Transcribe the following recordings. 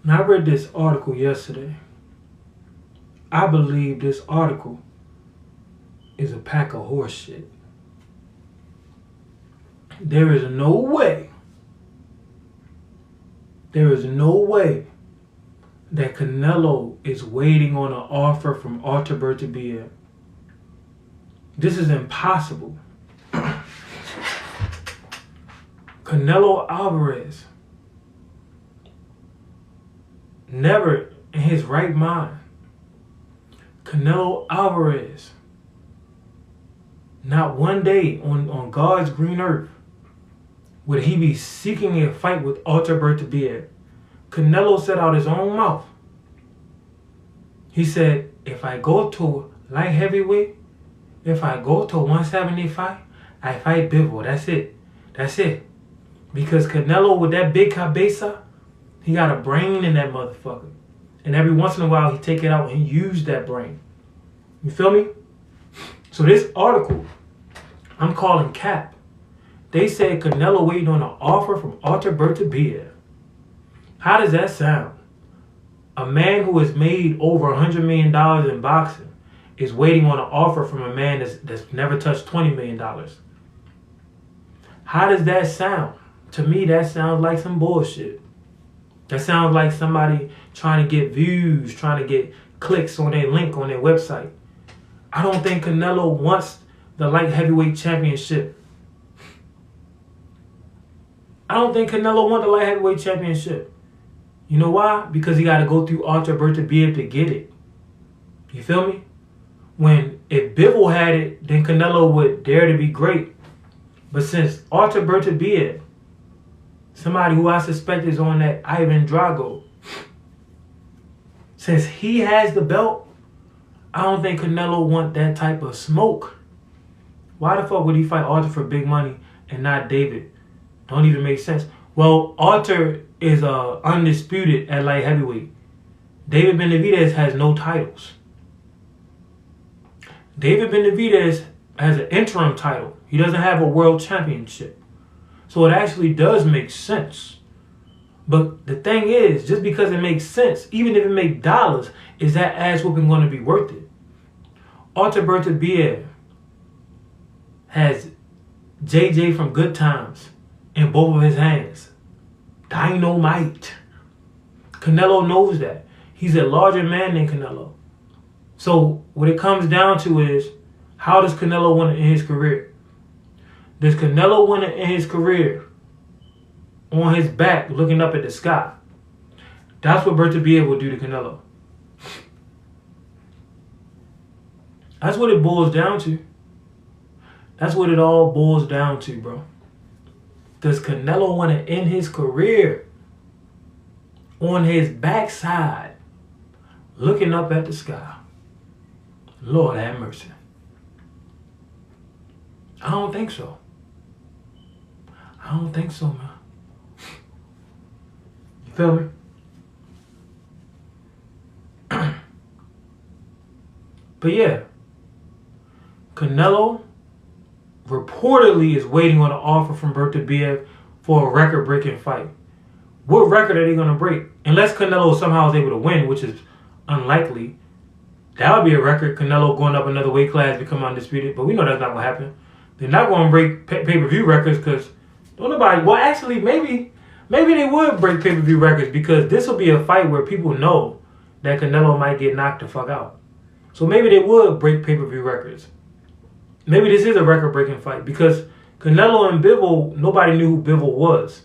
And I read this article yesterday. I believe this article is a pack of horse shit. There is no way that Canelo is waiting on an offer from Artur Beterbiev. This is impossible. Canelo Alvarez, never in his right mind. Canelo Alvarez, not one day on God's green earth would he be seeking a fight with Artur Beterbiev. Canelo said out his own mouth. He said, if I go to light heavyweight, if I go to 175, I fight Bivol. That's it. That's it. Because Canelo, with that big cabeza, he got a brain in that motherfucker. And every once in a while, he take it out and use that brain. You feel me? So this article, I'm calling cap. They said Canelo waiting on an offer from Artur Beterbiev. How does that sound? A man who has made over $100 million in boxing is waiting on an offer from a man that's never touched $20 million. How does that sound? To me, that sounds like some bullshit. That sounds like somebody trying to get views, trying to get clicks on their link on their website. I don't think Canelo wants the light heavyweight championship. I don't think Canelo wants the light heavyweight championship. You know why? Because he got to go through Artur Beterbiev to get it. You feel me? If Bivol had it, then Canelo would dare to be great. But since Artur Beterbiev, somebody who I suspect is on that Ivan Drago, since he has the belt, I don't think Canelo want that type of smoke. Why the fuck would he fight Artur for big money and not David? Don't even make sense. Well, Artur is undisputed at light heavyweight. David Benavidez has no titles. David Benavidez has an interim title. He doesn't have a world championship. So it actually does make sense. But the thing is, just because it makes sense, even if it makes dollars, is that ass whooping going to be worth it? Artur Beterbiev has JJ from Good Times in both of his hands. Dynamite. Canelo knows that. He's a larger man than Canelo. So what it comes down to is, how does Canelo want to end his career? Does Canelo want to end his career on his back looking up at the sky? That's what Beterbiev will do to Canelo. That's what it boils down to. That's what it all boils down to, bro. Does Canelo want to end his career on his backside looking up at the sky? Lord have mercy. I don't think so. I don't think so, man. You feel me? But yeah, Canelo reportedly is waiting on an offer from Beterbiev for a record-breaking fight. What record are they going to break? Unless Canelo somehow is able to win, which is unlikely. That would be a record. Canelo going up another weight class, become undisputed. But we know that's not going to happen. They're not going to break pay-per-view records because don't nobody... Well, actually, maybe they would break pay-per-view records because this will be a fight where people know that Canelo might get knocked the fuck out. So maybe they would break pay-per-view records. Maybe this is a record-breaking fight because Canelo and Bivol, nobody knew who Bivol was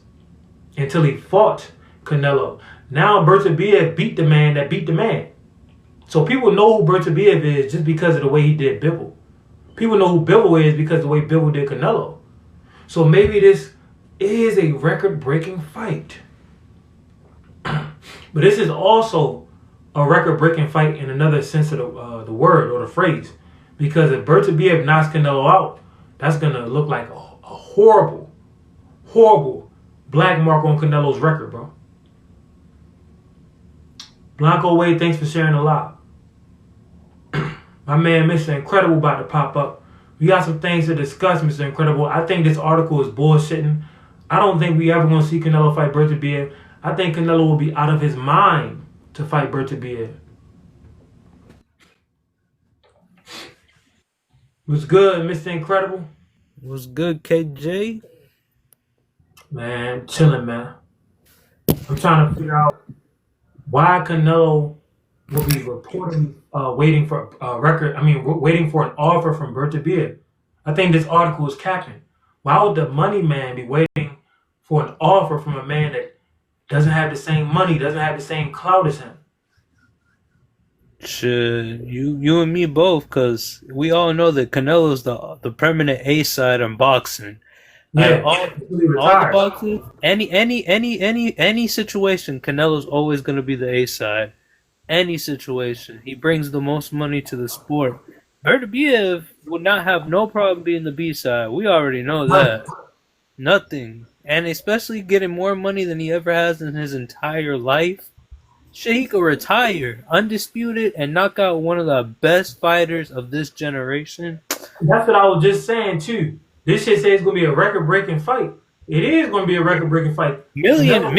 until he fought Canelo. Now Beterbiev beat the man that beat the man. So people know who Beterbiev is just because of the way he did Bivol. People know who Bivol is because of the way Bivol did Canelo. So maybe this is a record-breaking fight. But this is also a record-breaking fight in another sense of the word or the phrase. Because if Beterbiev knocks Canelo out, that's going to look like a horrible, horrible black mark on Canelo's record, bro. Blanco Wade, thanks for sharing a lot. My man, Mr. Incredible, about to pop up. We got some things to discuss, Mr. Incredible. I think this article is bullshitting. I don't think we ever going to see Canelo fight Beterbiev. I think Canelo will be out of his mind to fight Beterbiev. Was good, Mr. Incredible. Was good, KJ? Man, chilling, man. I'm trying to figure out why Canelo will be reportedly waiting for a record. I mean, waiting for an offer from Beterbiev. I think this article is capping. Why would the money man be waiting for an offer from a man that doesn't have the same money, doesn't have the same clout as him? Shit, you and me both, cause we all know that Canelo's the permanent A side in boxing. Yeah, All the boxers, any situation, Canelo's always gonna be the A side. Any situation, he brings the most money to the sport. Beterbiev would not have no problem being the B side. We already know that. Nothing, and especially getting more money than he ever has in his entire life. Shit, he could retire undisputed and knock out one of the best fighters of this generation. That's what I was just saying too. This shit says it's gonna be a record-breaking fight. It is gonna be a record-breaking fight. Million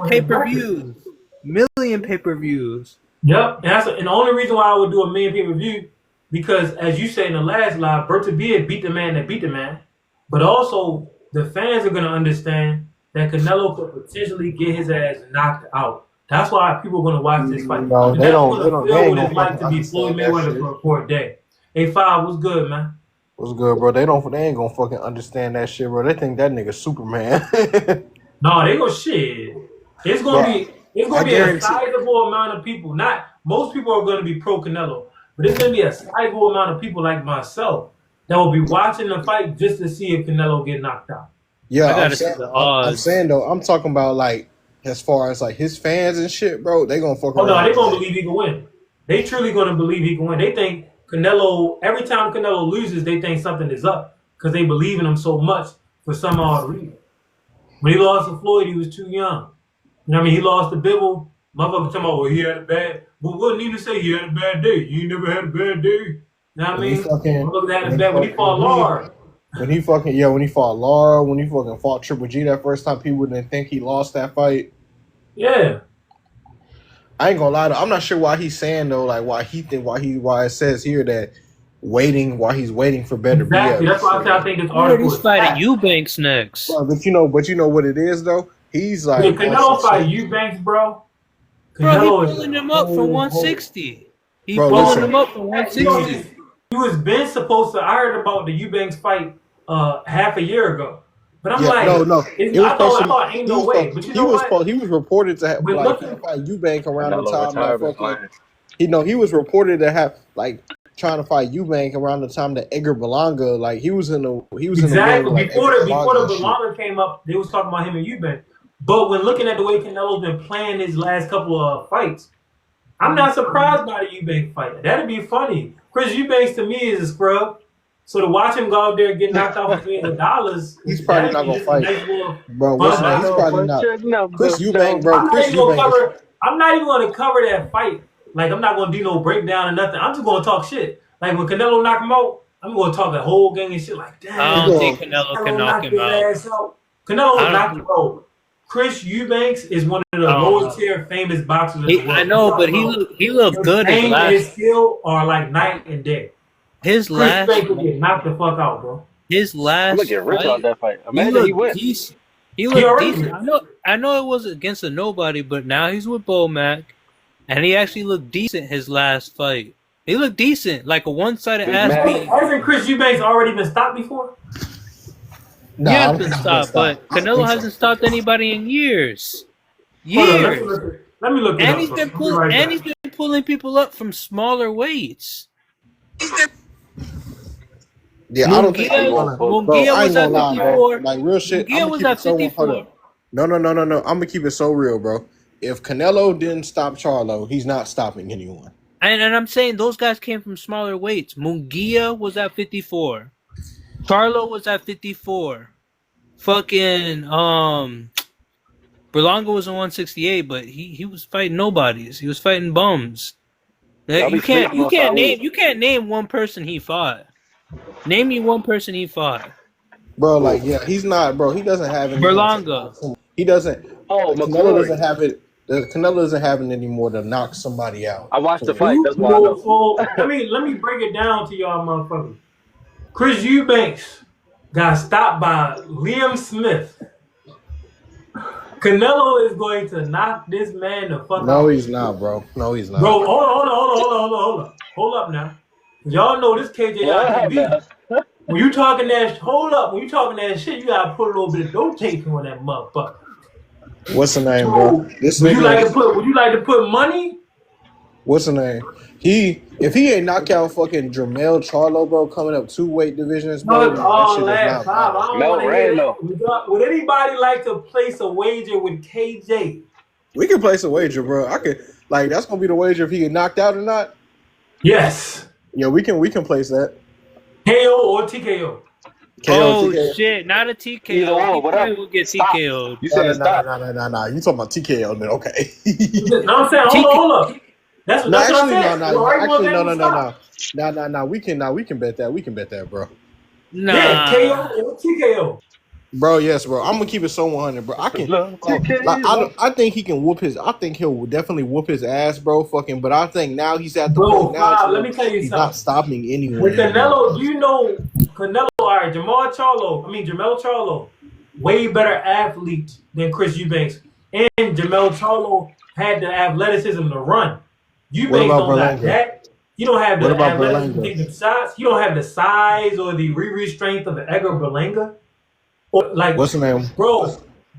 pay-per-views. Million pay-per-views. Yep, and the only reason why I would do a million pay-per-view because, as you said in the last live, Beterbiev beat the man that beat the man, but also the fans are gonna understand that Canelo could potentially get his ass knocked out. That's why people are gonna watch this fight. No, they don't. They don't. They Feel ain't what gonna it's like to fucking be Floyd understand that Mayweather shit. for a day. Hey, Five, what's good, man? What's good, bro? They don't. They ain't gonna fucking understand that shit, bro. They think that nigga Superman. No, they go shit. It's gonna Bro, be it's I gonna be a guarantee. sizable amount of people. Not most people are gonna be pro Canelo, but it's gonna be a sizable amount of people like myself that will be watching the fight just to see if Canelo get knocked out. Yeah, I I'm gotta see saying. the I'm odds. saying though. I'm talking about like as far as like his fans and shit, bro. They gonna fuck Oh no, around. they gonna believe he can win. They truly gonna believe he can win. They think Canelo every time Canelo loses, they think something is up because they believe in him so much for some odd reason. When he lost to Floyd, he was too young. You know what I mean? He lost to Bivol. Motherfucker talking about, well, he had a bad. Well, what Nina say? He had a bad day. You ain't never had a bad day. You know what I When he mean? fucking. Motherfucker had a bad when he fought Lard. When he fucking when he fought Laura, when he fucking fought Triple G that first time, people didn't think he lost that fight. Yeah. I ain't gonna lie though. I'm not sure why he's saying though, like why it says here that he's waiting for better Exactly. BF. That's why I think this Who are article these is fighting fact. Eubanks next? But you know what it is though. He's like Did Canelo fight Eubanks, bro? Bro, he Canelo is pulling him up for 160. He Bro, pulling listen. him up for You know, 160. he was been supposed to. I heard about the Eubanks fight half a year ago, but I'm like, no. I thought ain't no way. But you know what? He was reported to have We're like looking. fight Eubank around the Canelo time that retirement fucking plan. he was reported to have like trying to fight Eubank around the time that Edgar Berlanga like he was in the Exactly. like, Before Edgar the and shit. Berlanga came up, they was talking about him and Eubank. But when looking at the way Canelo's been playing his last couple of fights, I'm not surprised by the Eubank fight. That'd be funny. Chris Eubanks to me is a scrub. So to watch him go out there and get knocked out for $300, He's probably not gonna fight. Bro, listen, he's probably not. Chris Eubank, bro. I'm not even gonna cover that fight. Like I'm not gonna do no breakdown or nothing. I'm just gonna talk shit. Like when Canelo knock him out, I'm gonna talk a whole gang and shit like that. I don't think Canelo can knock him out. Canelo will knock him out. Chris Eubanks is one of the lower tier famous boxers in the world. I know, but he looked good his last. His skill are like night and day. His Chris last. Eubanks will get knocked the fuck out, bro. His last. Look at Rich fight, out that fight. he Imagine he looked went. decent. He looked decent. I know it was against a nobody, but now he's with Bomac, and he actually looked decent his last fight. He looked decent, like a one-sided ass beat. Hasn't Chris Eubanks already been stopped before? No, He has been stopped, but Canelo hasn't stopped anybody in years. Years. Let me look it And up. he's been pulling people up from smaller weights. Yeah, I don't think Munguia was at 54. Like real shit. Munguia was at 54. No. I'm gonna keep it so real, bro. If Canelo didn't stop Charlo, he's not stopping anyone. And I'm saying those guys came from smaller weights. Munguia was at 54. Charlo was at 54. Fucking Berlanga was in 168, but he was fighting nobodies. He was fighting bums. You can't name one person he fought. Name me one person he fought. Bro, like he's not, bro. He doesn't have any. Berlanga. He doesn't. Oh, Canelo McCrory. doesn't have it. Canelo doesn't have it anymore to knock somebody out. I watched the For fight. real. That's why I know. So let me break it down to y'all, motherfuckers. Chris Eubanks got stopped by Liam Smith. Canelo is going to knock this man the fuck out. No, he's not, bro. No, he's not. Bro, hold up now. Y'all know this KJITV. When you talking that, hold up. When you talking that shit, you gotta put a little bit of notation on that motherfucker. What's the name, bro? This Would nigga. you like to put money? What's the name? If he ain't knock out fucking Jermell Charlo, bro, coming up 2 weight divisions, bro, No, that shit last is five. not. I don't Mel want to hear Ray, that. Would anybody like to place a wager with KJ? We can place a wager, bro. I could that's gonna be the wager if he get knocked out or not. Yes. Yeah, we can place that. KO or TKO? Oh TKO. shit! Not a TKO. Either one, He whatever. probably will get Stop. TKO'd. You said stop. No. You talking about TKO, man? Okay. No, I'm saying hold up. That's what I said. No. We can bet that. We can bet that, bro. Nah. Yeah, KO or TKO. Bro, yes, bro. I'm gonna keep it so 100, bro. I can. I think he can whoop his. I think he'll definitely whoop his ass, bro. Fucking. But I think now he's at the point now. Let me tell you he's something. not stopping anyone. With Canelo, do you know Canelo? All right, Jamel Charlo, way better athlete than Chris Eubanks, and Jamel Charlo had the athleticism to run. Eubanks don't got that. You don't have the athleticism to take the shots. You don't have the size or the strength of the Edgar Berlanga. What's the name, bro?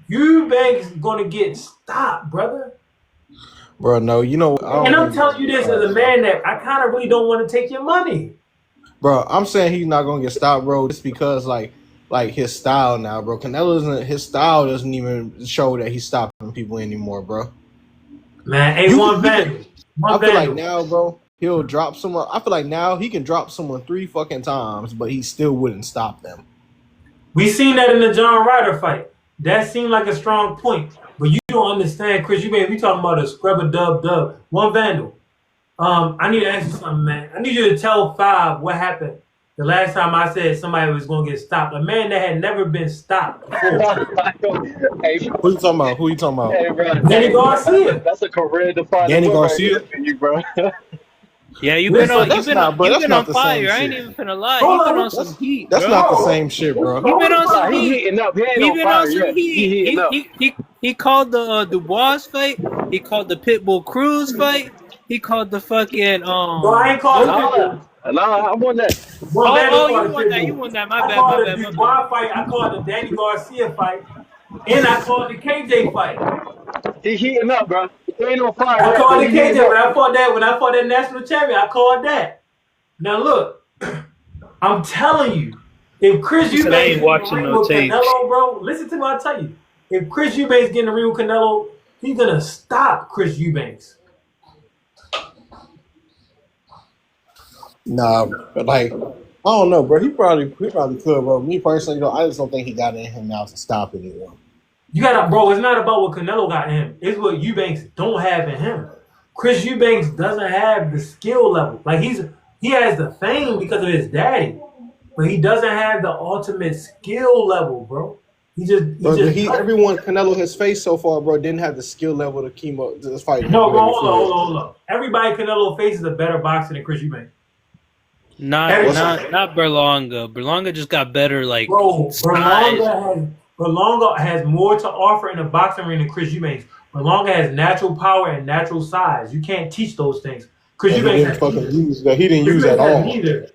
Eubanks gonna get stopped, brother. Bro, no, you know. And I'm telling you this as a man that I kind of really don't want to take your money. Bro, I'm saying he's not gonna get stopped, bro, just because like his style now, bro. His style doesn't even show that he's stopping people anymore, bro. Man, I feel like now, bro, he'll drop someone. I feel like now he can drop someone 3 fucking times, but he still wouldn't stop them. We seen that in the John Ryder fight. That seemed like a strong point. But you don't understand, Chris. We talking about a scrubber dub. One Vandal. I need to ask you something, man. I need you to tell Five what happened the last time I said somebody was going to get stopped. A man that had never been stopped before. Hey, Who you talking about? Hey, bro. Danny Garcia. That's a career-defining Danny win right Garcia? here for you, bro. Yeah, you've been on fire. Same I ain't shit. even finna lie. You've been on some heat. That's bro. not the same shit, bro. You've been on some He heat. heating up. He ain't He on been fire on some yet. He heating up. He called the Dubois fight. He called the Pitbull Cruz fight. He called the fucking Bro, I ain't called Pitbull. Nah, I won that. You won that. My I bad. called the Dubois fight. I called the Danny Garcia fight. And I called the KJ fight. He heating up, bro. He ain't on fire. I called the KJ when I fought that national champion. I called that. Now look, I'm telling you, if Chris Eubanks ain't watching no with tapes. Canelo, bro, listen to what I tell you. If Chris Eubanks get in the ring with Canelo, he's gonna stop Chris Eubanks. Nah, but I don't know, bro. He probably could, bro. Me personally, though, I just don't think he got in him now to stop anyone. You gotta, bro. It's not about what Canelo got in him. It's what Eubanks don't have in him. Chris Eubanks doesn't have the skill level. Like he has the fame because of his daddy, but he doesn't have the ultimate skill level, bro. Everyone Canelo has faced so far, bro, didn't have the skill level to keep up this fight. No, bro, hold on. Everybody Canelo faces a better boxer than Chris Eubanks. Not Berlanga. Berlanga just got better, like, bro. Berlanga has more to offer in the boxing ring than Chris Eubanks. Berlanga has natural power and natural size. You can't teach those things. Chris Eubanks he didn't use at all. Neither.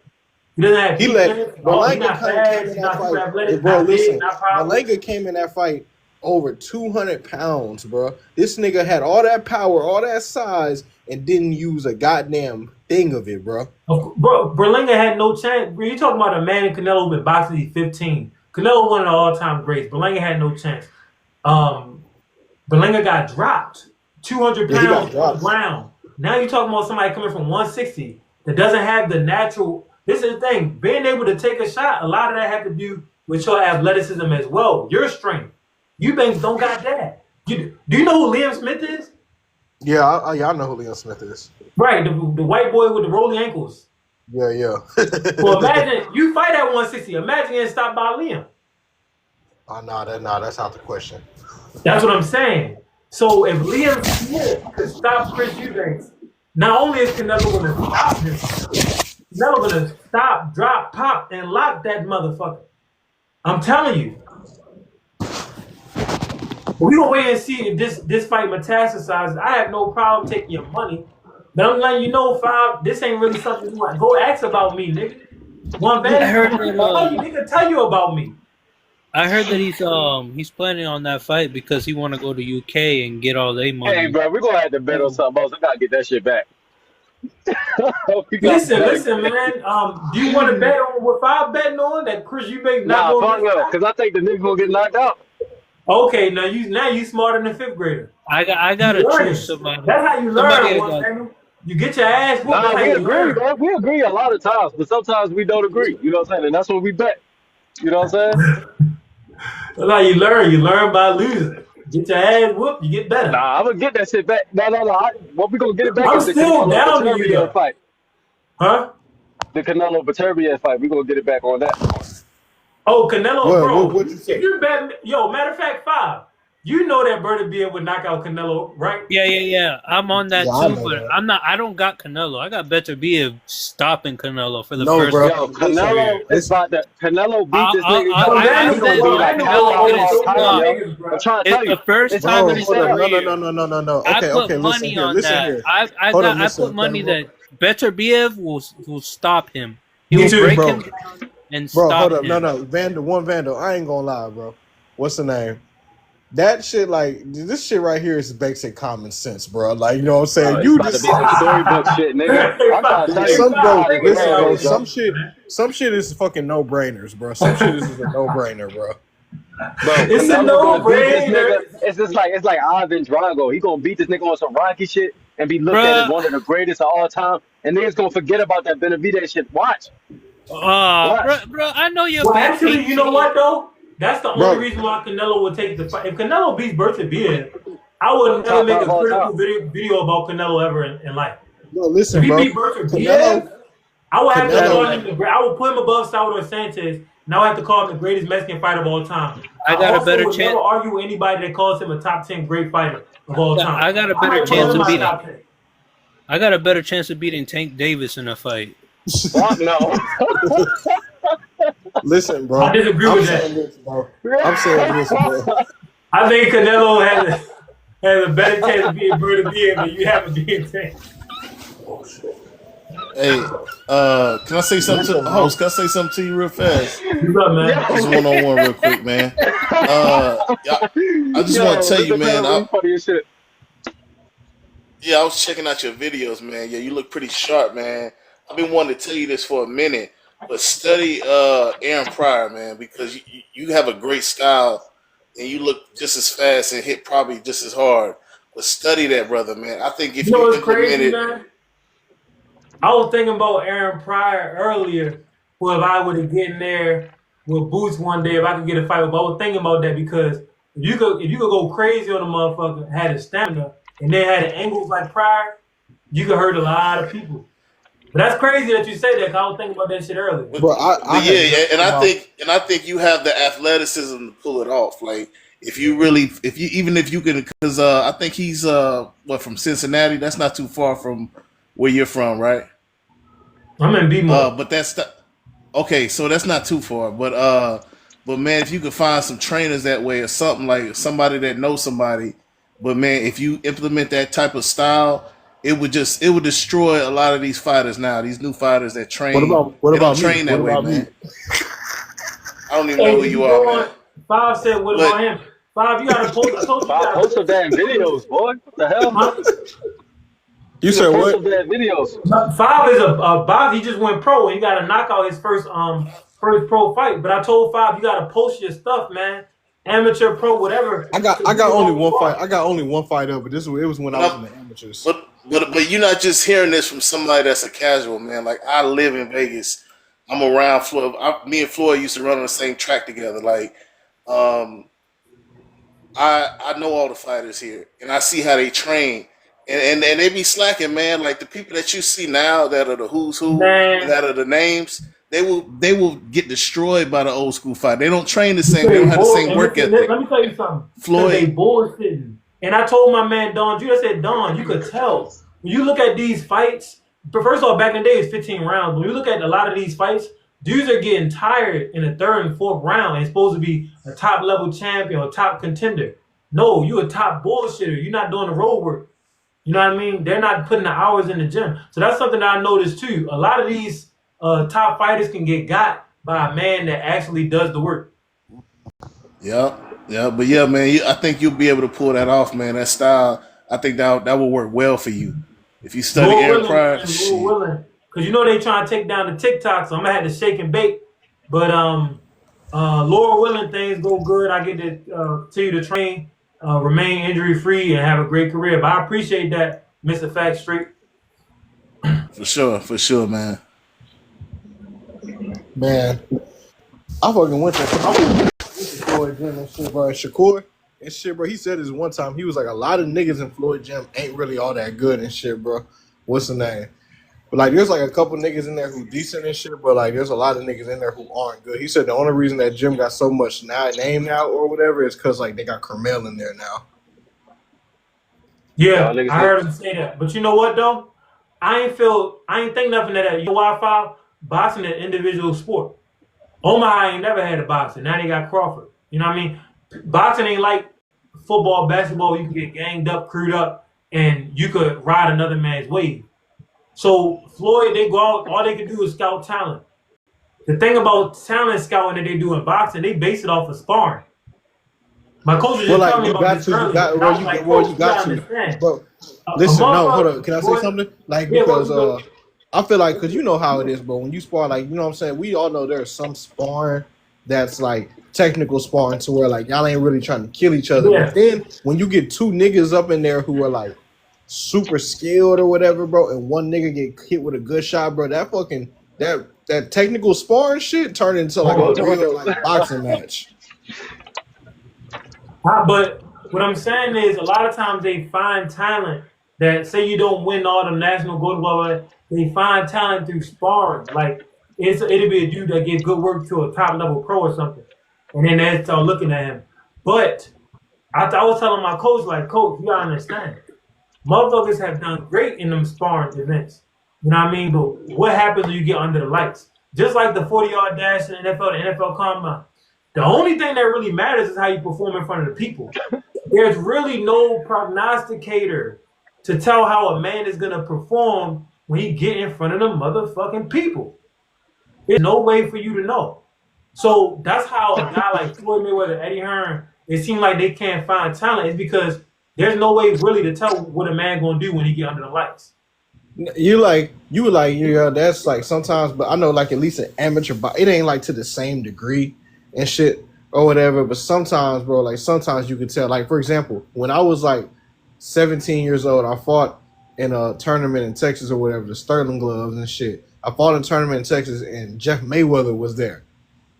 He doesn't have. He let Berlanga came in that fight. Bro, listen, Berlanga came in that fight over 200 pounds, bro. This nigga had all that power, all that size, and didn't use a goddamn thing of it, bro. Bro, Berlanga had no chance. Bro, you talking about a man in Canelo been boxing since he's 15. Canelo one of the all-time greats. Berlanga had no chance. Berlanga got dropped 200 pounds on the ground. Now you're talking about somebody coming from 160 that doesn't have the natural. This is the thing. Being able to take a shot, a lot of that have to do with your athleticism as well. Your strength. Eubanks don't got that. Do you know who Liam Smith is? Yeah, I know who Liam Smith is. Right, the white boy with the rolly ankles. Yeah. Well, imagine you fight at 160. Imagine getting stopped by Liam. Nah, that's out the question. That's what I'm saying. So if Liam Smith could stop Chris Eubanks, not only is Canelo going to stop him, Canelo going to stop, drop, pop, and lock that motherfucker. I'm telling you. We gonna wait and see if this fight metastasizes. I have no problem taking your money, but I'm letting you know, Five. This ain't really something you want. Go ask about me, nigga. One I man, heard that. nigga, tell you about me. I heard that he's planning on that fight because he want to go to UK and get all their money. Hey, bro, we're gonna have to bet on something else. I gotta get that shit back. Listen, man. Do you want to bet on what Five betting on that Chris Eubanks not Nah, going fuck to no, because I think the nigga gonna get knocked out. Okay, now you smarter than a fifth grader. I gotta choose somebody. That's how you learn. You get your ass whooped. Nah, we agree, bro. We agree a lot of times, but sometimes we don't agree. You know what I'm saying? And that's what we bet. You know what I'm saying? That's how you learn. You learn by losing. Get your ass whooped, you get better. Nah, I'm gonna get that shit back. No. What we gonna get it back I'm is the still Canelo down to you, Beterbiev fight. Huh? The Canelo Beterbiev fight. We gonna get it back on that. Oh, Canelo, bro. What'd you say? If you bet, matter of fact, Five. You know that Beterbiev would knock out Canelo, right? Yeah. I'm on that Yeah, too, but that. I'm not. I don't got Canelo. I got Beterbiev stopping Canelo for the No, first. bro. Yo, Canelo is about to. Canelo beat this nigga. I He gonna be like I'm trying to tell It's you. the first time in his career. No. I Okay, put money on listen that. here. I put money that Beterbiev will stop him. He Me will too, break bro. him and Bro, stop hold up. him. No. Vandal. I ain't gonna lie, bro. What's the name? That shit, like, this shit right here is basic common sense, bro. Like, you know what I'm saying? It's You about just to be some storybook shit, nigga. I'm trying to tell you. some bro, listen, bro. Bro. Some shit is fucking no brainers, bro. Some shit is a no brainer, bro. Bro, It's a Canelo gonna beat this no-brainer. nigga. It's like Ivan Drago. He gonna beat this nigga on some Rocky shit and be looked at as Bruh. one of the greatest of all time. And niggas gonna forget about that Benavidez shit. Watch. Bro, I know you're Well, big actually, you know KT. what though? That's the Bro. only reason why Canelo would take the fight. If Canelo beats Beterbiev, I would never Top make five a all critical time. video about Canelo ever in life. No, listen, If he bro. beat Beterbiev, Canelo, I would have to Canelo- call him. I would put him above Salvador Sanchez. Now I have to call him the greatest Mexican fighter of all time. I got a also better would chance. never argue with anybody that calls him a top 10 great fighter of all time. I got a better might put chance him in of my beating. top 10. I got a better chance of beating Tank Davis in a fight. Fuck no. listen, bro. I disagree with that. saying this, bro. I'm saying this, bro. I think Canelo has a better chance of being Beterbiev than you have of being Tank. Hey, can I say something to the host? Can I say something to you real fast? What's up, man? Just one-on-one real quick, man. I just want to tell you, man. Funny as shit. I was checking out your videos, man. Yeah, you look pretty sharp, man. I've been wanting to tell you this for a minute, but study Aaron Pryor, man, because you have a great style and you look just as fast and hit probably just as hard. But study that, brother, man. I think if You know you what's implement crazy, it, man? I was thinking about Aaron Pryor earlier. Well, if I would have get in there with Boots one day, if I could get a fight, but I was thinking about that because if you could go crazy on a motherfucker, had a stamina, and then had angles like Pryor, you could hurt a lot of people. But that's crazy that you say that. 'Cause I was thinking about that shit earlier. Bro, I think you have the athleticism to pull it off. Like if you can, because I think he's from Cincinnati. That's not too far from where you're from, right? I'm in B-Mode. But okay. So that's not too far. But man, if you could find some trainers that way or something, like somebody that knows somebody. But man, if you implement that type of style, it would destroy a lot of these fighters now. These new fighters that train. What about train me? that What way, about man? me? I don't even know who you are, man. Five said, "What about him?" Five, you gotta post. I told you. Post some damn videos, boy. What the hell? You said Post what? some damn videos. Five is a box. He just went pro. He got to knock out his first pro fight. But I told Five, you got to post your stuff, man. Amateur, pro, whatever. I got only one fight. I got only one fight up, but it was when I was in the amateurs. But you're not just hearing this from somebody that's a casual, man. Like I live in Vegas. I'm around Florida. Me and Floyd used to run on the same track together. Like, I know all the fighters here, and I see how they train, and they be slacking, man. Like the people that you see now that are the who's who, Man. that are the names, they will get destroyed by the old school fight. They don't train the same. They don't have the same work ethic. Let me tell you something. Floyd, they bullshitting. And I told my man Don, I said, Don, you could tell when you look at these fights. But first of all, back in the day, it's 15 rounds. When you look at a lot of these fights, dudes are getting tired in the third and fourth round and supposed to be a top level champion or top contender. No, you a top bullshitter. You're not doing the road work. You know what I mean? They're not putting the hours in the gym. So that's something that I noticed too. A lot of these top fighters can get got by a man that actually does the work. Yeah, but yeah, man, I think you'll be able to pull that off, man. That style, I think that will work well for you if you study Aaron Pryor. Because you know they trying to take down the TikTok, so I'm gonna have to shake and bake. But Lord willing, things go good. I get to continue to train, remain injury free, and have a great career. But I appreciate that, Mr. Fact Straight. For sure, man. Man, I fucking went to Floyd Gym and shit, bro. Shakur and shit, bro. He said this one time. He was like, a lot of niggas in Floyd Gym ain't really all that good and shit, bro. What's the name? But like, there's like a couple niggas in there who decent and shit, but like, there's a lot of niggas in there who aren't good. He said the only reason that gym got so much name now or whatever is because like they got Carmel in there now. Yeah, I heard him say that. But you know what though? I ain't think nothing of that. You know why I found boxing an individual sport. Omaha ain't never had a boxing. Now they got Crawford. You know what I mean? Boxing ain't like football, basketball. You can get ganged up, crewed up, and you could ride another man's wave. So Floyd, they go out, all they can do is scout talent. The thing about talent scouting that they do in boxing, they base it off of sparring. My coach was just telling me about this earlier. You got to. Bro, listen, no, hold on. Can I say something? Like, because I feel like, because you know how it is, bro. When you spar, like, you know what I'm saying? We all know there's some sparring that's like technical sparring to where like y'all ain't really trying to kill each other. Yeah. But then when you get two niggas up in there who are like super skilled or whatever, bro, and one nigga get hit with a good shot, bro, that fucking that technical sparring shit turned into like a real like boxing match. But what I'm saying is a lot of times they find talent that say you don't win all the national gold ball, they find talent through sparring. Like it'll be a dude that gives good work to a top level pro or something, and then they start looking at him. But I was telling my coach, like, Coach, you gotta understand, motherfuckers have done great in them sparring events. You know what I mean? But what happens when you get under the lights? Just like the 40-yard dash in the NFL combine. The only thing that really matters is how you perform in front of the people. There's really no prognosticator to tell how a man is gonna perform when he get in front of the motherfucking people. There's no way for you to know. So that's how a guy like Floyd Mayweather, Eddie Hearn, it seems like they can't find talent. It's because there's no way really to tell what a man gonna do when he get under the lights. That's like sometimes, but I know like at least an amateur, it ain't like to the same degree and shit or whatever. But sometimes, bro, like sometimes you could tell. Like for example, when I was like 17 years old, I fought in a tournament in Texas or whatever, the Sterling gloves and shit. I fought in a tournament in Texas and Jeff Mayweather was there.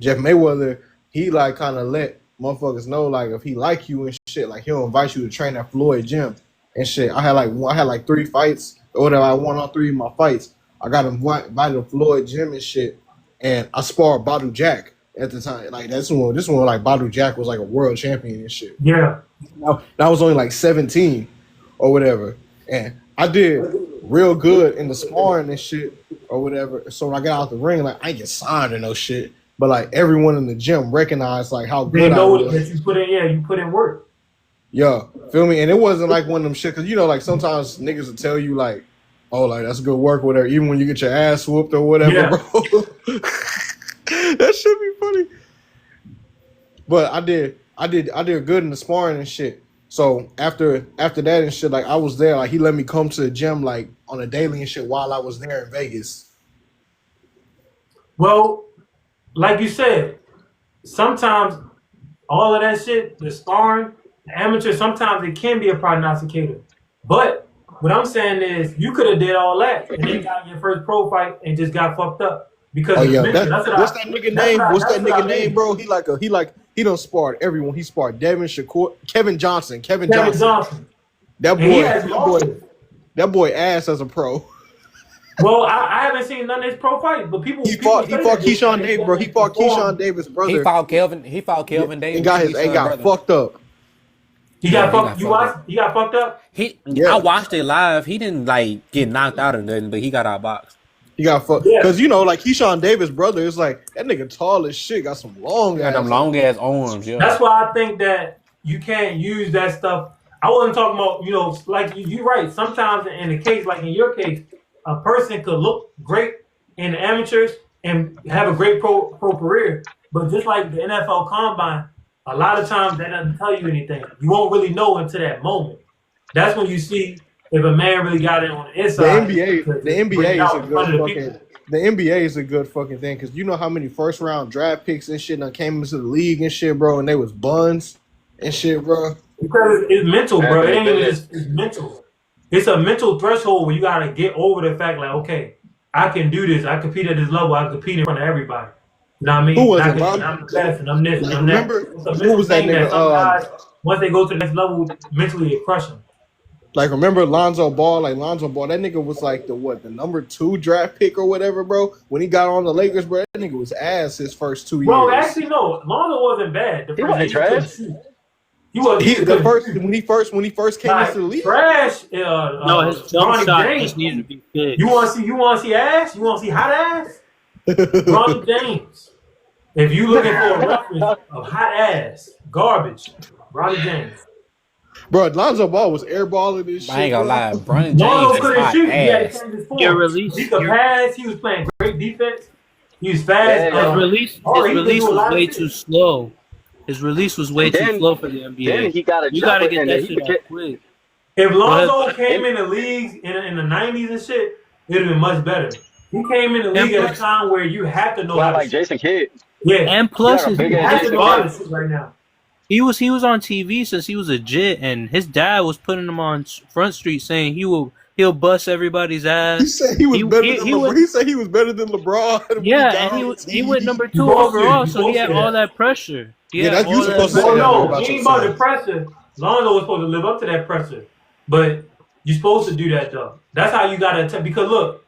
Jeff Mayweather, he like kind of let motherfuckers know like if he like you and shit, like he'll invite you to train at Floyd Gym and shit. I had like 3 fights or whatever. I won all 3 of my fights. I got invited to Floyd Gym and shit, and I sparred Badu Jack at the time. Like this one like Badu Jack was like a world champion and shit. Yeah. I was only like 17 or whatever, and I did real good in the sparring and shit or whatever. So when I got out the ring, like I ain't get signed or no shit, but like everyone in the gym recognized like how good I was. That you put in, you put in work. Yeah, feel me? And it wasn't like one of them shit, because you know, like sometimes niggas will tell you like, oh, like that's good work, whatever, even when you get your ass whooped or whatever, bro. That should be funny. But I did good in the sparring and shit. So after that and shit, like I was there, like he let me come to the gym like on a daily and shit while I was there in Vegas. Well, like you said, sometimes all of that shit, the sparring, the amateur, sometimes it can be a prognosticator. But what I'm saying is you could have did all that and then got your first pro fight and just got fucked up. Because what's that nigga name? What's that nigga name, bro? He done sparred everyone. He sparred Devin Shakur, Kevin Johnson. That boy ass as a pro. Well, I haven't seen none of his pro fights, but people He fought Keyshawn Davis, bro. He fought Keyshawn Davis' brother. He fought Kelvin Davis and got fucked up. He got fucked. You watched? He got fucked up. I watched it live. He didn't like get knocked out or nothing, but he got outboxed. He got fucked because like Keyshawn Davis' brother is like that nigga tall as shit. Got some long ass arms. Yeah, that's why I think that you can't use that stuff. I wasn't talking about like you're right. Sometimes in a case like in your case, a person could look great in the amateurs and have a great pro career, but just like the NFL Combine, a lot of times that doesn't tell you anything. You won't really know until that moment. That's when you see if a man really got it on the inside. The NBA is a good fucking thing because you know how many first round draft picks and shit that came into the league and shit, bro, and they was buns and shit, bro. Because it's mental, bro. It ain't even just it's mental. It's a mental threshold where you gotta get over the fact, like, okay, I can do this. I compete at this level. I compete in front of everybody. You know what I mean? Who was it, I'm the best, and I'm this, and I'm that. Remember who was that nigga? Some guys, once they go to the next level, mentally it crush them. Like, remember Lonzo Ball? Like, Lonzo Ball, that nigga was like the number 2 draft pick or whatever, bro. When he got on the Lakers, bro, that nigga was ass his first 2 years. Bro, actually, no. Lonzo wasn't bad. He wasn't trash. He was when he first came into the league. Trash. No, his jump shot just needed to be fixed. You want to see ass? You want to see hot ass? Ronnie James. If you looking for a reference of hot ass, garbage, Ronnie James. Bro, Lonzo Ball was airballing this shit. I ain't gonna lie, Bronny Lonzo James couldn't hot shoot. He had to ass. change his form. He could pass. He was playing great defense. He was fast. His release was way too slow. His release was way too slow for the NBA. Then he got you gotta get that shit out quick. If Lonzo came in the league in the 90s and shit, it'd have been much better. He came in the league at a time where you have to know how to like Jason Kidd. Yeah. And plus you have to know how to shoot right now. He was on TV since he was a jit, and his dad was putting him on Front Street saying he'll bust everybody's ass. He said he was better than LeBron. He said he was better than LeBron. Yeah, and he went number 2 overall, so he had all that pressure. That's you supposed to say. No, he ain't about the pressure. Lonzo was supposed to live up to that pressure, but you're supposed to do that though. That's how you gotta because look,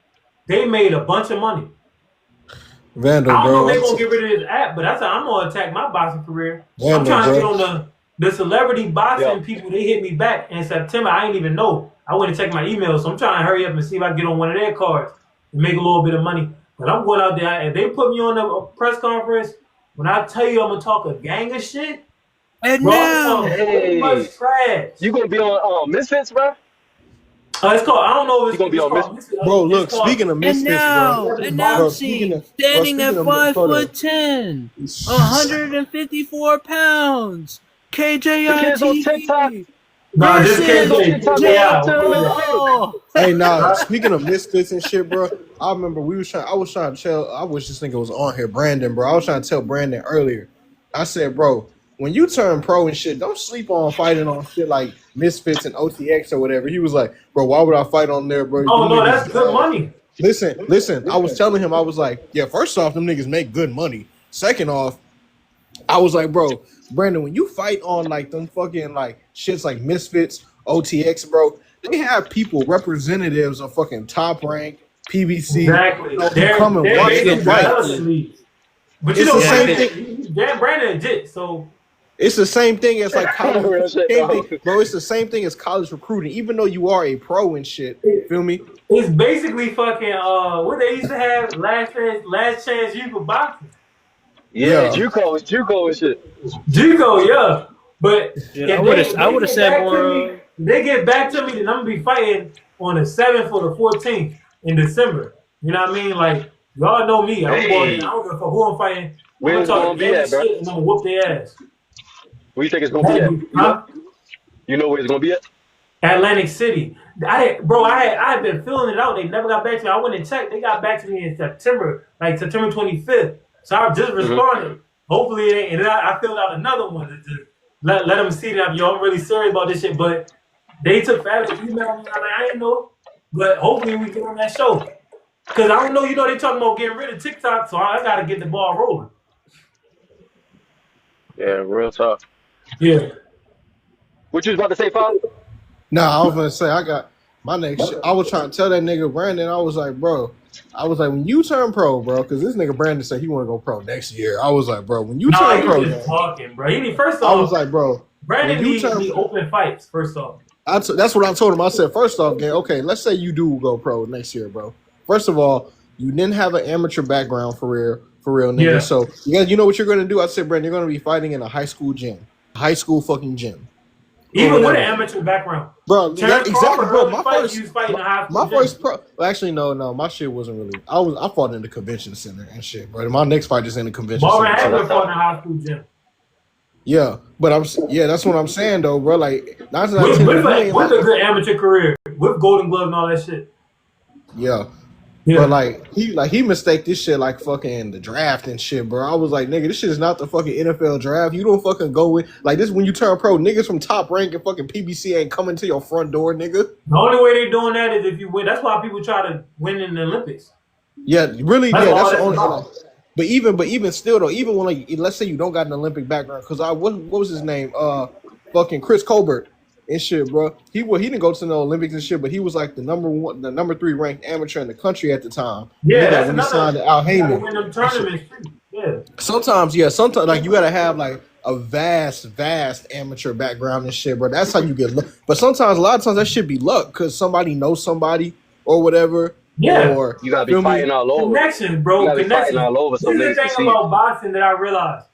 they made a bunch of money. Vandal, I don't know bro. if they're gonna get rid of this app, but that's how I'm gonna attack my boxing career. Vandal, I'm trying to get bro. on the celebrity boxing people. They hit me back in September. I didn't even know. I went to check my email, so I'm trying to hurry up and see if I can get on one of their cards and make a little bit of money. But I'm going out there. If they put me on a press conference, when I tell you I'm gonna talk a gang of shit, and bro, now much trash. You gonna be on Misfits, bro? It's called. I don't know if it's gonna be on Misfits. Bro, look. Speaking of Misfits, bro. Announcing, standing at 5'10", 154 pounds, KJIT. Nah, this Hey, nah. Speaking of Misfits and shit, bro. I remember I was trying to tell. I wish this nigga was on here, Brandon, bro. I was trying to tell Brandon earlier. I said, bro, when you turn pro and shit, don't sleep on fighting on shit like Misfits and OTX or whatever. He was like, bro, why would I fight on there, bro? Oh, no, that's good money. Listen. I was telling him, I was like, yeah, first off, them niggas make good money. Second off, I was like, bro, Brandon, when you fight on like them fucking like shits like Misfits, OTX, bro, they have people, representatives of fucking Top Rank, PBC. Exactly. They're coming watch them fight. But you know, the same thing. Dan Brandon did so. It's the same thing as like college, bro. It's the same thing as college recruiting. Even though you are a pro and shit, feel me? It's basically fucking what they used to have last chance you for boxing. Yeah, JUCO and shit. JUCO, yeah. But I would have said more. They get back to me, then I'm gonna be fighting on the 7th or the 14th in December. You know what I mean? Like y'all know me. I don't give a fuck who I'm fighting. Where's it gonna be at, bro? And I'm gonna whoop their ass. Where you think it's gonna be at? Huh? You know where it's gonna be at? Atlantic City. I had been filling it out. They never got back to me. I went and checked. They got back to me in September, like September 25th. So I just responded. Hopefully it ain't. And I filled out another one to let them see that I'm really serious about this shit. But they took forever to email me. I didn't know. But hopefully we get on that show. Because I don't know, they talking about getting rid of TikTok, so I got to get the ball rolling. Yeah, real talk. Yeah. What you was about to say, Father? Nah, I was gonna say I My next shit, I was trying to tell that nigga Brandon, I was like, when you turn pro, bro, because this nigga Brandon said he want to go pro next year. I was like, bro, when you turn pro, just talking, bro. First off, I was like, bro, Brandon needs open fights. First off, that's what I told him. I said, first off, gang, okay, let's say you do go pro next year, bro. First of all, you didn't have an amateur background for real, nigga. Yeah. So you know what you're gonna do? I said, Brandon, you're gonna be fighting in a high school fucking gym. Even with an amateur background, bro. Exactly, bro. My first pro. Well, actually, no. My shit wasn't really. I fought in the convention center and shit, bro. My next fight is in the convention center. Marvin fought in a high school gym. Yeah, but that's what I'm saying though, bro. Like, with a good amateur career, with Golden Gloves and all that shit. Yeah. But he mistaked this shit like fucking the draft and shit, bro. I was like, nigga, this shit is not the fucking NFL draft. You don't fucking go with like this when you turn pro. Niggas from Top Rank and fucking PBC ain't coming to your front door, nigga. The only way they're doing that is if you win. That's why people try to win in the Olympics. Yeah, really. That's the only. But even still though, even when like let's say you don't got an Olympic background, because what was his name? Fucking Chris Colbert. And shit, bro. He didn't go to the Olympics and shit, but he was like the number 3 ranked amateur in the country at the time. Yeah, that's when he signed to Al Heyman. Win them tournaments. Yeah. Sometimes like you gotta have like a vast amateur background and shit, bro. That's how you get luck. But sometimes, a lot of times, that should be luck because somebody knows somebody or whatever. Yeah, or you gotta be fighting all over. Connections, bro. Connections. All over. This is the thing about boxing that I realized.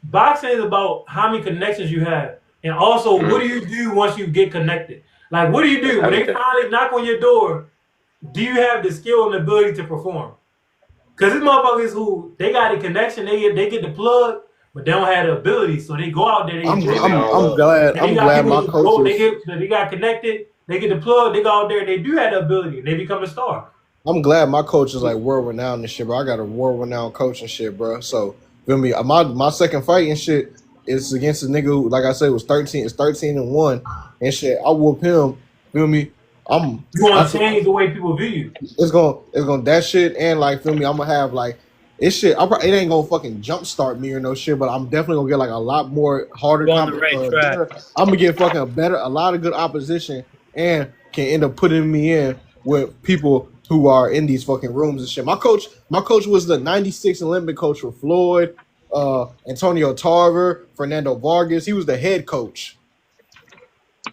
Boxing is about how many connections you have. And also, what do you do once you get connected? Like, what do you do? When they finally knock on your door, do you have the skill and the ability to perform? Because these motherfuckers who, they got the connection, they get the plug, but they don't have the ability. So they go out there. I'm glad my coaches. They got connected, they get the plug, they go out there, they do have the ability, and they become a star. I'm glad my coach is like world-renowned and shit, bro. I got a world-renowned coach and shit, bro. So, feel me? My second fight and shit, it's against a nigga who, like I said, was 13-1 and shit. I whoop him. Feel me? You want to change the way people view you. It's gonna that shit and like feel me. I'm gonna have like it shit. It ain't gonna fucking jumpstart me or no shit, but I'm definitely gonna get like a lot more harder. On the right track. I'm gonna get fucking a lot of good opposition and can end up putting me in with people who are in these fucking rooms and shit. My coach was the '96 Olympic coach for Floyd. Antonio Tarver, Fernando Vargas. He was the head coach.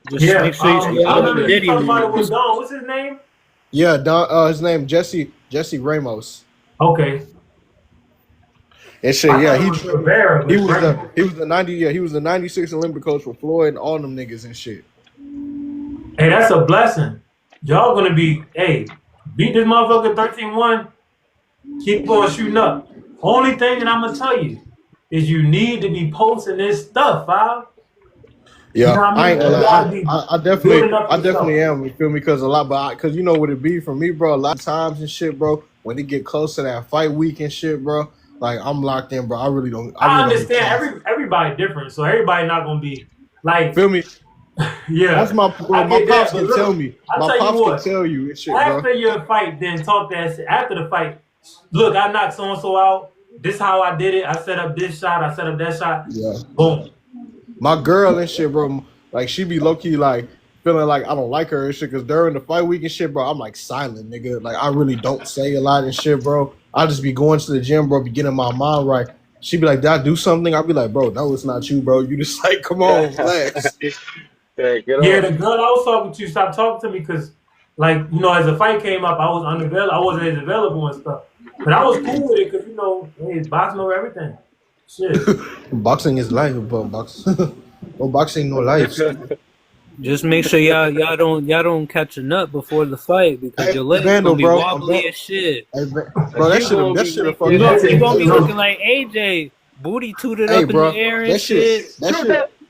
Just make sure you What's his name? Yeah, Don. His name Jesse Ramos. Okay. And shit, yeah, he was the 90. Yeah, he was the '96 Olympic coach for Floyd and all them niggas and shit. Hey, that's a blessing. Y'all gonna be beat this motherfucker 13-1. Keep going shooting up. Only thing that I'm gonna tell you is you need to be posting this stuff, Bob. Yeah, you know I ain't gonna lie. I definitely am. You feel me? Because because you know what it be for me, bro. A lot of times and shit, bro. When it get close to that fight week and shit, bro. Like I'm locked in, bro. I really don't. I understand. Everybody different, so everybody not gonna be like. Feel me? Yeah, that's my pops can tell me. My pops can tell you and shit, after bro. your fight, then talk that shit. After the fight, look, I knocked so and so out. This how I did it. I set up this shot. I set up that shot. Yeah. Boom. My girl and shit, bro. Like she be low key like feeling like I don't like her and shit. Cause during the fight week and shit, bro, I'm like silent, nigga. Like I really don't say a lot and shit, bro. I just be going to the gym, bro. Be getting my mind right. She be like, "Did I do something?" I be like, "Bro, no, it's not you, bro. You just like, come on, relax." The girl I was talking to stopped talking to me because, like, you know, as the fight came up, I was unavailable. I wasn't as available and stuff. But I was cool with it because, you know, it's boxing over everything. Shit. Boxing is life, bro. No boxing, no life. Just make sure y'all don't catch a nut before the fight because your legs gonna be wobbly as shit. Hey, bro, that shit fucking. You gonna be looking like AJ, booty tooted up in the air and shit.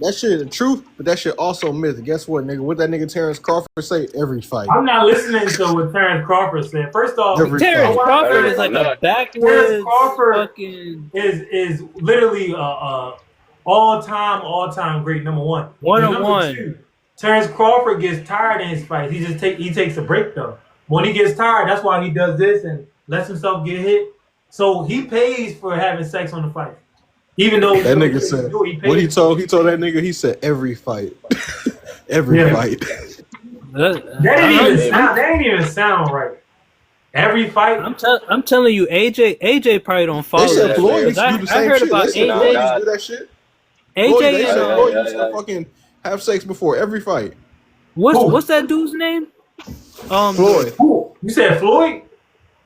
That shit is the truth, but that shit also myth. Guess what, nigga? What that nigga Terrence Crawford say every fight? I'm not listening to what Terrence Crawford said. First off, Terrence Crawford is like a backwards. Terrence Crawford is literally all-time great number one. One-on-one. Number two, Terrence Crawford gets tired in his fights. He takes a break though. When he gets tired, that's why he does this and lets himself get hit. So he pays for having sex on the fight. Even though that nigga said what he told that nigga, he said every fight. Every fight. That ain't even sound right. Every fight. I'm telling you, AJ probably don't follow They said that. Floyd used to do the I same heard shit. about They said AJ. Floyd used to do that shit. AJ Floyd used to fucking have sex before every fight. What's that dude's name? Floyd. Who? You said Floyd?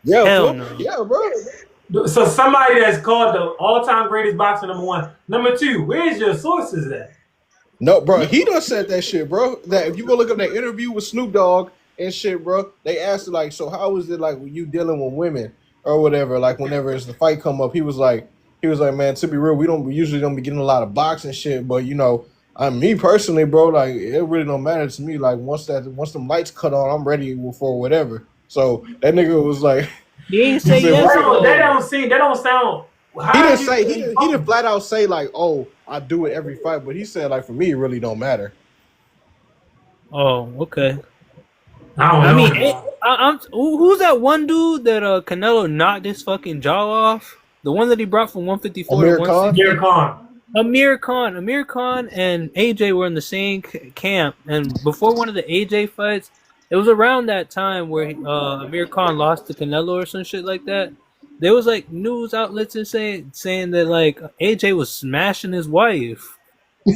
Yeah, Hell Floyd. no. Yeah, bro. So somebody that's called the all-time greatest boxer #1. #2, where's your sources at? No, bro, he done said that shit, bro. That if you go look up that interview with Snoop Dogg and shit, bro, they asked him, like, so how is it like when you dealing with women or whatever? Like whenever it's the fight come up, he was like, man, to be real, we usually don't be getting a lot of boxing shit, but you know, me personally, bro, like it really don't matter to me. Like once them lights cut on, I'm ready for whatever. So that nigga was like, he ain't say yes. That don't sound. He didn't flat out say like, oh, I do it every fight, but he said like for me, it really don't matter. Oh, okay. I mean, who's that one dude that Canelo knocked his fucking jaw off? The one that he brought from 154 Amir to Khan? 160. Amir Khan and AJ were in the same camp, and before one of the AJ fights, it was around that time where Amir Khan lost to Canelo or some shit like that. There was like news outlets and saying that like AJ was smashing his wife,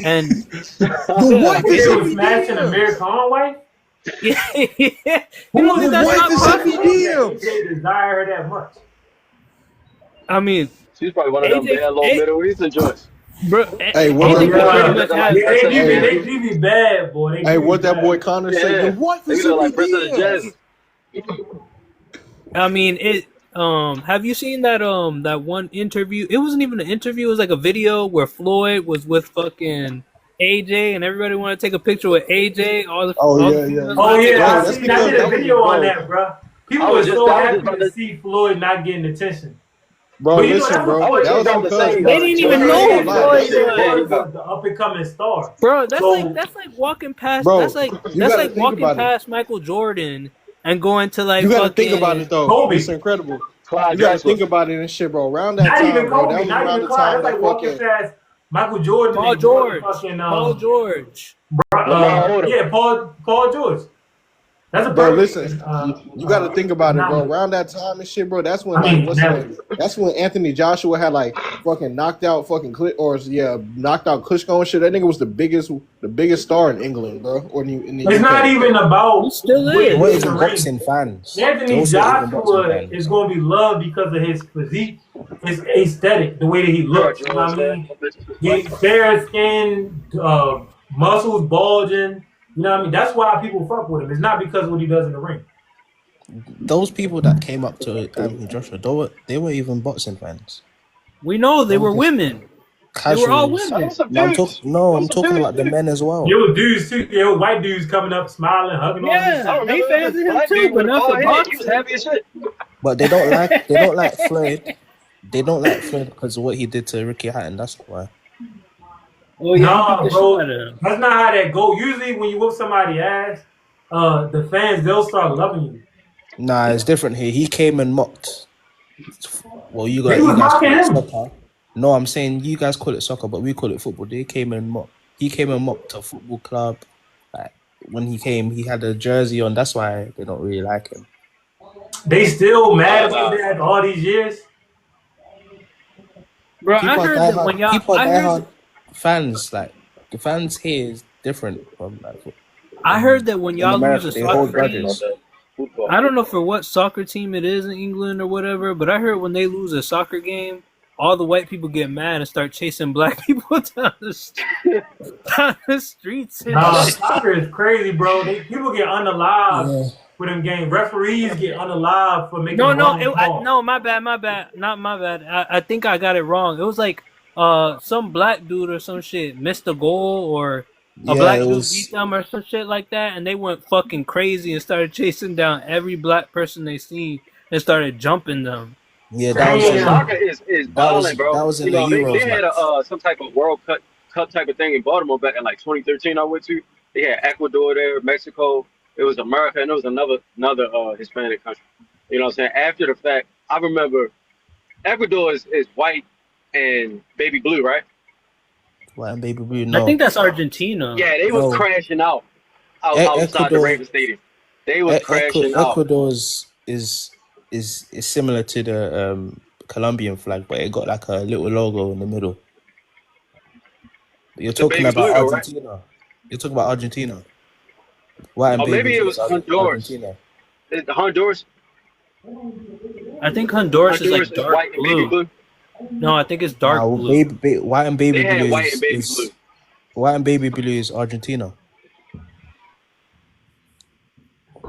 and the wife was smashing Amir Khan's wife. Yeah. Who was the wife is AJ desire her that much. I mean, she's probably one of them bad little Middle Eastern joints. Bro, hey, they be bad, boy. Hey, what that boy Connor said? The wife is like President I mean, it. Have you seen that that one interview? It wasn't even an interview. It was like a video where Floyd was with fucking AJ, and everybody wanted to take a picture with AJ. I did a video on that, bro. People were so happy to see Floyd not getting attention. Bro, listen, bro. That was they didn't even know Floyd was the up and coming star. Bro, that's like walking past. Bro, that's like walking past Michael Jordan and going to like. You gotta think about it though. Kobe. It's incredible. You gotta think about it and shit, bro. Around that time, bro. That was around the time. That's like walking past Michael Jordan. Paul George. Paul George. That's a bro. Listen, you got to think about it, bro. Around that time and shit, bro. That's when that's when Anthony Joshua had like fucking knocked out fucking knocked out Klitschko and shit. That nigga was the biggest star in England, bro. Or in the it's UK. not even about still is. What is boxing fans? Anthony Joshua is going to be loved because of his physique, his aesthetic, the way that he looks. You know what I mean? Fair skin, muscles bulging. You know what I mean? That's why people fuck with him. It's not because of what he does in the ring. Those people that came up to Anthony Joshua, they were even boxing fans. We know they were women. Casuals. They were all women. I'm talking about the men as well. There were dudes too. There were white dudes coming up, smiling, hugging on him. Yeah, they fans of him too, but not for boxing. He was happy as shit. But they don't like Floyd. They don't like Floyd because of what he did to Ricky Hatton. That's why. Well, yeah, bro, that's not how that go. Usually, when you whoop somebody's ass, the fans they'll start loving you. Nah, it's different here. He came and mocked. Well, you guys call it soccer. No, I'm saying you guys call it soccer, but we call it football. They came and mocked. He came and mocked a football club. Like when he came, he had a jersey on. That's why they don't really like him. They still mad about that all these years, bro. I heard that when y'all. Fans, like the fans here is different from like. I heard that when y'all America, lose a soccer team, I don't know for what soccer team it is in England or whatever, but I heard when they lose a soccer game, all the white people get mad and start chasing black people down the streets. Soccer is crazy, bro. People get unalive for them games. Referees get unalive for making. My bad. Not my bad. I think I got it wrong. It was like. Some black dude or some shit missed a goal or a black dude beat them or some shit like that, and they went fucking crazy and started chasing down every black person they seen and started jumping them. Yeah, that was soccer is balling, bro. That was in the Euros. They had some type of World Cup type of thing in Baltimore back in like 2013. I went to. They had Ecuador there, Mexico. It was America, and it was another Hispanic country. You know what I'm saying? After the fact, I remember Ecuador is white and baby blue, right? White and baby blue. No. I think that's Argentina. Yeah, they was crashing out. outside the Ecuador, Raven Stadium. They was crashing out. Ecuador's is similar to the Colombian flag, but it got like a little logo in the middle. But you're The talking baby about blue though, right? Argentina. You're talking about Argentina. White and Or baby maybe it blue was is Honduras. Argentina. Honduras. I think Honduras is Honduras like is dark white and baby blue. blue. No, I think it's dark Now, blue. white and baby They had blue white and baby blue. white and baby blue is Argentina.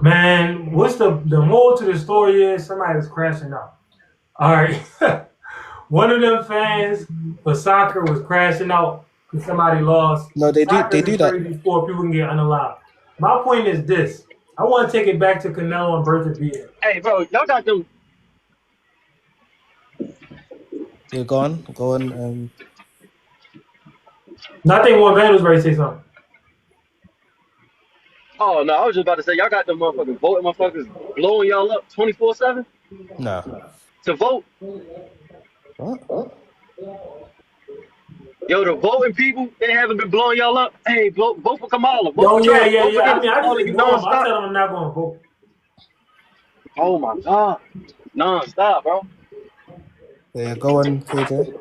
Man, what's the moral to the story is somebody was crashing out. All right. One of them fans for soccer was crashing out because somebody lost. No, they do that. Crazy sport. People can get unalive. My point is this. I want to take it back to Canelo and Beterbiev. Hey, bro, y'all got them. Yeah, go on. Nothing one man was ready to say something. Oh no, I was just about to say y'all got them motherfucking voting motherfuckers blowing y'all up 24/7 No. to vote. What? Yo, the voting people, they haven't been blowing y'all up. Hey, vote for Kamala. Vote Oh, for yeah. Trump. Vote for I this. mean, I All just of you ignore them. I nonstop. tell them I'm not going to vote. Oh my god, nonstop, bro. Yeah, go on, KJ.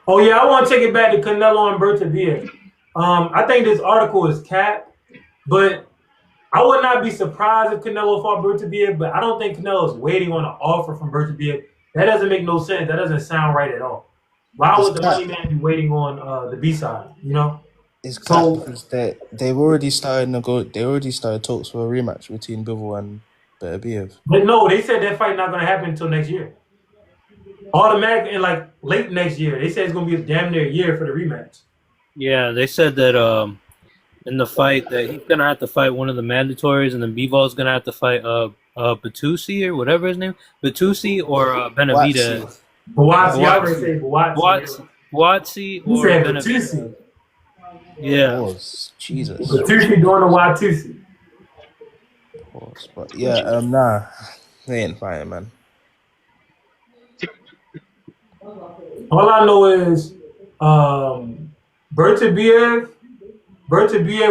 Oh, yeah, I want to take it back to Canelo and Beterbiev. I think this article is capped, but I would not be surprised if Canelo fought Beterbiev, but I don't think Canelo is waiting on an offer from Beterbiev. That doesn't make no sense. That doesn't sound right at all. Why would the money man be waiting on the B side? You know, It's because they've already started They already started talks for a rematch between Bivol and Beterbiev. But no, they said that fight not going to happen until next year. Automatic in like late next year. They said it's going to be damn near a year for the rematch. Yeah, they said that in the fight that he's gonna have to fight one of the mandatories, and then Bivol gonna have to fight Batusi or whatever his name, Batusi or Benavidez. Buatsi, I already say Buatsi. Buatsi or Benavidez. Yeah. Pause. Jesus. Batusi doing the Watusi. Pause. But yeah, nah, they ain't fighting, man. All I know is Beterbiev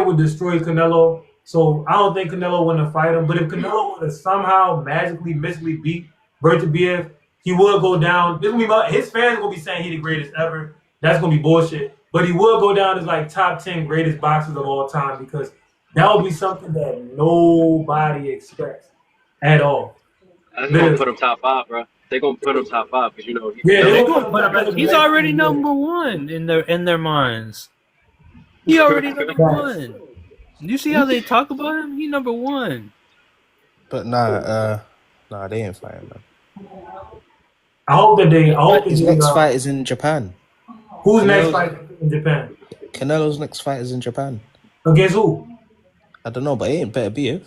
would destroy Canelo. So I don't think Canelo want to fight him. But if Canelo would to somehow magically, mystically beat Beterbiev, he would go down. His fans gonna be saying he the greatest ever. That's gonna be bullshit. But he will go down as like top 10 greatest boxers of all time because that would be something that nobody expects at all. That's gonna put him top 5, bro. They're gonna put him top 5 because they're gonna put him. He's already number one in their minds. He already number one. You see how they talk about him? He number one. But nah, they ain't fighting, man. I hope that they. His next fight is in Japan. Who's next fight in Japan? Canelo's next fight is in Japan. Against who? I don't know, but it ain't Beterbiev.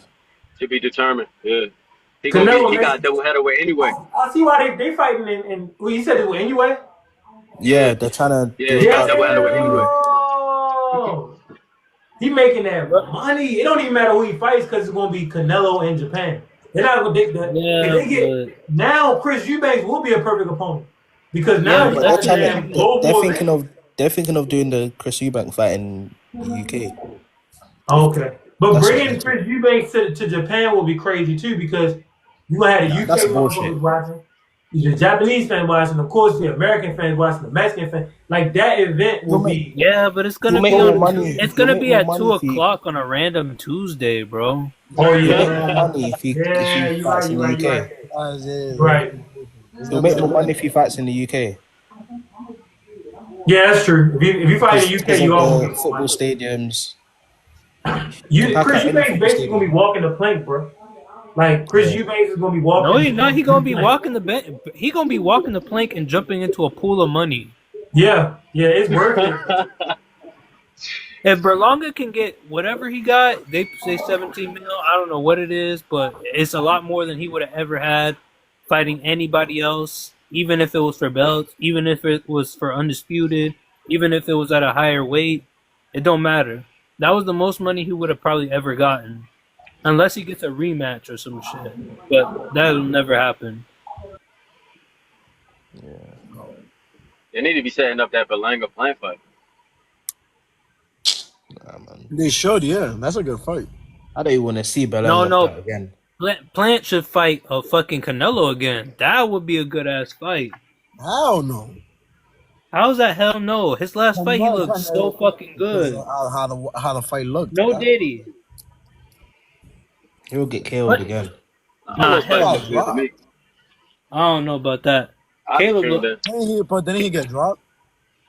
To be determined. Yeah. He got a double heavyweight anyway. I see why they fighting in well, you said it was anyway? Yeah, they're trying to. Yeah, he got double heavyweight anyway. He making that money. It don't even matter who he fights because it's gonna be Canelo in Japan. They're not gonna dig that. Now Chris Eubanks will be a perfect opponent because now they're thinking of doing the Chris Eubanks fight in the UK. Okay, but bringing Chris Eubanks to Japan will be crazy too because you gonna have the UK motherfuckers watching, the Japanese fans watching, of course the American fans watching, the Mexican fans. Like that event will be. Yeah, but it's gonna be it's gonna be at 2:00 on a random Tuesday, bro. Oh yeah, money if he fights in the UK. Right. He'll make more money if he fights in the UK. Yeah, that's true. If you fight in the UK, you all football stadiums. Chris Eubanks basically gonna be walking the plank, bro. Like Chris Eubanks is gonna be walking. No, he gonna be walking he gonna be walking the plank and jumping into a pool of money. Yeah, it's worth it. If Berlanga can get whatever he got, they say 17 mil. I don't know what it is, but it's a lot more than he would have ever had fighting anybody else, even if it was for belts, even if it was for undisputed, even if it was at a higher weight. It don't matter. That was the most money he would have probably ever gotten. Unless he gets a rematch or some shit. But that'll never happen. Yeah. They need to be setting up that Berlanga plan fight. Nah, man. They should, yeah. That's a good fight. I don't even want to see Belal knocked out again. Plant should fight a fucking Canelo again. That would be a good ass fight. Hell no. How's that? Hell no. His last fight, he looked so fucking good. How the fight looked. No, did he? He'll get killed again. Nah, hell no. I don't know about that. Caleb, but didn't he get dropped?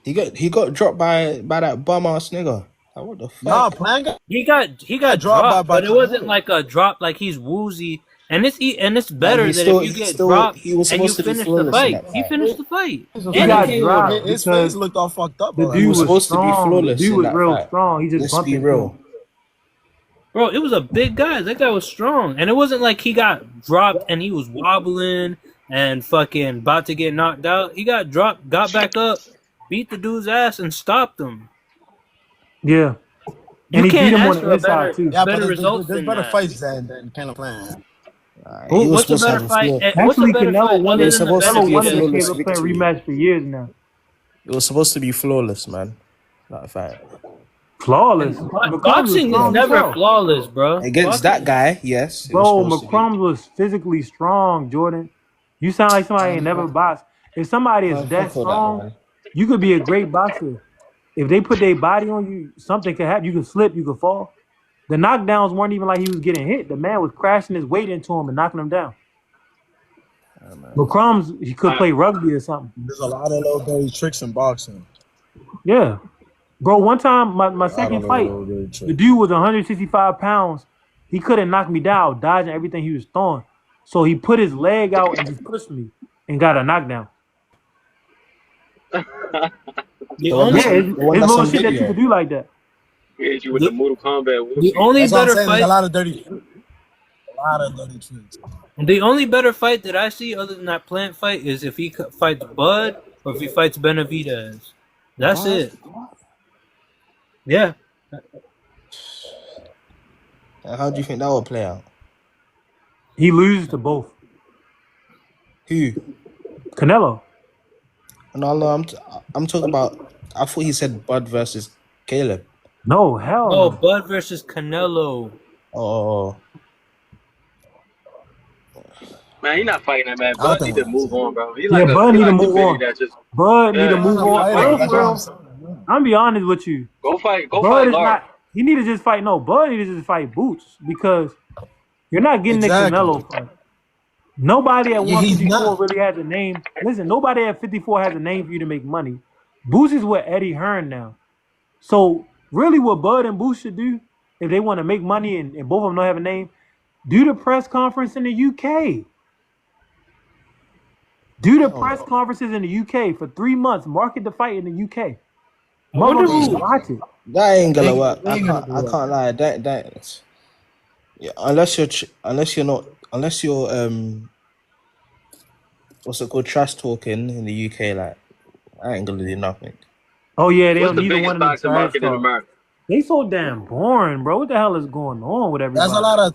He got dropped by that bum ass nigga. Like, what the fuck? Nah, Plan he got dropped, but it wasn't like a drop like he's woozy. And it's better that if you get dropped and you finish the fight. He finished the fight. He got dropped. His face looked all fucked up. The dude was supposed to be flawless. The dude was real fight. strong. He just Let's bumped be real. Bro, it was a big guy. That guy was strong. And it wasn't like he got dropped and he was wobbling and fucking about to get knocked out. He got dropped, got back up, beat the dude's ass, and stopped him. Yeah. You And he can't beat him ask on for the inside, too. Yeah, better but results there's than better that. fights than Canelo Plan. What's the better fight? What's Actually, the better Canelo fight wanted other than the the Beterbiev? Caleb Plant rematch for years now. It was supposed to be flawless, man. That fight. Flawless. Boxing is never flawless, bro. Against that guy, yes. Bro, McCrum's was physically strong, Jordan. You sound like somebody ain't never boxed. If somebody is that strong, you could be a great boxer. If they put their body on you, something could happen. You could slip, you could fall. The knockdowns weren't even like he was getting hit. The man was crashing his weight into him and knocking him down. McCrum's, he could play rugby or something. There's a lot of little dirty tricks in boxing. Yeah. Bro, one time, my second fight, the dude was 165 pounds. He couldn't knock me down, dodging everything he was throwing. So he put his leg out and just pushed me and got a knockdown. It's little shit that you could do like that. We hit you with the Mortal Kombat. The only better fight. A lot of dirty tricks. The only better fight that I see other than that Plant fight is if he fights Bud or if he fights Benavidez. That's it. Yeah. How do you think that will play out? He loses to both. Who? Canelo. No, I'm talking about. I thought he said Bud versus Caleb. No, hell no. Oh, Bud versus Canelo. Oh. Man, he not fighting that man. Bud need to move on, bro. Bud need to move on. Bud need to move on. I'm be honest with you. Go fight Larry. He need to just fight. No, Bud need to just fight Boots because you're not getting the Canelo fight. Nobody at 154 really has a name. Listen, nobody at 54 has a name for you to make money. Boots is what Eddie Hearn now. So really what Bud and Boots should do, if they want to make money and both of them don't have a name, do the press conference in the UK. Do the press conferences in the UK for 3 months. Market the fight in the UK. Motherfuckers watch it. That ain't gonna work. I can't lie. That yeah, unless you're what's it called, trash talking in the UK, like I ain't gonna do nothing. Oh yeah, they don't need one of the market in America. They so damn boring, bro. What the hell is going on with everybody?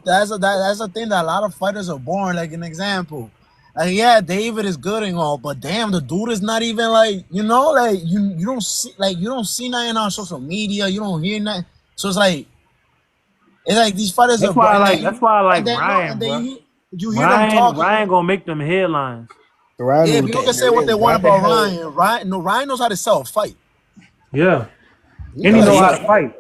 That's the thing that a lot of fighters are boring. Like an example, like yeah, David is good and all, but damn, the dude is not even like you don't see nothing on social media. You don't hear nothing. So it's like these fighters. That's why I like Ryan, bro. You hear them talking. Ryan gonna make them headlines. Yeah, people can say what they want about Ryan. Ryan knows how to sell a fight. Yeah. And he know how to fight.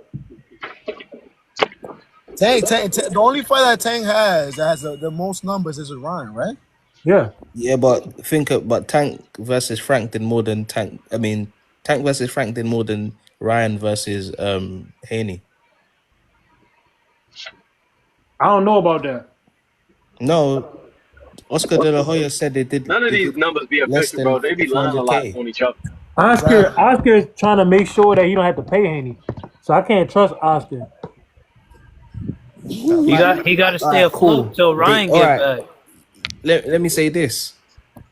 Tank, the only fight that Tank has that has the most numbers is with Ryan, right? Yeah. Yeah, but Tank versus Frank did more than Tank. I mean, Tank versus Frank did more than Ryan versus Haney. I don't know about that. No, Oscar De La Hoya said they did. None of these numbers be official, bro. They be lying a lot on each other. Oscar is trying to make sure that he don't have to pay Haney, so I can't trust Oscar. He got to stay afloat till Ryan get back. Let me say this: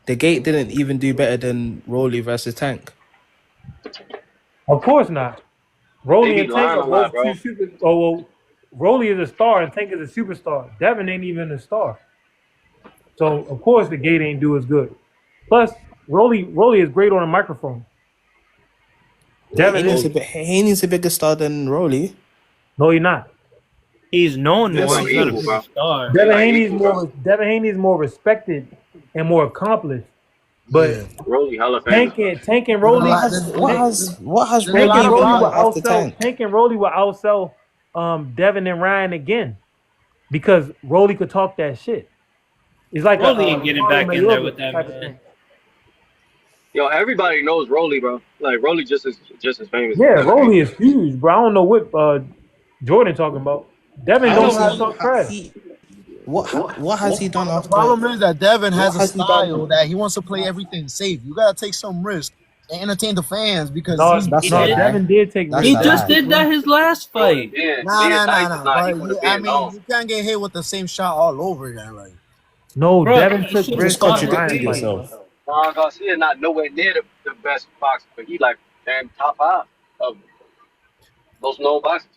the Gate didn't even do better than Rolly versus Tank. Of course not. Rolly and Tank are both two super. Oh well, Rolly is a star and Tank is a superstar. Devin ain't even a star. So of course the Gate ain't do as good. Plus, Rolly is great on a microphone. Haney's a bigger star than Rolly. No, he's not. He's known Yes, more. Well, He's not a equal, big bro. star. Devin Like Haney's equal, bro. more respected and more accomplished. But Yeah. Rolly, Hall of Famer. Tank and There's a Rolly, lot. What has There's a Tank lot and Rolly of Rolly done will problems. after outsell Tank? Devin and Ryan again because Rolly could talk that shit. It's like Rolly ain't getting Ricardo back in there Mayorga with that type of man. thing. Yo, everybody knows Rolly, bro. Like Rolly just as famous as Yeah, Devin Haney. Rolly is huge, bro. I don't know what Jordan talking about. Devin How don't is know how to he? talk trash. What has he done The after? problem is that Devin What has a has he done? style that he wants to play everything safe. You gotta take some risk and entertain the fans because No, he's That's He a no, did. lie. Devin did take That's risks. He a Devin just lie. took did that risks. his last Bro, fight. nah. being nice is not equal to I being mean, known. you can't get hit with the same shot all over again. Like No, Bro, Devin he took should You have just risks in the fought his Ryan contradicted fight, peers. bro. yourself. Ron Garcia not nowhere near the best boxer, but he like damn top 5 of most known boxers.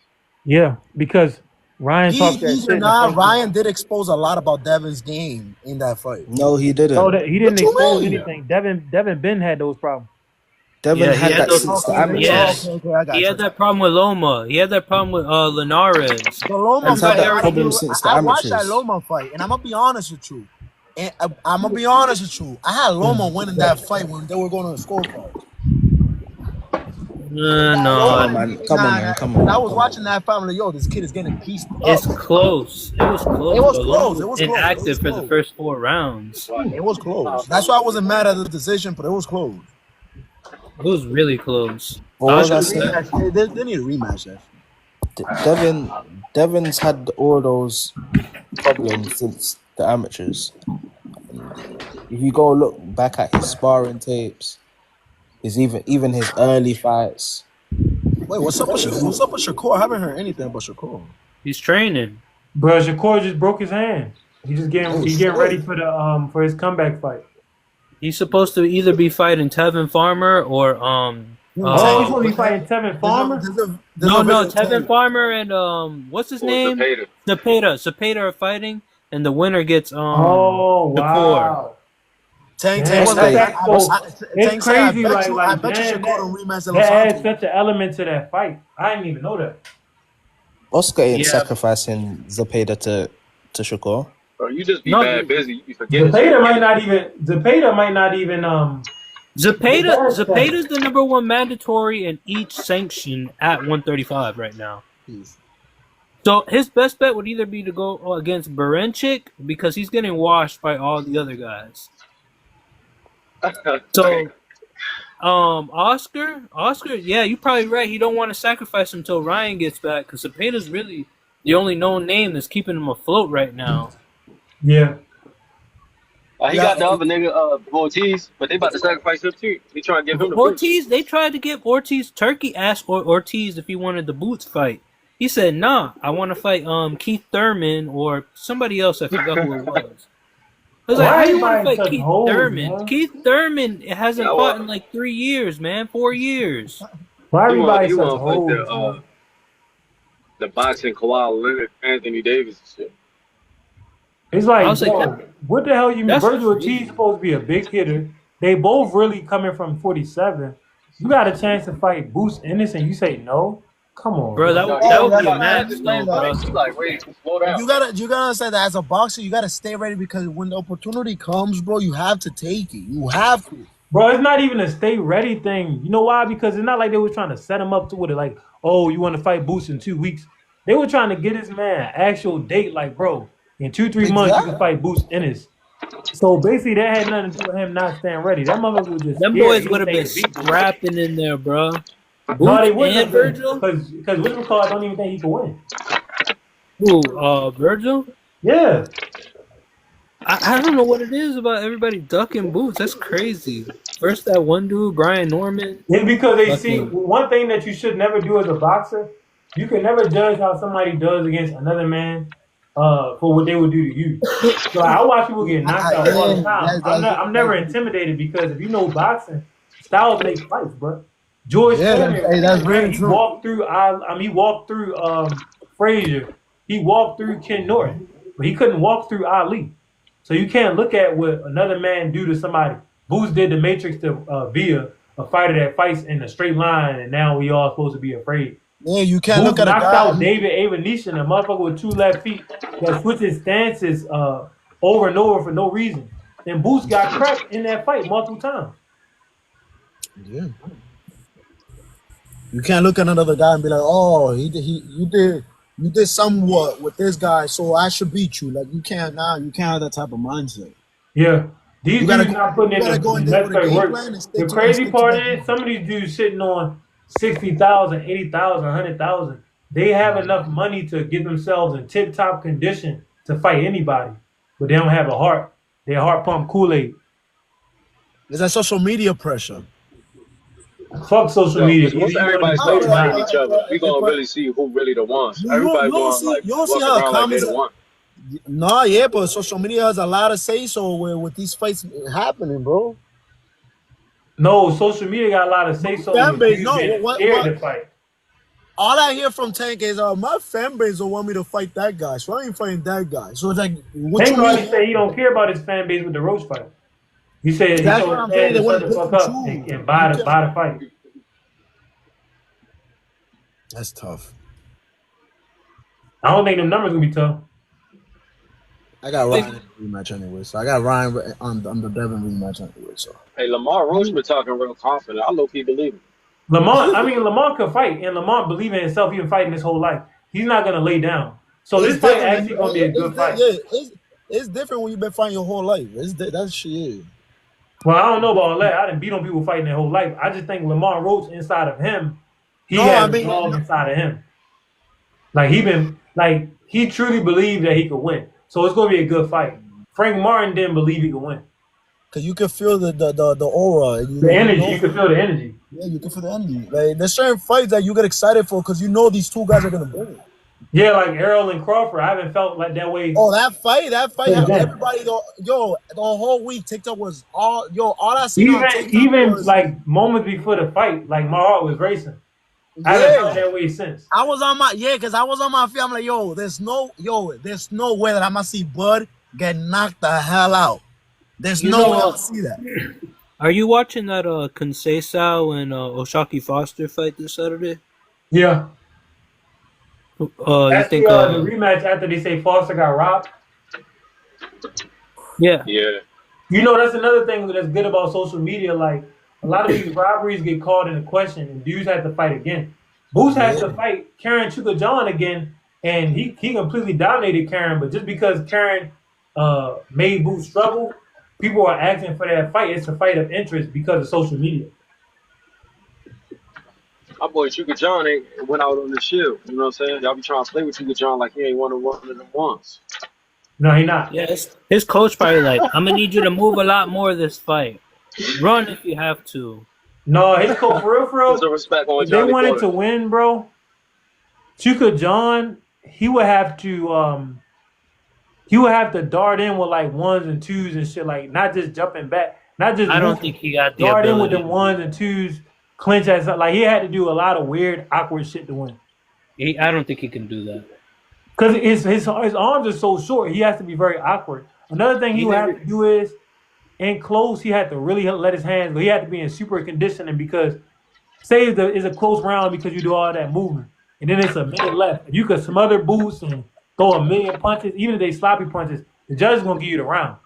Yeah, because Ryan talked that he's or shit in the not, fight too. Ryan did expose a lot about Devin's game in that fight. No, he No, didn't. that he didn't What you expose mean? anything. Devin Ben had those problems. Devin Yeah, he had had that those. since the Yeah, amateurs. Okay, I he got had you. that problem with Loma. He had that problem with Linares. The Loma He's had fight, Everybody that already problem knew. since the I watched that amateurs. Loma fight, and I'm gonna be honest with you. And I'm gonna be honest with you. I had Loma winning that fight when they were going to the scorecard. Come No, on, man. Come on, Nah, man. Come because on, I man. was Come on. watching that fight. I'm like, yo, this kid is getting pieced up. it's close. It was It close, was but Loma close. was It was close. It was inactive for the close. first 4 rounds. It was close. That's why I wasn't mad at the decision, but it was close. It was really close. What was I They, saying? they need to rematch that. Devin's had all those problems since the amateurs. If you go look back at his sparring tapes, even his early fights. Wait, what's up with Shakur? I haven't heard anything about Shakur. He's training. Bro, Shakur just broke his hand. Oh He shit! getting ready for the for his comeback fight. He's supposed to either be fighting Tevin Farmer or Oh, he's gonna be fighting Tevin Farmer. no, Tevin Farmer and what's his Or name? Zepeda. Zepeda are fighting, and the winner gets Oh the core. wow. Tank Damn, was that's like, so, it's Tank said, crazy. I Like bet you damn, Shakur don't rematch that adds Los such an element to that fight. I didn't even know that. Oscar ain't Yeah. sacrificing Zepeda to Shakur. Bro, you just be No, bad busy. You be forgetting shit. Zepeda might not even Zepeda's the number one mandatory in each sanction at 135 right now. So his best bet would either be to go against Berenchik because he's getting washed by all the other guys. So, Oscar, yeah, you're probably right. He don't want to sacrifice him until Ryan gets back because Zepeda's really the only known name that's keeping him afloat right now. Yeah. He got the other nigga, Ortiz, but they about to sacrifice him too. They trying to give him the Ortiz, they tried to give Ortiz. Turkey asked Ortiz if he wanted the Boots fight. He said, "Nah, I want to fight Keith Thurman or somebody else. I forgot who it was." I was like, "How you want to fight Keith Thurman? Man? Keith Thurman hasn't fought in like 3 years, man. 4 years." Why He want everybody to such fight hoes? the boxing Kawhi Leonard, Anthony Davis and shit. It's like, I was like, bro, what the hell you mean? that's Virgil crazy. Ortiz supposed to be a big hitter. They both really coming from 47. You got a chance to fight Boost Ennis and you say no? Come on, Bro, that would be a match, though, bro. He's like, wait, slow down. You gotta understand that as a boxer, you gotta stay ready because when the opportunity comes, bro, you have to take it. You have to. Bro, it's not even a stay ready thing. You know why? Because it's not like they were trying to set him up to with it. Like, oh, you want to fight Boost in 2 weeks? They were trying to get his man an actual date. Like, bro, in 2-3 months you can fight Boost Ennis. So basically, that had nothing to do with him not staying ready. That motherfucker was just Them scared. boys He would have been was taking scrapping in there, bro. No, they Boots wouldn't and have been. Virgil? Because William Cole, I don't even think he could win. Who, Virgil? Yeah. I don't know what it is about everybody ducking Boots. That's crazy. First that one dude, Brian Norman. It's because they see Fucking- one thing that you should never do as a boxer. You can never judge how somebody does against another man for what they would do to you. So I watch people get knocked out all the time. I'm never intimidated because if you know boxing, styles make fights, bro. George Foreman, that's very he true. walked through. He walked through Frazier. He walked through Ken Norton, but he couldn't walk through Ali. So you can't look at what another man do to somebody. Boots did the Matrix to Via, a fighter that fights in a straight line, and now we all supposed to be afraid. Yeah, you can't Boots look at a knocked guy. out David Avanesyan, a motherfucker with 2 left feet that switches stances over and over for no reason. And Boots got cracked in that fight multiple times. Yeah. You can't look at another guy and be like, oh, you did somewhat with this guy, so I should beat you. Like you can't have that type of mindset. Yeah. These You dudes not putting in gotta go the in there with a necessary game work. plan and The stick to crazy part that is game. some of these dudes sitting on 60,000, 80,000, 100,000. They have enough money to get themselves in tip top condition to fight anybody, but they don't have a heart. Their heart pump Kool-Aid. It's that social media pressure. Fuck social No, media. because Either once you want to everybody be start great or fighting not. each other, we gonna really see who really the ones. Everybody going You like don't see walking how around like they comments. the one. Nah, yeah, but social media has a lot of say so with these fights happening, bro. No, social media got a lot of say so Fan with base, dudes being scared to fight. all I hear from Tank is, my fan base don't want me to fight that guy, so I ain't fighting that guy. So it's like, what Tank you already mean? said he don't care about his fan base with the roast fight. He said he That's what told I'm his fans saying. They to want shut to the pick fuck and up choose. and buy the fight. That's tough. I don't think them numbers gonna be tough. I got Ryan in the rematch anyway, so I got Ryan on the Devin rematch anyway. So Hey, Lamar Roach been talking real confident. I low key believe him. Lamont could fight, and Lamont believe in himself. He's been fighting his whole life. He's not gonna lay down. So this fight actually gonna be a good fight. Yeah, it's different when you've been fighting your whole life. That shit is. Well, I don't know about all that. I didn't beat on people fighting their whole life. I just think Lamont Roach inside of him, has a dog inside of him. He truly believed that he could win. So it's gonna be a good fight. Frank Martin didn't believe he could win. Cause you can feel the aura, The energy. You can feel the energy. Yeah, you can feel the energy. Like there's certain fights that you get excited for because you know these two guys are gonna bring it. Yeah, like Errol and Crawford. I haven't felt like that way. Oh, that fight, everybody, the whole week TikTok was all I seen on TikTok was like moments before the fight, like my heart was racing. I haven't felt that way since. I was on my because I was on my feet. I'm like, there's no way that I'm gonna see Bud get knocked the hell out. There's no way I'm gonna see that. Are you watching that Conceição and Oshaki Foster fight this Saturday? Yeah. You think the rematch after they say Foster got robbed? Yeah. Yeah. You know, that's another thing that's good about social media. Like, a lot of these robberies get called into question, and dudes have to fight again. Boots has to fight Karen Chukajan again, and he completely dominated Karen. But just because Karen made Boots struggle, people are asking for that fight. It's a fight of interest because of social media. My boy Chuka John ain't went out on the shield. You know what I'm saying? Y'all be trying to play with Chuka John like he ain't one of them ones. No, he not. Yeah, his coach probably like, I'm gonna need you to move a lot more this fight. Run if you have to. No, his coach for real. Respect on if they wanted to win, bro, Chuka John, he would have to dart in with like ones and twos and shit, like not just jumping back, not just. I don't think he got the dart ability. in with them ones and twos, clinch at something. Like he had to do a lot of weird, awkward shit to win. I don't think he can do that. Because his arms are so short, he has to be very awkward. Another thing he would have to do is, in close, he had to really let his hands go. He had to be in super conditioning because, say it's a close round because you do all that movement, and then it's a minute left. If you could smother Boots and throw a million punches, even if they sloppy punches, the judge is going to give you the round.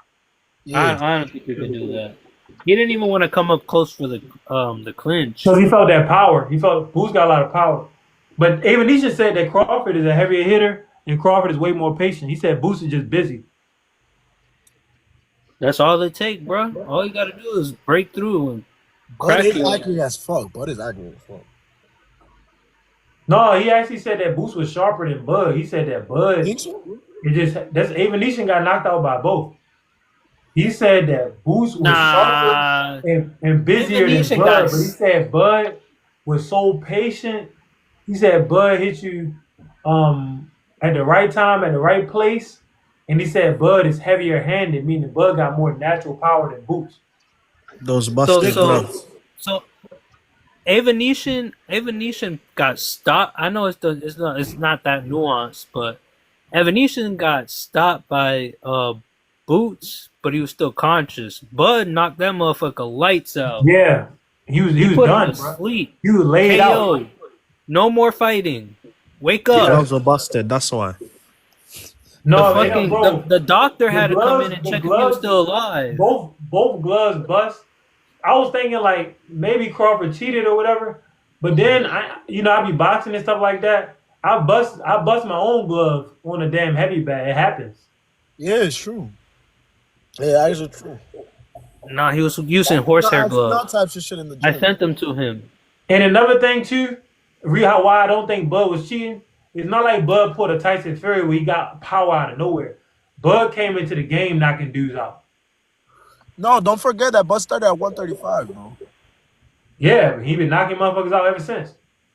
Yeah. I don't think he can do that. He didn't even want to come up close for the clinch. So he felt that power. He felt Boots got a lot of power. But Avanesyan said that Crawford is a heavier hitter, and Crawford is way more patient. He said Boots is just busy. That's all it takes, bro. All you gotta do is break through and crack you. Bud is accurate as fuck. No, he actually said that Boots was sharper than Bud. He said that Bud. That's Avanesyan got knocked out by both. He said that Boots was sharper and busier than Bud, but he said Bud was so patient. He said Bud hit you at the right time, at the right place. And he said Bud is heavier handed, meaning Bud got more natural power than Boots. Those busted gloves. So Avanesyan got stopped. I know it's not that nuanced, but Avanesyan got stopped by Boots, but he was still conscious. Bud knocked that motherfucker lights out. Yeah, he was done, bro. Asleep. He was laid out. No more fighting. Wake The up. gloves were busted. That's why. No, The doctor had to come in and the check if he was gloves, still alive. both gloves bust. I was thinking like maybe Crawford cheated or whatever, but then I be boxing and stuff like that. I bust my own glove on a damn heavy bag. It happens. Yeah, it's true. Yeah, actually true. Nah, he was using horsehair gloves. Types of shit in the gym. I sent them to him. And another thing too, why I don't think Bud was cheating. It's not like Bud pulled a Tyson Fury where he got power out of nowhere. Bud came into the game knocking dudes out. No, don't forget that Bud started at 135, bro. Yeah, he been knocking motherfuckers out ever since.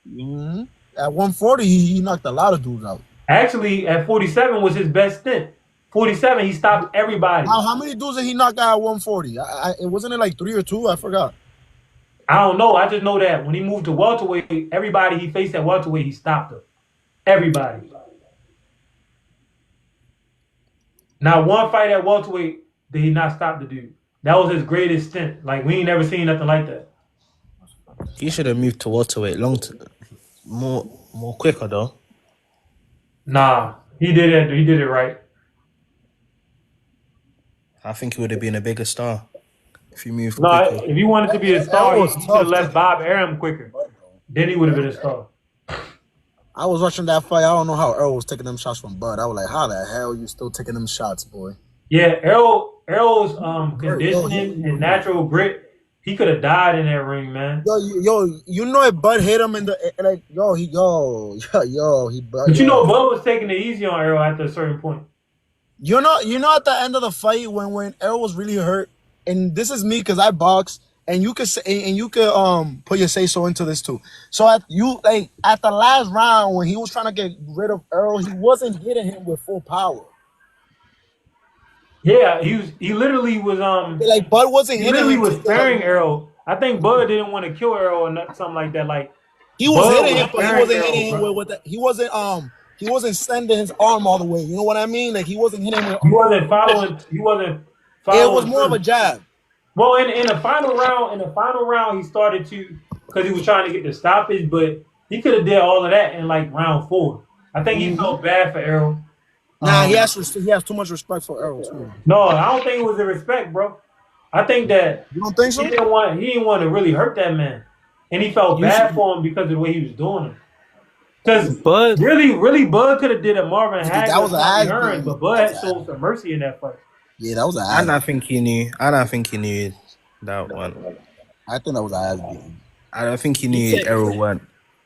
Mm-hmm. At 140, he knocked a lot of dudes out. Actually, at 47 was his best stint. 47, he stopped everybody. How many dudes did he knock out at 140? It wasn't it like 3 or 2? I forgot. I don't know. I just know that when he moved to welterweight, everybody he faced at welterweight, he stopped them. Everybody. Now, one fight at welterweight did he not stop the dude. That was his greatest stint. Like, we ain't never seen nothing like that. He should have moved to welterweight more quicker though. Nah, he did it. He did it right. I think he would have been a bigger star if he moved No, quicker. if he wanted to be a star, he should have left Bob Arum quicker. Then he would have been a star. I was watching that fight. I don't know how Earl was taking them shots from Bud. I was like, how the hell are you still taking them shots, boy? Yeah, Errol's conditioning and natural grit, he could have died in that ring, man. Yo, you know if Bud hit him in the like, he But you know, Bud was taking it easy on Errol after a certain point. You know at the end of the fight when Errol was really hurt, and this is me because I box, and you could say and you could put your say so into this too. So at the last round when he was trying to get rid of Errol, he wasn't hitting him with full power. Yeah, he literally was like Bud wasn't hitting him. He was sparing Errol. I think Bud didn't want to kill Errol or something like that. Like he was hitting him, but he wasn't hitting him with that. He wasn't sending his arm all the way. You know what I mean? Like he wasn't hitting him. He wasn't following. It was more of a jab. Well, in the final round, he started to because he was trying to get the stoppage, but he could have did all of that in like round 4. I think he felt bad for Errol. Nah, he has too much respect for Errol too. No, I don't think it was the respect, bro. I think that you don't think so. He didn't want to really hurt that man, and he felt bad for him because of the way he was doing it. Because really, Bud could have did a Marvin Hagler. That was but Bud had showed some mercy in that fight. Yeah, that was I don't think he knew that one. I think that was an ass beating. I don't think he knew Errol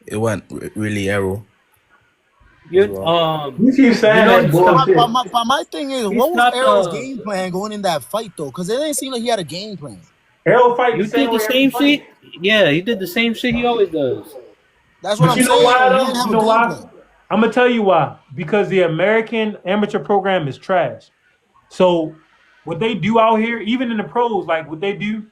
it weren't really Errol. You keep saying that bullshit. But my thing is, what was Errol's game plan going in that fight though? Because it didn't seem like he had a game plan. Errol fight. You did the same shit. Yeah, he did the same shit he always does. That's what I'm saying. You know why? I'm gonna tell you why. Because the American amateur program is trash. So what they do out here, even in the pros, like what they do,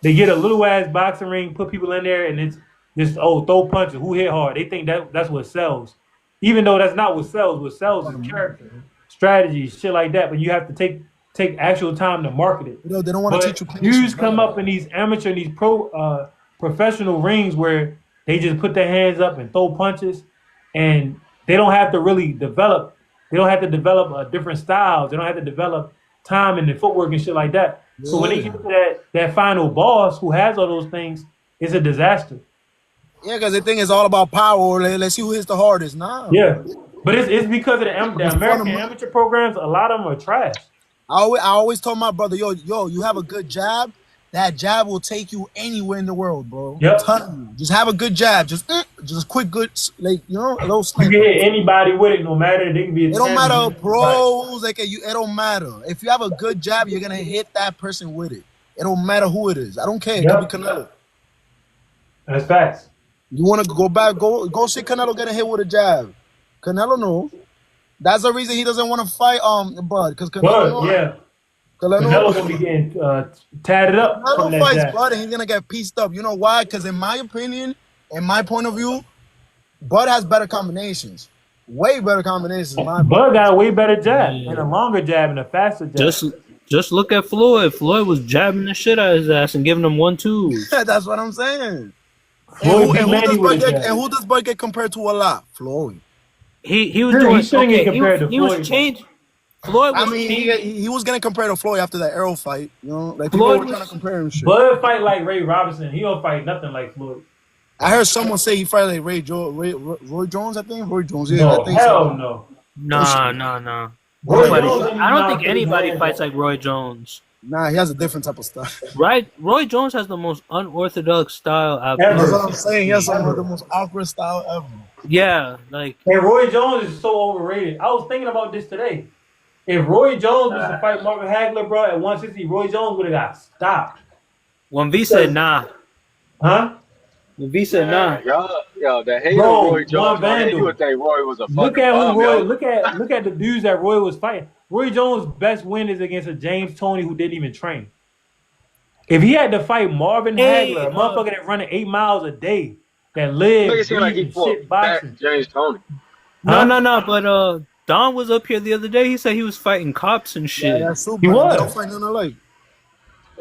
they get a little ass boxing ring, put people in there, and it's this throw punches, who hit hard. They think that's what sells. Even though that's not what sells. What sells is character, strategy, shit like that. But you have to take actual time to market it. They don't want to teach you. Dudes come up in these amateur, these professional rings where they just put their hands up and throw punches, and they don't have to really develop. They don't have to develop different styles. They don't have to develop time and the footwork and shit like that. Yeah. So when they get to that final boss who has all those things, it's a disaster. Yeah, because the thing is all about power. Let's see who hits the hardest. Nah. Yeah, but it's because of the American amateur programs. A lot of them are trash. I always told my brother, yo, you have a good jab. That jab will take you anywhere in the world, bro. Yep. Just have a good jab. Just quick, good, like little. You can hit anybody with it, no matter. They can be. It don't matter, pros. Like it don't matter. If you have a good jab, you're gonna hit that person with it. It don't matter who it is. I don't care. It could be Canelo. That's facts. You want to go back? Go see Canelo getting hit with a jab. Canelo knows. That's the reason he doesn't want to fight Bud, because Canelo Canelo's gonna be getting tatted up. Canelo fights Bud and he's gonna get pieced up. You know why? Because in my opinion, in my point of view, Bud has better combinations. Way better combinations. Bud got a way better jab and a longer jab and a faster jab. Just look at Floyd. Floyd was jabbing the shit out of his ass and giving him 1-2s. That's what I'm saying. Floyd beat Manny with a jab. And who does Bud get compared to a lot? Floyd. He was doing. He shouldn't get compared to Floyd. He was changed. Floyd was. I mean, he was getting compared to Floyd after that Arrow fight. You know, like Floyd people were trying to compare him. Shit. Bud fight like Ray Robinson. He don't fight nothing like Floyd. I heard someone say he fight like Roy Jones. I think Roy Jones. Yeah, no, I think hell so. No. Nah. I don't think anybody fights like Roy Jones. Nah, he has a different type of style. Right? Roy Jones has the most unorthodox style ever. That's what I'm saying. He has some of the most awkward style ever. Yeah, like. And Roy Jones is so overrated. I was thinking about this today. If Roy Jones was to fight Marvin Hagler, bro, at 160, Roy Jones would have got stopped. When V said nah. Huh? When V said nah. Yo, the hate on Roy Jones, man, you would think Roy was a fucking Look at who Roy. yo. Look at the dudes that Roy was fighting. Roy Jones' best win is against a James Toney who didn't even train. If he had to fight Marvin Hagler, a motherfucker that running 8 miles a day, that lives, Like he shit boxing. James Toney. No. But Don was up here the other day. He said he was fighting cops and shit. Yeah, that's super. He was. They don't fight nothing alike.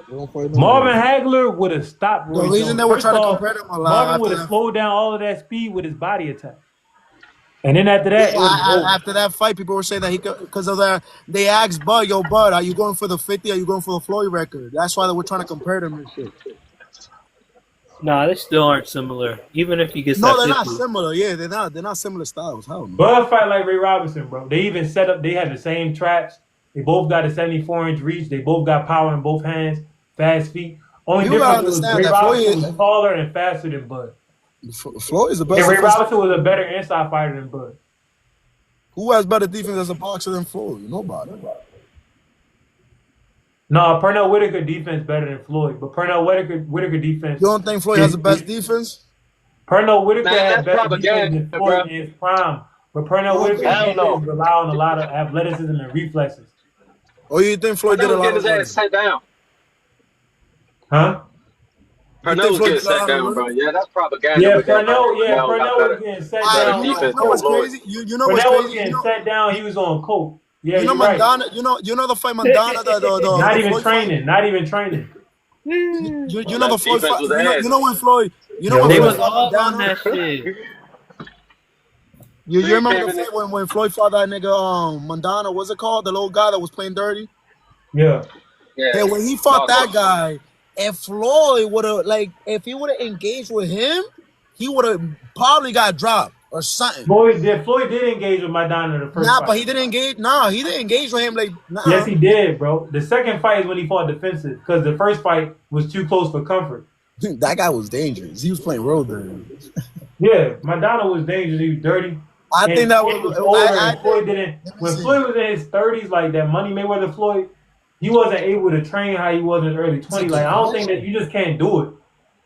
Marvin Hagler would have stopped Roy The reason Jones. they were First trying to off, compare them a lot. Marvin would have slowed down all of that speed with his body attack. And then after that, after that fight, people were saying that he could, because of that. They asked Bud, "Yo, Bud, are you going for the 50? Are you going for the Floyd record?" That's why they were trying to compare them and shit. Nah, they still aren't similar. Even if he gets No, that they're 50. not similar. Yeah, they're not. They're not similar styles. Hell no. Bud fight like Ray Robinson, bro. They even set up. They had the same traps. They both got a 74-inch reach. They both got power in both hands, fast feet. Only You difference gotta was understand Ray that Robinson Floyd- was taller and faster than Bud. Floyd is the best. And Ray Robinson was a better inside fighter than Bud. Who has better defense as a boxer than Floyd? Nobody. No, Pernell Whitaker defense better than Floyd, but Pernell Whitaker defense. You don't think Floyd has the best defense? Pernell Whitaker Man, had that's better propaganda, defense than Floyd bro. in his prime, but Pernell Whitaker's Hell no. defense rely on a lot of athleticism and reflexes. Or you think Floyd did a Pernell was lot getting of his running? ass set down. Huh? Pernell was Floyd getting did a lot set of down, running? bro. Yeah, that's propaganda. Yeah, with that. Pernell was getting set down. You know what's crazy? You know what's Pernell was crazy? getting set down. He was on coke. Yeah, You know you're right. Madonna. You know the fight Madonna. Not even Floyd training. Not even training. fight? You know the Floyd. defense was You know when Floyd. You know Yeah, when They Floyd was fought all on Madonna. that shit. You remember the fight when Floyd fought that nigga Madonna? What's it called? The little guy that was playing dirty. Yeah. Yeah, when he fought that guy, if Floyd would have if he would have engaged with him, he would have probably got dropped or something. Floyd did engage with Madonna the first fight. But he didn't engage. Nah, he didn't engage with him. Yes, he did, bro. The second fight is when he fought defensive because the first fight was too close for comfort. That guy was dangerous. He was playing real dirty. Yeah, Madonna was dangerous. He was dirty. I think that was Floyd didn't. When Floyd was in his 30s, like that Money Mayweather Floyd, he wasn't able to train how he was in his early 20s. Like I don't think that you just can't do it.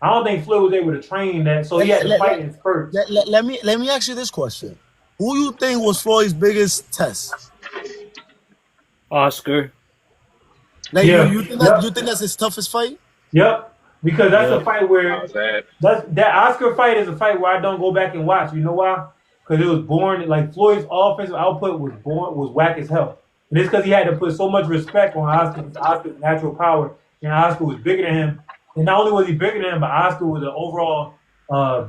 I don't think Floyd was able to train that, so he had to fight in spurts. Let me ask you this question: who you think was Floyd's biggest test? Oscar. You think that's his toughest fight? Yep. Because that's a fight where that Oscar fight is a fight where I don't go back and watch. You know why? Because it was born like Floyd's offensive output was whack as hell. And it's because he had to put so much respect on Oscar's natural power. And Oscar was bigger than him. And not only was he bigger than him, but Oscar was an overall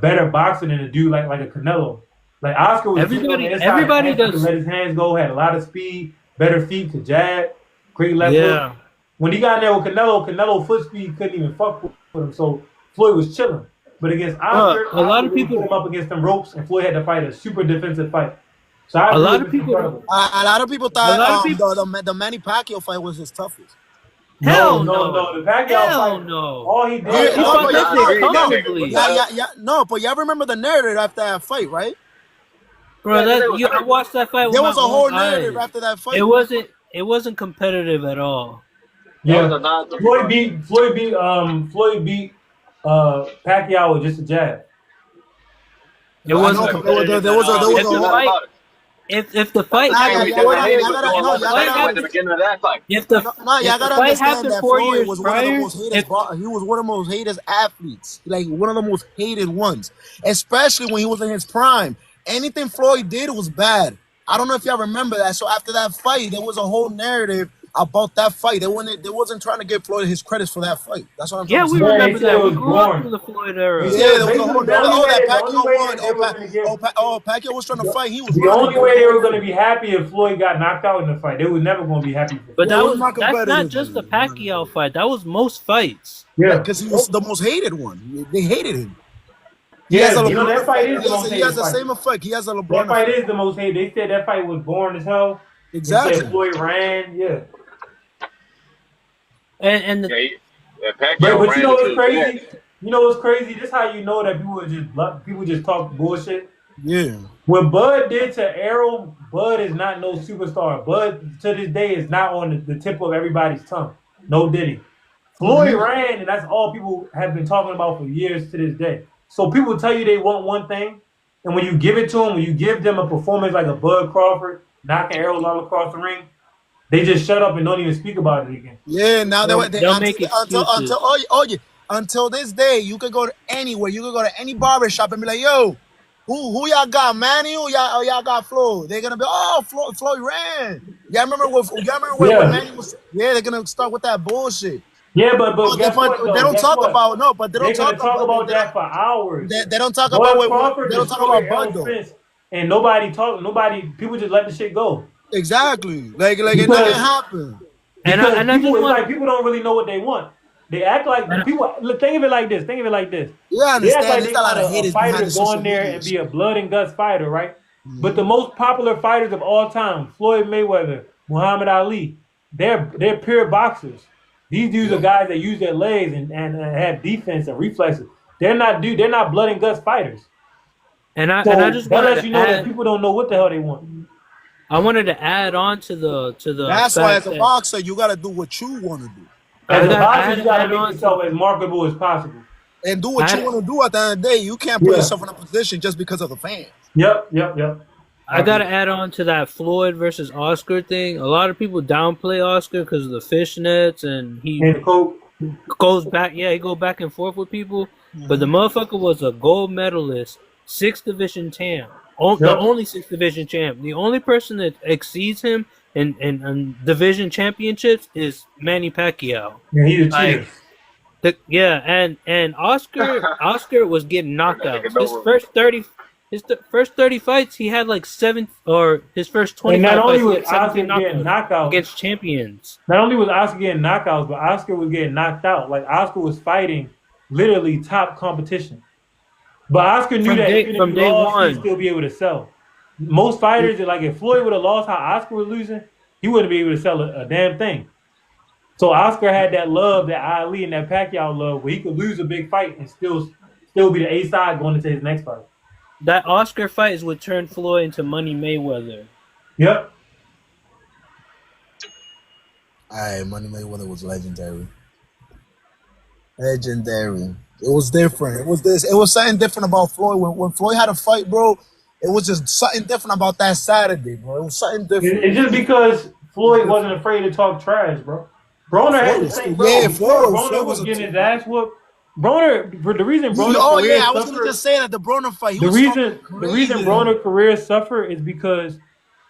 better boxer than a dude like a Canelo. Like Oscar was everybody does let his hands go, had a lot of speed, better feet to jab, great left hook. When he got in there with Canelo foot speed couldn't even fuck with him. So Floyd was chilling. But against Oscar, a lot of people put him up against them ropes, and Floyd had to fight a super defensive fight. So a lot of people thought the Manny Pacquiao fight was his toughest. No. The Pacquiao fight, no. all he did. But y'all remember the narrative after that fight, right? Bro, I watched that fight. There was a whole narrative after that fight. It wasn't competitive at all. Yeah, Floyd beat Pacquiao with just a jab. It wasn't. There was a fight. If the fight happened, if the fight happened 4 years prior, he was one of the most hated athletes, like one of the most hated ones, especially when he was in his prime. Anything Floyd did was bad. I don't know if y'all remember that. So after that fight, there was a whole narrative about that fight. They wasn't trying to give Floyd his credits for that fight. That's what I'm trying Yeah, to we say. Yeah, remember they said that. it We was grew up born. through the Floyd They era. said Yeah, there was a basically whole narrative. the That only Pacquiao way won. that they were gonna give Pacquiao was trying to fight. He was the running. only way they were gonna be happy if Floyd got knocked out in the fight. They were never gonna be happy for But Floyd. Yeah, it was not that's not competitive. just the Pacquiao fight. That was most fights. Yeah, Because he was the most hated one. They hated him. He yeah. has a You know LeBron that fight effect. is the most He has hated the fight. same effect. He has a LeBron That fight effect. is the most hated. They said that fight was boring as hell. They said Exactly. Floyd ran. Yeah. And the, Yeah, Pacquiao But you ran know into what's his crazy? dad. You know what's crazy? This how you know that people just talk bullshit. Yeah. What Bud did to Errol, Bud is not no superstar. Bud to this day is not on the tip of everybody's tongue. No Diddy. Floyd ran, and that's all people have been talking about for years to this day. So people tell you they want one thing, and when you give it to them, when you give them a performance like a Bud Crawford knocking Errol all across the ring, they just shut up and don't even speak about it again. Yeah, now they'll make excuses. until this day, you could go to anywhere. You could go to any barber shop and be like, "Yo, who y'all got, Manny? Or y'all got Floyd?" They're gonna be, "Oh, Floyd ran." Y'all remember when Yeah, Manny was? Yeah, they're gonna start with that bullshit. yeah, but But guess what they though? don't Guess talk what? about no. But they don't They're talk gonna talk about about that for hours. they don't talk about Bud Crawford they don't talk destroyed about Bud Errol's though. fence, and nobody talked. Nobody, people just let the shit go Exactly. Like it nothing because happened. because And I people, just it's want like people don't really know what they want. They act like people. Look, think of it like this. Think of it like this. Yeah, I They act understand. like There's they a lot want of a haters fighter behind to the go social in there media and be shit. a blood and guts fighter, right? But the most popular fighters of all time, Floyd Mayweather, Muhammad Ali, they're pure boxers. These dudes are guys that use their legs and have defense and reflexes. They're not blood and guts fighters. and I So just that wanted lets to you know that add. people don't know what the hell they want. I wanted to add on to the That's why, as fact a that boxer, you gotta do what you want to do, As a I boxer, had you to got to add make on to yourself as marketable as possible. and do I what you had, want to do. At the end of the day, you can't put Yeah. yourself in a position just because of the fans. Yep. I gotta add on to that Floyd versus Oscar thing. A lot of people downplay Oscar because of the fishnets, and he And Coke. goes back. Yeah, he go back and forth with people. But the motherfucker was a gold medalist, 6th division champ. The Yep. only 6th division champ. The only person that exceeds him in division championships is Manny Pacquiao. Yeah, he's a cheater. Like, and Oscar was getting knockouts. Nigga, His first 30 fights, he had like 7, or his first And not 25 only fights, he was had Oscar 17 getting knockouts knockouts, against champions. not only was Oscar getting knockouts, but Oscar was getting knocked out. Like Oscar was fighting literally top competition. But Oscar knew that even if From he day lost, he'd one. still be able to sell. Most fighters, like if Floyd would have lost how Oscar was losing, he wouldn't be able to sell a damn thing. So Oscar had that love, that Ali and that Pacquiao love, where he could lose a big fight and still be the A side going into his next fight. That Oscar fight is what turned Floyd into Money Mayweather. Yep. Money Mayweather was legendary. Legendary. It was different. It was something different about Floyd. When Floyd had a fight, bro, it was just something different about that Saturday, bro. It was something different. It's just because Floyd wasn't afraid to talk trash, bro. Broner had the same. Broner was getting his ass whooped. The reason Broner's career I was suffered, gonna just say that the Broner fight. the reason Broner's career suffered is because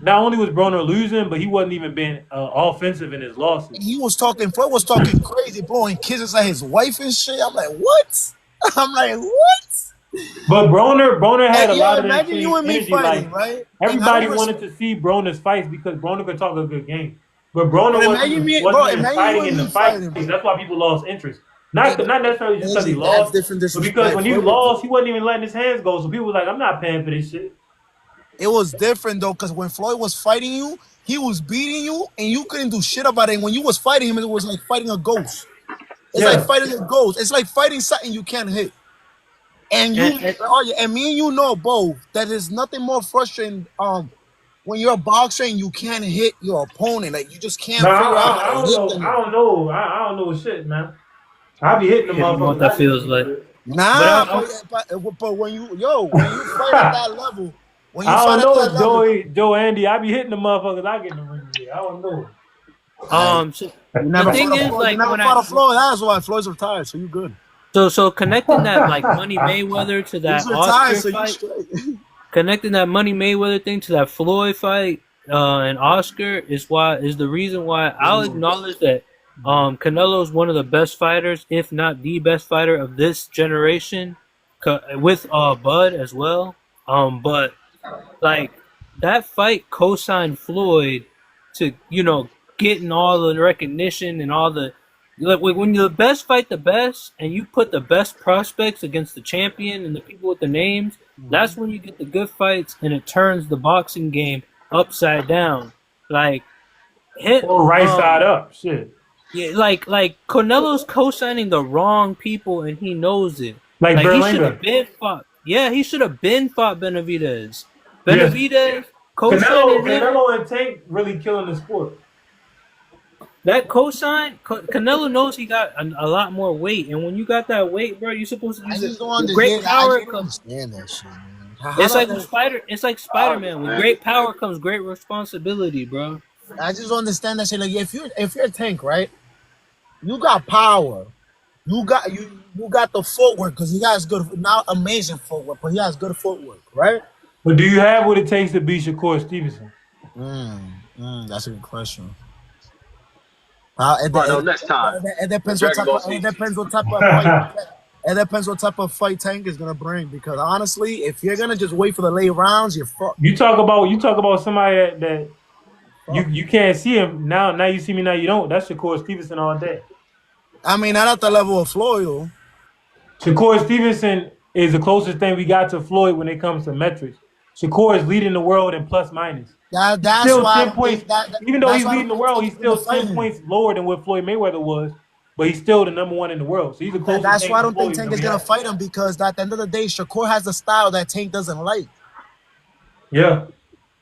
not only was Broner losing, but he wasn't even being offensive in his losses. Floyd was talking crazy, blowing kisses at his wife and shit. I'm like, what? I'm like, what? But Broner had a lot of that imagine you and me energy. fighting, Like right? everybody wanted to see Broner's fights because Broner could talk a good game. But Broner wasn't even fighting in the fight. That's why people lost interest. Not necessarily just because he lost, but because when he lost, he wasn't even letting his hands go. So people were like, I'm not paying for this shit. It was different though, because when Floyd was fighting you, he was beating you, and you couldn't do shit about it. And when you was fighting him, it was like fighting a ghost. It's like fighting a ghost. It's like fighting something you can't hit. And me and you know both that there's nothing more frustrating when you're a boxer and you can't hit your opponent. Like you just can't figure out how to hit them. I don't know shit, man. I be hitting the motherfuckers. What that feels like. Nah, but when you fight at that level, I don't know, Joe Andy. I be hitting the motherfuckers. I get in the ring with. I don't know. The thing is, like, when I fought Floyd, that's why Floyd's retired, so you good. So connecting that like Money Mayweather to that Oscar fight, connecting that Money Mayweather thing to that Floyd fight, and Oscar is the reason why I'll acknowledge that Canelo is one of the best fighters, if not the best fighter of this generation, with Bud as well. But like that fight co-signed Floyd to getting all the recognition and all the like when the best fight the best and you put the best prospects against the champion and the people with the names, that's when you get the good fights and it turns the boxing game upside down. Like hit Or right side up. Shit. yeah, like Canelo's co-signing the wrong people and he knows it. Like Like he should Berlanga. have been fought. Yeah, he should have been fought Benavidez. Yeah. Benavidez co-signing him. Canelo and Tank really killing the sport. That cosign, Canelo knows he got a lot more weight, and when you got that weight, bro, you're supposed to I use just it. don't With understand. great I power just don't comes. understand that shit, man. It's like It's like Spider-Man. With great power comes great responsibility, bro. I just don't understand that shit. Like if you're a Tank, right? You got power. You got the footwork because he has good, not amazing footwork, but he has good footwork, right? But do you have what it takes to beat Shakur Stevenson? That's a good question. Next time. It depends Dragon Ball Z. it depends what type of fight. It depends what type of fight Tank is gonna bring. Because honestly, if you're gonna just wait for the late rounds, you're fucked. You talk about somebody that you can't see him now. Now you see me. Now you don't. That's Shakur Stevenson all day. I mean, not at the level of Floyd, though. Shakur Stevenson is the closest thing we got to Floyd when it comes to metrics. Shakur is leading the world in plus minus. That's Still why 10 points. Even though he's leading the world, he's still 10 points lower than what Floyd Mayweather was. But he's still the number one in the world. So he's the closest. That's why I don't thing think to Floyd Tank is that we gonna have. fight him because at the end of the day, Shakur has a style that Tank doesn't like. Yeah.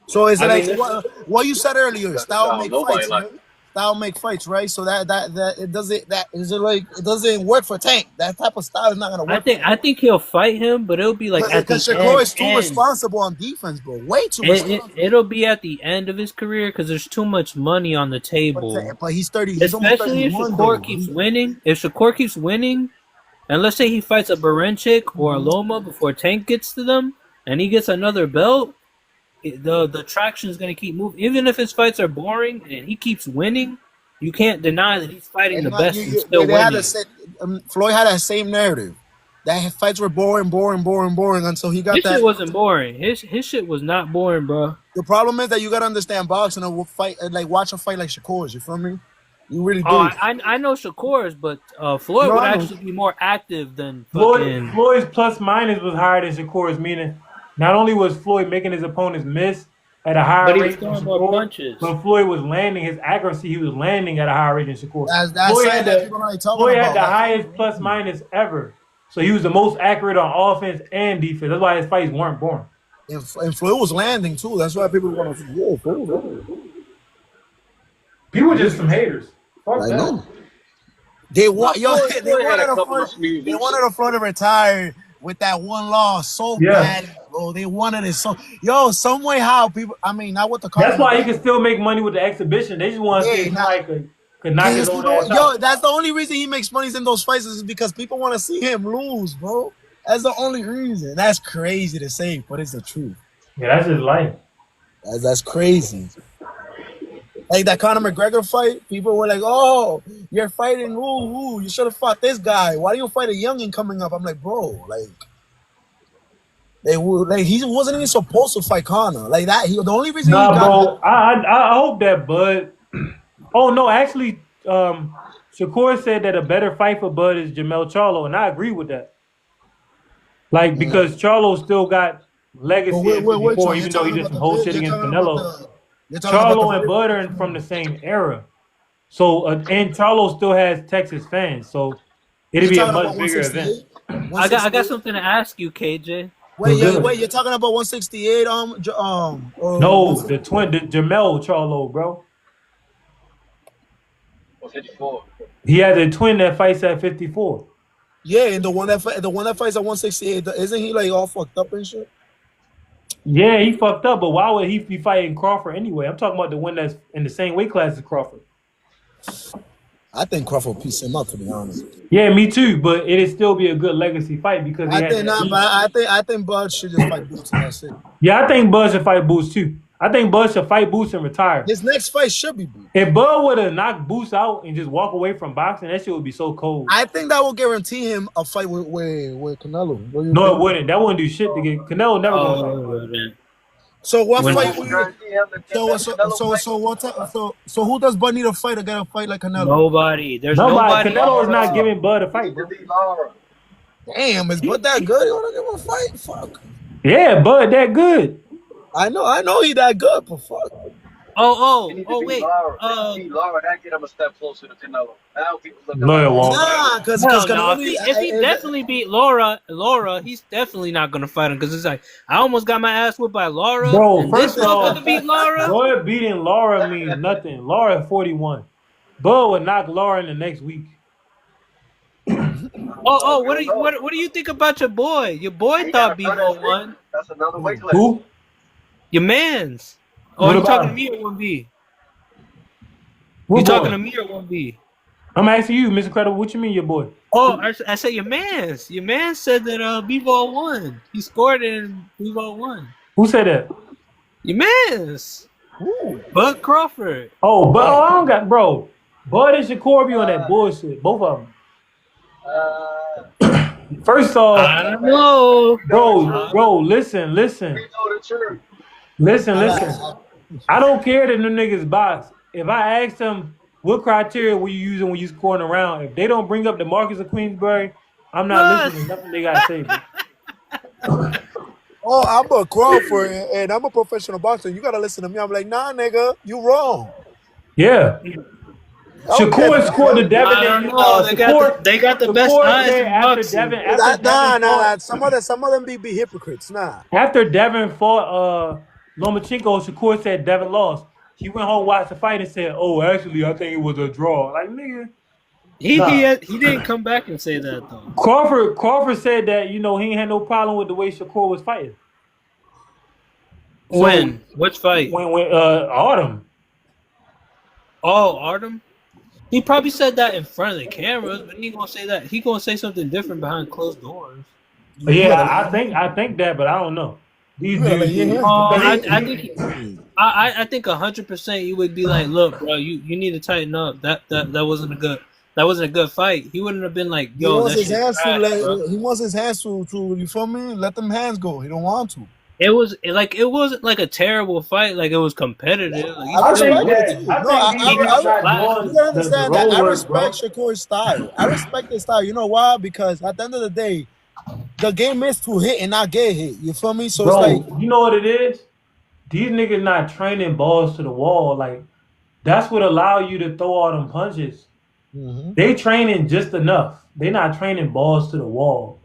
So it's I like mean, what you said earlier. Style make nobody fights, like right? Style make fights, right? So that it doesn't it doesn't work for Tank. That type of style is not gonna work. I think he'll fight him, but it'll be like at the Because Shakur is too end. responsible on defense, bro. Way too responsible. It'll be at the end of his career because there's too much money on the table. But he's 30. He's almost Especially if 31, Shakur though. keeps winning. If Shakur keeps winning, and let's say he fights a Barenchik or a Loma before Tank gets to them, and he gets another belt, the traction is going to keep moving. Even if his fights are boring and he keeps winning, you can't deny that he's fighting the best and still winning. Floyd had that same narrative. That fights were boring until he got His that. shit wasn't boring. His shit was not boring, bro. The problem is that you gotta understand boxing and fight like watch a fight like Shakur's. You feel me? You really do. Oh, I know Shakur's, but Floyd No, would I know. actually be more active than fucking. Floyd's plus minus was higher than Shakur's, meaning not only was Floyd making his opponents miss at a higher But he was rate than throwing more Shakur, punches. but Floyd was landing his accuracy. He was landing at a higher rate than Shakur. That's Floyd something had that the, people are talking Floyd about. had the highest plus minus ever. So he was the most accurate on offense and defense. That's why his fights weren't boring. And Floyd was landing too. That's why people want to say, "Yeah, Floyd." People just some haters. Fuck I that. know. They want Floyd had a couple of sneezes. they wanted Floyd to retire with that one loss so bad, bro. They wanted it so some way how people. I mean, not what the. That's why he can still make money with the exhibition. They just want to see if somebody could knock his old ass out. That's the only reason he makes money in those fights is because people want to see him lose, bro. That's the only reason. That's crazy to say, but it's the truth. Yeah, that's his life. That's crazy. Like that Conor McGregor fight, people were like, "Oh, you're fighting you should have fought this guy. Why do you fight a youngin coming up?" I'm like, bro, he wasn't even supposed to fight Conor like that. The only reason Nah, he got bro. I hope that Bud. Oh no, actually, Shakur said that a better fight for Bud is Jamel Charlo, and I agree with that. Like because Charlo still got legacy before, even though he did some whole shit against Canelo. Charlo and Bud are from the same era, so and Charlo still has Texas fans, so it'd be a much bigger event. I got something to ask you, KJ. Wait, you're talking about 168? No, the Jamel Charlo, bro. 54. He has a twin that fights at 54. Yeah, and the one that fights at 168, isn't he like all fucked up and shit? Yeah, he fucked up, but why would he be fighting Crawford anyway? I'm talking about the one that's in the same weight class as Crawford. I think Crawford pieced him up, to be honest. Yeah, me too, but it'd still be a good legacy fight because I think Bud should just fight Boots and that's it. Yeah, I think Bud should fight Boots too. I think Bud should fight Boots and retire. His next fight should be Boots. If Bud would have knocked Boots out and just walk away from boxing, that shit would be so cold. I think that will guarantee him a fight with Canelo. No, it wouldn't. That wouldn't do shit to get Canelo. Never gonna fight. So what fight? So who does Bud need to fight to get a fight like Canelo? Nobody. There's nobody. Canelo is not giving Bud a fight, bro. Damn, is Bud that good? You want to give him a fight? Fuck. Yeah, Bud that good. I know he that good, but fuck. Wait. Lara, that get him a step closer to Canelo. Now people look won't. Nah, because if he definitely beat Laura, he's definitely not gonna fight him because it's like I almost got my ass whipped by Laura. Bro, first of all, beat Laura. Bud beating Laura means nothing. Laura 41. Bud would knock Laura in the next week. What do you think about your boy? Your boy thought Bevo won. That's another way. Who? Your man's. Oh, you talking to me or 1B? You talking to me or 1B? I'm asking you, Mr. Credible. What you mean, your boy? Oh, I said your man's. Your man said that Bevo won. He scored and Bevo won. Who said that? Your man's. Bud Crawford. Oh, but I don't got bro. Bud and Shakur be on that bullshit. Both of them. First off, I don't know. Bro, listen. Listen. I don't care that them niggas box. If I ask them what criteria were you using when you scoring around, if they don't bring up the Marcus of Queensbury, I'm not listening to nothing they gotta say, bro. Oh, I'm a Crawford and I'm a professional boxer. You gotta listen to me. I'm like, nah, nigga, you wrong. Yeah. Shakur scored the Devin. They got the best eyes in boxing. Nah. Some of them be hypocrites. Nah. After Devin fought Lomachenko, Shakur said Devin lost. He went home, watched the fight, and said, "Oh, actually, I think it was a draw." Like, nigga. He didn't come back and say that though. Crawford said that he ain't had no problem with the way Shakur was fighting. When? Which fight? When Autumn. Oh, Artem? He probably said that in front of the cameras, but he ain't gonna say that. He gonna say something different behind closed doors. Yeah, I think that, but I don't know. These dudes. I think 100% you would be like, look, bro, you need to tighten up. That wasn't a good fight. He wouldn't have been like, yo, he wants his hands to you feel me? Let them hands go. He don't want to. It wasn't like a terrible fight. Like it was competitive. I respect Shakur's style. I respect his style. You know why? Because at the end of the day, the game is to hit and not get hit. You feel me? So bro, it's like, you know what it is? These niggas not training balls to the wall. Like that's what allow you to throw all them punches. Mm-hmm. They training just enough. They not training balls to the wall.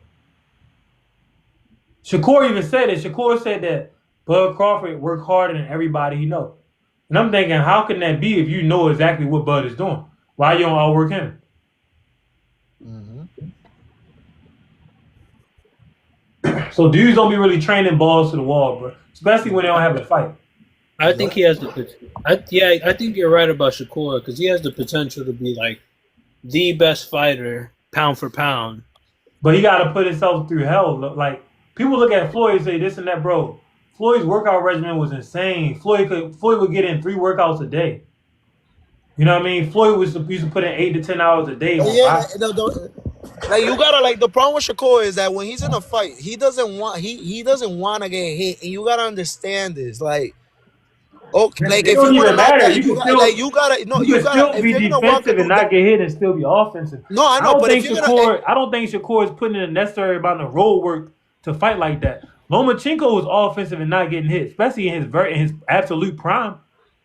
Shakur even said it. Shakur said that Bud Crawford worked harder than everybody he know. And I'm thinking, how can that be if you know exactly what Bud is doing? Why you don't outwork him? Mm-hmm. So dudes don't be really training balls to the wall, bro. Especially when they don't have a fight. I think he has the potential. I think you're right about Shakur because he has the potential to be like the best fighter, pound for pound. But he got to put himself through hell. Like, people look at Floyd and say this and that, bro. Floyd's workout regimen was insane. Floyd would get in 3 workouts a day. You know what I mean? Floyd used to put in 8 to 10 hours a day. Yeah, like you gotta the problem with Shakur is that when he's in a fight, he doesn't want to get hit, and you gotta understand this. Like, okay, like if you want to matter, you gotta be defensive and not get hit and still be offensive. No, I know, I don't think Shakur is putting in the necessary amount of road work to fight like that. Lomachenko was offensive and not getting hit, especially in his absolute prime.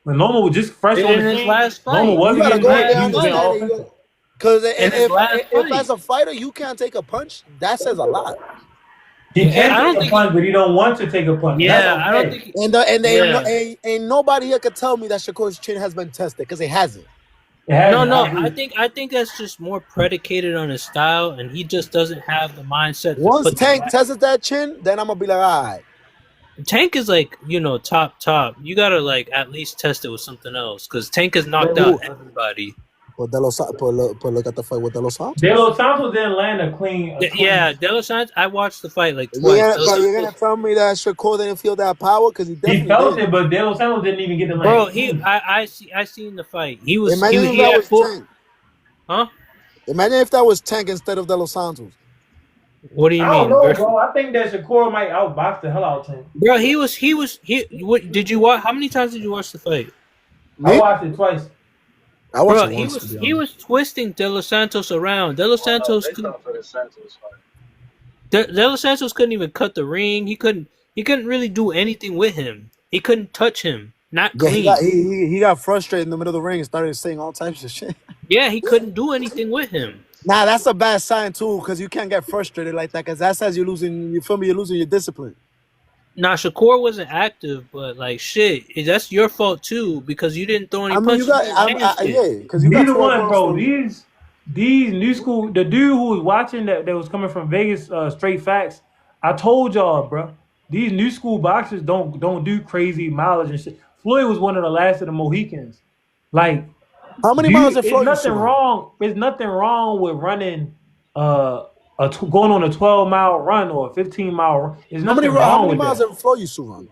When Loma was just fresh on the his last fight. Loma wasn't getting hit. He was getting offensive. Because if as a fighter you can't take a punch, that says a lot. He can take a punch, but he don't want to take a punch. Yeah, I don't think. And nobody here can tell me that Shakur's chin has been tested because it hasn't. No. I think that's just more predicated on his style, and he just doesn't have the mindset. Once Tank tests that chin, then I'm gonna be like, all right. Tank is like, top. You gotta like at least test it with something else because Tank has knocked out everybody. But look at the fight with De Los Santos. De Los Santos didn't land a clean. Yeah, De Los Santos. I watched the fight like twice. Yeah, but you're gonna tell me that Shakur didn't feel that power because he definitely felt did. it, but De Los Santos didn't even get the land. Bro, I seen the fight. He was. Imagine if that was Tank. Huh? Imagine if that was Tank instead of De Los Santos. What do you mean? I don't know, bro. I think that Shakur might outbox the hell out of him. Bro, he was. What did you watch? How many times did you watch the fight? I watched it twice. I watched it once. He was twisting De Los Santos around. De Los Santos couldn't even cut the ring. He couldn't really do anything with him. He couldn't touch him. Not clean. He got frustrated in the middle of the ring and started saying all types of shit. Yeah, he couldn't do anything with him. Nah, that's a bad sign too, because you can't get frustrated like that, because that says you're losing. You feel me? You're losing your discipline. Nah, Shakur wasn't active, but like shit, that's your fault too because you didn't throw any punches. Because you neither one, bro. These new school, the dude who was watching that was coming from Vegas, Straight Facts. I told y'all, bro. These new school boxers don't do crazy mileage and shit. Floyd was one of the last of the Mohicans. Like, how many miles did Floyd? There's nothing wrong with running going on a 12-mile run or a 15-mile run. There's nothing wrong with that. How many miles did Floyd used to run?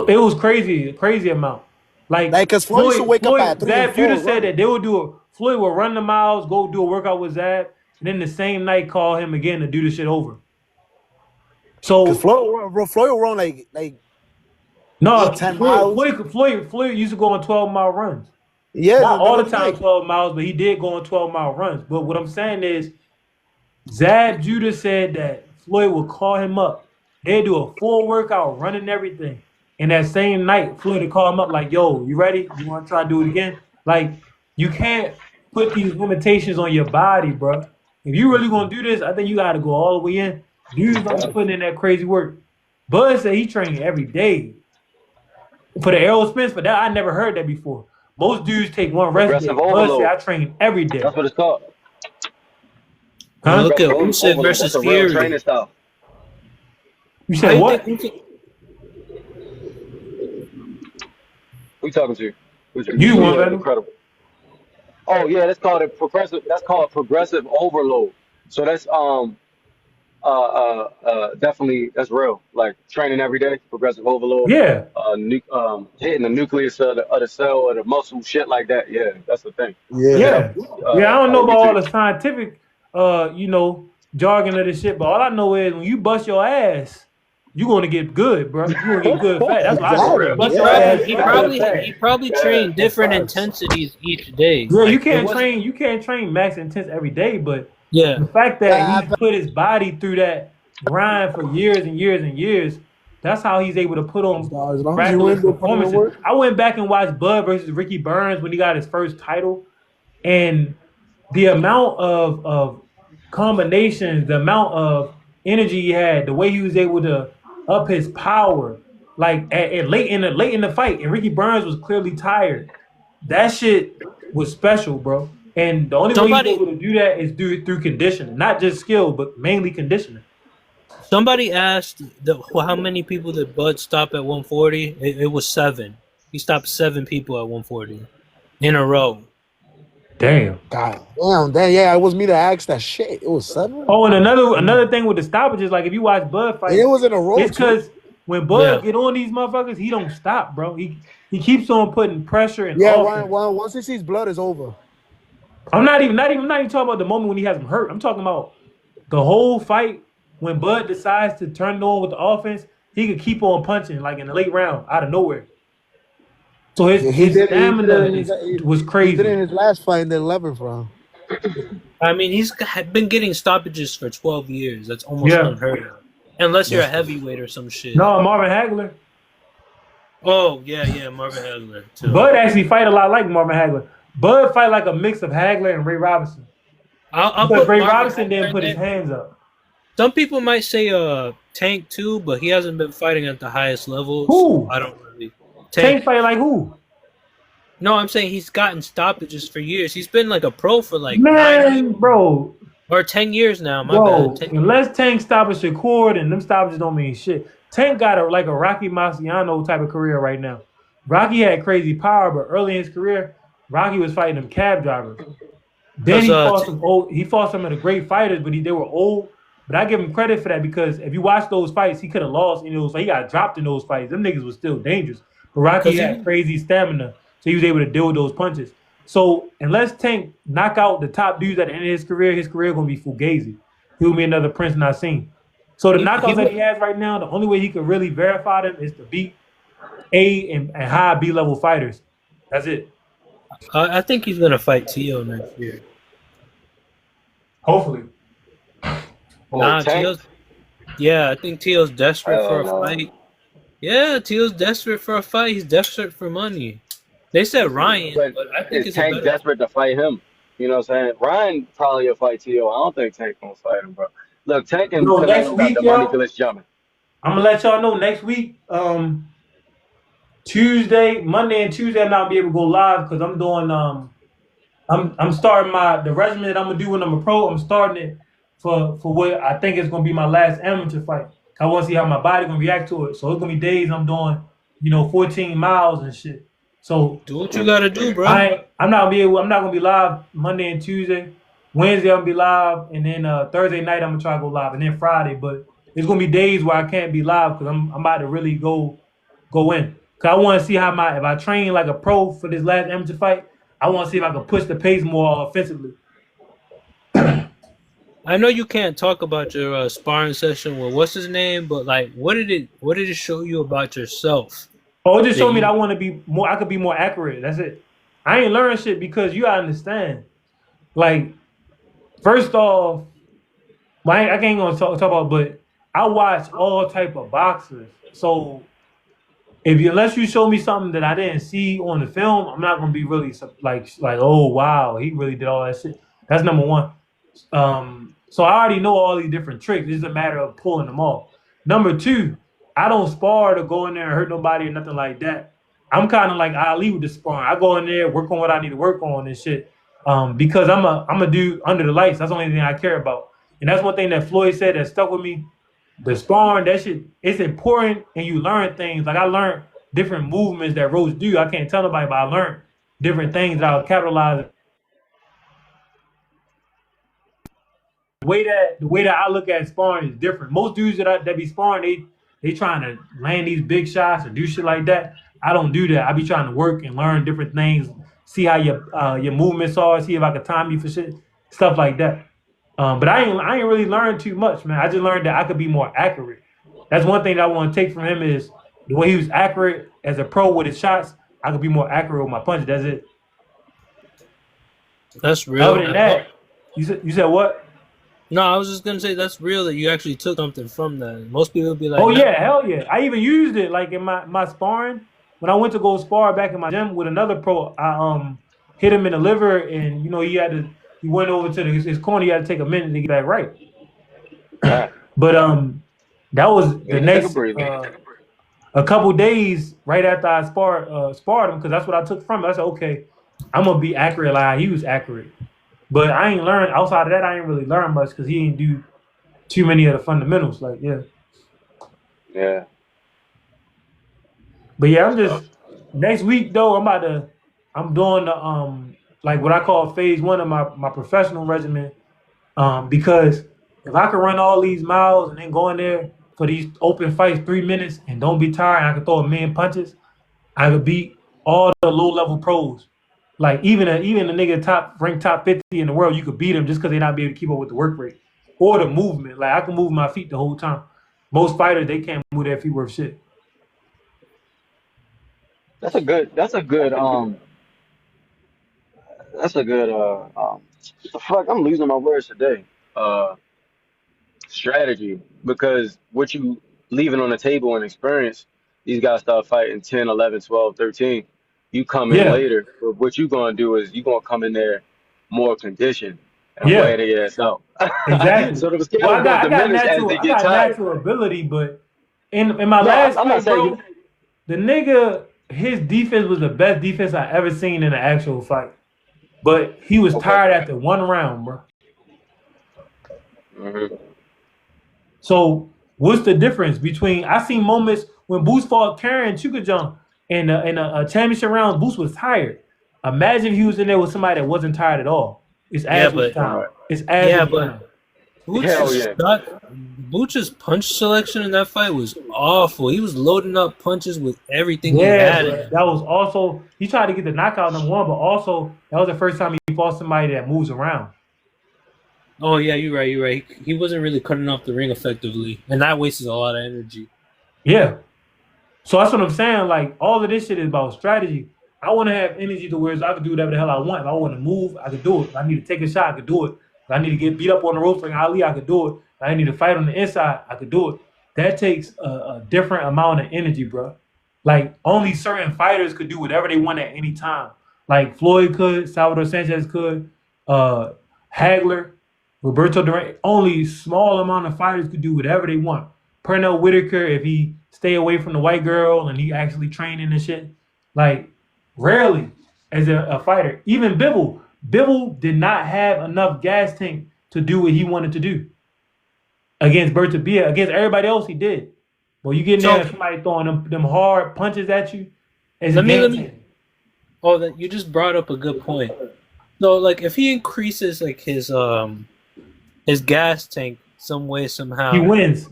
It was crazy amount. Like because Floyd used to wake up at 3 Zab Judah said that they would Floyd would run the miles, go do a workout with Zab, and then the same night call him again to do the shit over. So Floyd will run like no 10 miles. Floyd used to go on 12-mile runs. Yeah, not all the time 12 miles, but he did go on 12-mile runs. But what I'm saying is, Zab Judah said that Floyd would call him up. They'd do a full workout, running everything. And that same night, Floyd would call him up like, yo, you ready? You want to try to do it again? Like, you can't put these limitations on your body, bro. If you really want to do this, I think you got to go all the way in. Dudes don't put in that crazy work. Bud said he trained every day. For the aerospins, for that, I never heard that before. Most dudes take one rest day. Bud said I train every day. That's what it's called. Huh? Look at Usyk versus Fury. Training style. You said what? Who you talking to? You want that? Incredible. Oh yeah, that's called progressive overload. So that's definitely that's real. Like training every day, progressive overload. Yeah. Hitting the nucleus of the cell or the muscle, shit like that. Yeah, that's the thing. Yeah. I don't know about all the scientific, jargon of this shit, but all I know is when you bust your ass, you're gonna get good, bro. You're gonna get good fat. That's what I know. He probably trained different intensities each day. Yeah, you can't train max intense every day, but the fact that he put his body through that grind for years and years and years, that's how he's able to put on miraculous performances. I went back and watched Bud versus Ricky Burns when he got his first title, and the amount of combinations, the amount of energy he had, the way he was able to up his power, like at late in the fight, and Ricky Burns was clearly tired. That shit was special, bro. And the only way he's able to do that is through conditioning, not just skill, but mainly conditioning. Somebody asked how many people did Bud stop at 140? It was 7. He stopped 7 people at 140 in a row. Damn. God damn. Yeah, it was me that asked that shit. It was 7. Oh, and another thing with the stoppages, like if you watch Bud fight, it was in a row. It's because when Bud get on these motherfuckers, he don't stop, bro. He keeps on putting pressure and once he sees blood, it's over. I'm not even talking about the moment when he has him hurt. I'm talking about the whole fight when Bud decides to turn it on with the offense. He could keep on punching like in the late round out of nowhere. So his stamina was crazy. He did it in his last fight in the 11th round. I mean, he's been getting stoppages for 12 years. That's almost unheard of. Unless you're a heavyweight or some shit. No, Marvin Hagler. Oh, yeah, Marvin Hagler, too. Bud actually fight a lot like Marvin Hagler. Bud fight like a mix of Hagler and Ray Robinson. But Ray Robinson didn't put his hands up. Some people might say Tank, too, but he hasn't been fighting at the highest level. Who? So I don't really... Tank fight like who? No, I'm saying he's gotten stoppages for years. He's been like a pro for like 9 years. Bro. Or 10 years now. My bad. Unless Tank stops Shakur, then them stoppages don't mean shit. Tank got a Rocky Marciano type of career right now. Rocky had crazy power, but early in his career, Rocky was fighting them cab drivers. Then he fought some old. He fought some of the great fighters, but they were old. But I give him credit for that because if you watch those fights, he could have lost. You know, so he got dropped in those fights. Them niggas was still dangerous. But Rocky had crazy stamina, so he was able to deal with those punches. So unless Tank knock out the top dudes at the end of his career gonna be fugazi. He'll be another Prince not seen. So the knockouts that he has right now, the only way he could really verify them is to beat A and high B level fighters. That's it. I think he's gonna fight Tio next year. Hopefully. Nah, I think Tio's desperate for a fight. Yeah, Tio's desperate for a fight. He's desperate for money. They said Ryan, but I think it's Tank desperate to fight him. You know what I'm saying? Ryan probably will fight Tio. I don't think Tank gonna fight him, bro. Look, Tank and Canelo got the money till it's jumping. I'm gonna let y'all know next week, Monday and Tuesday, I'm not gonna be able to go live because I'm doing I'm starting the regimen that I'm gonna do when I'm a pro. I'm starting it for what I think is gonna be my last amateur fight. I want to see how my body gonna react to it. So it's gonna be days I'm doing, 14 miles and shit. So do what you gotta do, bro. I'm not gonna be live Monday and Tuesday. Wednesday I'm gonna be live, and then Thursday night I'm gonna try to go live, and then Friday. But it's gonna be days where I can't be live because I'm about to really go in. Cause I want to see how if I train like a pro for this last amateur fight, I want to see if I can push the pace more offensively. I know you can't talk about your sparring session with what's his name, but like, what did it show you about yourself? Oh, it just showed me that I could be more accurate. That's it. I ain't learning shit because you gotta understand. Like, first off, I can't gonna talk about, but I watch all type of boxers. So unless you show me something that I didn't see on the film, I'm not gonna be really like oh wow, he really did all that shit. That's number one. So I already know all these different tricks. It's just a matter of pulling them off. Number two, I don't spar to go in there and hurt nobody or nothing like that. I'm kind of like Ali with the sparring. I go in there, work on what I need to work on and shit. Because I'm a dude under the lights. That's the only thing I care about. And that's one thing that Floyd said that stuck with me. The sparring, that shit, it's important, and you learn things. Like I learned different movements that Rose do. I can't tell nobody, but I learned different things that I'll capitalize. The way that I look at sparring is different. Most dudes that be sparring, they trying to land these big shots or do shit like that. I don't do that. I be trying to work and learn different things, see how your movements are, see if I can time you for shit, stuff like that. But I ain't really learned too much, man. I just learned that I could be more accurate. That's one thing that I want to take from him is the way he was accurate as a pro with his shots. I could be more accurate with my punches. That's it. That's real. Other than that, you said what? No, I was just gonna say that's real that you actually took something from that. Most people would be like, "Oh yeah, hell yeah!" I even used it like in my sparring when I went to go spar back in my gym with another pro. I hit him in the liver, and he went over to his corner. He had to take a minute to get back right. But that was the next a couple days right after I sparred him because that's what I took from it. I said, okay, I'm gonna be accurate like he was accurate. But I ain't learned outside of that. I ain't really learned much because he ain't do too many of the fundamentals. Like yeah. But yeah, I'm just next week though. I'm doing the like what I call phase 1 of my professional regimen. Because if I could run all these miles and then go in there for these open fights 3 minutes and don't be tired, and I could throw a million punches, I could beat all the low level pros. Like even a nigga ranked top 50 in the world, you could beat him just because they not be able to keep up with the work rate or the movement. Like I can move my feet the whole time. Most fighters they can't move their feet worth shit. That's a good fuck, I'm losing my words today. Strategy, because what you leaving on the table in experience, these guys start fighting 10, 11, 12, 13. You come in later, but what you gonna do is you gonna come in there more conditioned and wear their ass out. Exactly. So the skills gonna diminish as they get tired. Natural ability, but in my last fight, bro, the nigga, his defense was the best defense I ever seen in an actual fight. But he was tired after one round, bro. Mm-hmm. So what's the difference between? I seen moments when Boost fought Karen Chukajong in a championship round. Boost was tired. Imagine if he was in there with somebody that wasn't tired at all. It's average time. It's average time. Buch's punch selection in that fight was awful. He was loading up punches with everything he had. That was also, he tried to get the knockout number one, but also that was the first time he fought somebody that moves around. Oh yeah, you're right. He wasn't really cutting off the ring effectively, and that wastes a lot of energy. Yeah. So that's what I'm saying. Like, all of this shit is about strategy. I want to have energy to where I can do whatever the hell I want. If I want to move, I can do it. If I need to take a shot, I can do it. If I need to get beat up on the ropes like Ali, I could do it. If I need to fight on the inside, I could do it. That takes a different amount of energy, bro. Like, only certain fighters could do whatever they want at any time. Like, Floyd could, Salvador Sanchez could, Hagler, Roberto Duran. Only small amount of fighters could do whatever they want. Pernell Whitaker, if he stay away from the white girl and he actually training and shit. Like, rarely as a fighter. Even Bivol did not have enough gas tank to do what he wanted to do. Against Beterbiev. Against everybody else, he did. But you get in there and somebody throwing them hard punches at you. Let me. Oh, that you just brought up a good point. So, like, if he increases like his gas tank some way somehow, he wins.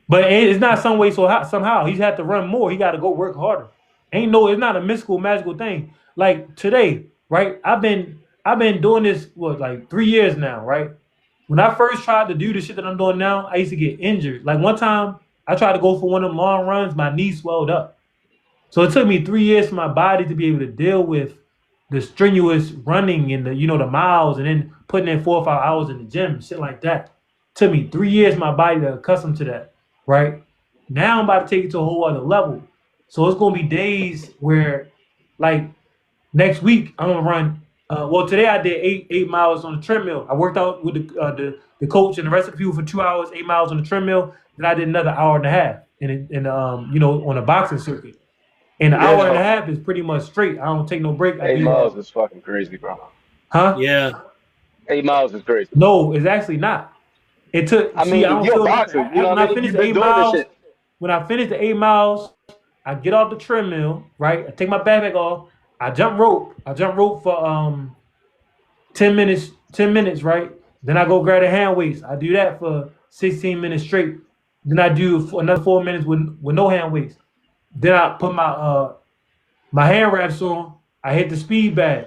But it's not some way somehow. He's had to run more. He got to go work harder. It's not a mystical, magical thing. Like today, right? I've been doing this like 3 years now, right? When I first tried to do the shit that I'm doing now, I used to get injured. Like one time, I tried to go for one of them long runs, my knee swelled up. So it took me 3 years for my body to be able to deal with the strenuous running and the miles, and then putting in 4 or 5 hours in the gym, shit like that. It took me 3 years for my body to accustom to that, right? Now I'm about to take it to a whole other level. So it's gonna be days where, like next week, I'm gonna run. Today I did 8 miles on the treadmill. I worked out with the coach and the rest of the people for 2 hours, 8 miles on the treadmill. Then I did another hour and a half, on a boxing circuit. And an hour and a half is pretty much straight. I don't take no break. 8 miles is fucking crazy, bro. Huh? Yeah. 8 miles is crazy. No, it's actually not. It took. You're a boxer. When I finished the 8 miles, when I finished the 8 miles, I get off the treadmill, right? I take my backpack off. I jump rope. For 10 minutes. 10 minutes, right? Then I go grab the hand weights. I do that for 16 minutes straight. Then I do another 4 minutes with no hand weights. Then I put my hand wraps on. I hit the speed bag.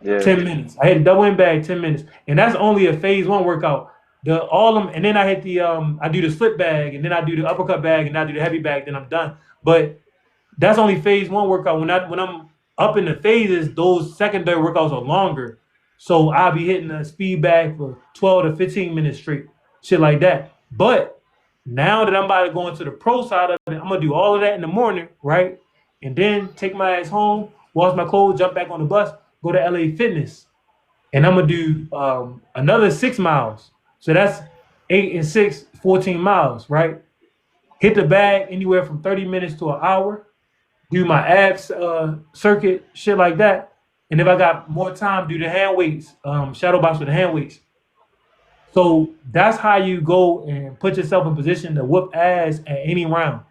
10 minutes. I hit the double end bag 10 minutes, and that's only a phase 1 workout. And then I hit the I do the slip bag, and then I do the uppercut bag, and I do the heavy bag. Then I'm done. But that's only phase 1 workout. When I'm up in the phases, those secondary workouts are longer. So I'll be hitting the speed bag for 12 to 15 minutes straight, shit like that. But now that I'm about to go into the pro side of it, I'm gonna do all of that in the morning, right? And then take my ass home, wash my clothes, jump back on the bus, go to LA Fitness, and I'm gonna do another 6 miles. So that's 8 and 6, 14 miles, right? Hit the bag anywhere from 30 minutes to an hour. Do my abs circuit, shit like that. And if I got more time, do the hand weights, shadow box with the hand weights. So that's how you go and put yourself in position to whoop ass at any round.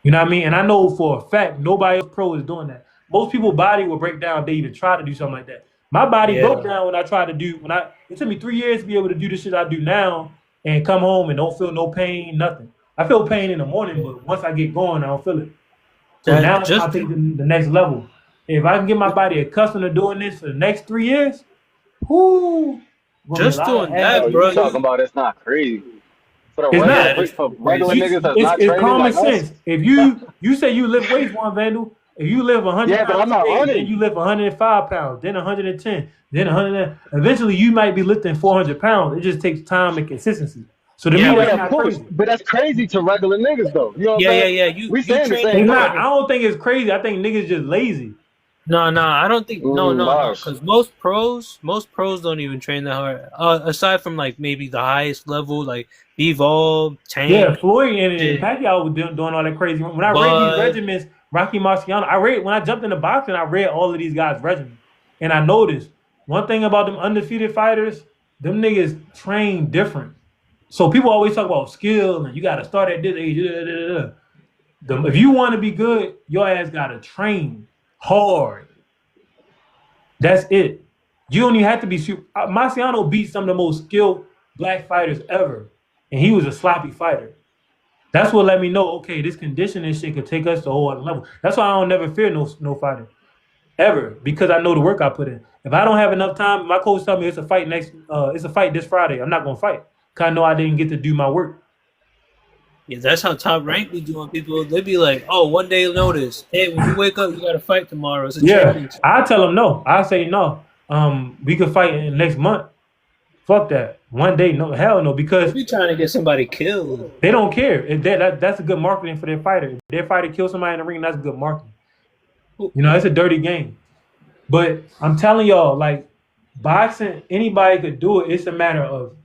You know what I mean? And I know for a fact nobody else pro is doing that. Most people's body will break down if they even try to do something like that. My body broke down when I tried to do it took me 3 years to be able to do the shit I do now and come home and don't feel no pain, nothing. I feel pain in the morning, but once I get going, I don't feel it. So now I think the next level. If I can get my body accustomed to doing this for the next 3 years, just doing that, bro. You talking about it's not crazy. It's for regular niggas that's not training common like sense. Us. If you say you lift weights, one Vandal, if you live 100 but I'm not pounds, running. then you lift 105 pounds, then 110, then 100. Eventually, you might be lifting 400 pounds. It just takes time and consistency. So to me, that's not crazy. But that's crazy to regular niggas, though. You know what I'm saying? We saying the train same. I don't think it's crazy. I think niggas just lazy. No, I don't think no, because most pros don't even train that hard. Aside from like maybe the highest level, like Bivol, Tank. Yeah, Floyd and Pacquiao was doing all that crazy. When I read these regimens, Rocky Marciano, when I jumped into boxing, I read all of these guys' regimens, and I noticed one thing about them undefeated fighters: them niggas train different. So people always talk about skill and you got to start at this age. If you want to be good, your ass got to train hard. That's it. You don't even have to be super. Marciano beat some of the most skilled black fighters ever, and he was a sloppy fighter. That's what let me know. Okay, this conditioning shit could take us to a whole other level. That's why I don't never fear no fighter ever, because I know the work I put in. If I don't have enough time, my coach tell me it's a fight it's a fight this Friday. I'm not gonna fight because I know I didn't get to do my work. Yeah, that's how Top Rank be doing. People, they be like, "Oh, 1 day notice. Hey, when you wake up, you got to fight tomorrow. It's a challenge." I tell them no. I say no. We could fight in next month. Fuck that. 1 day, no, hell no, because They be trying to get somebody killed. they don't care. That's a good marketing for their fighter. If their fighter kills somebody in the ring, that's good marketing. You know, it's a dirty game. But I'm telling y'all, like, boxing, anybody could do it. It's a matter of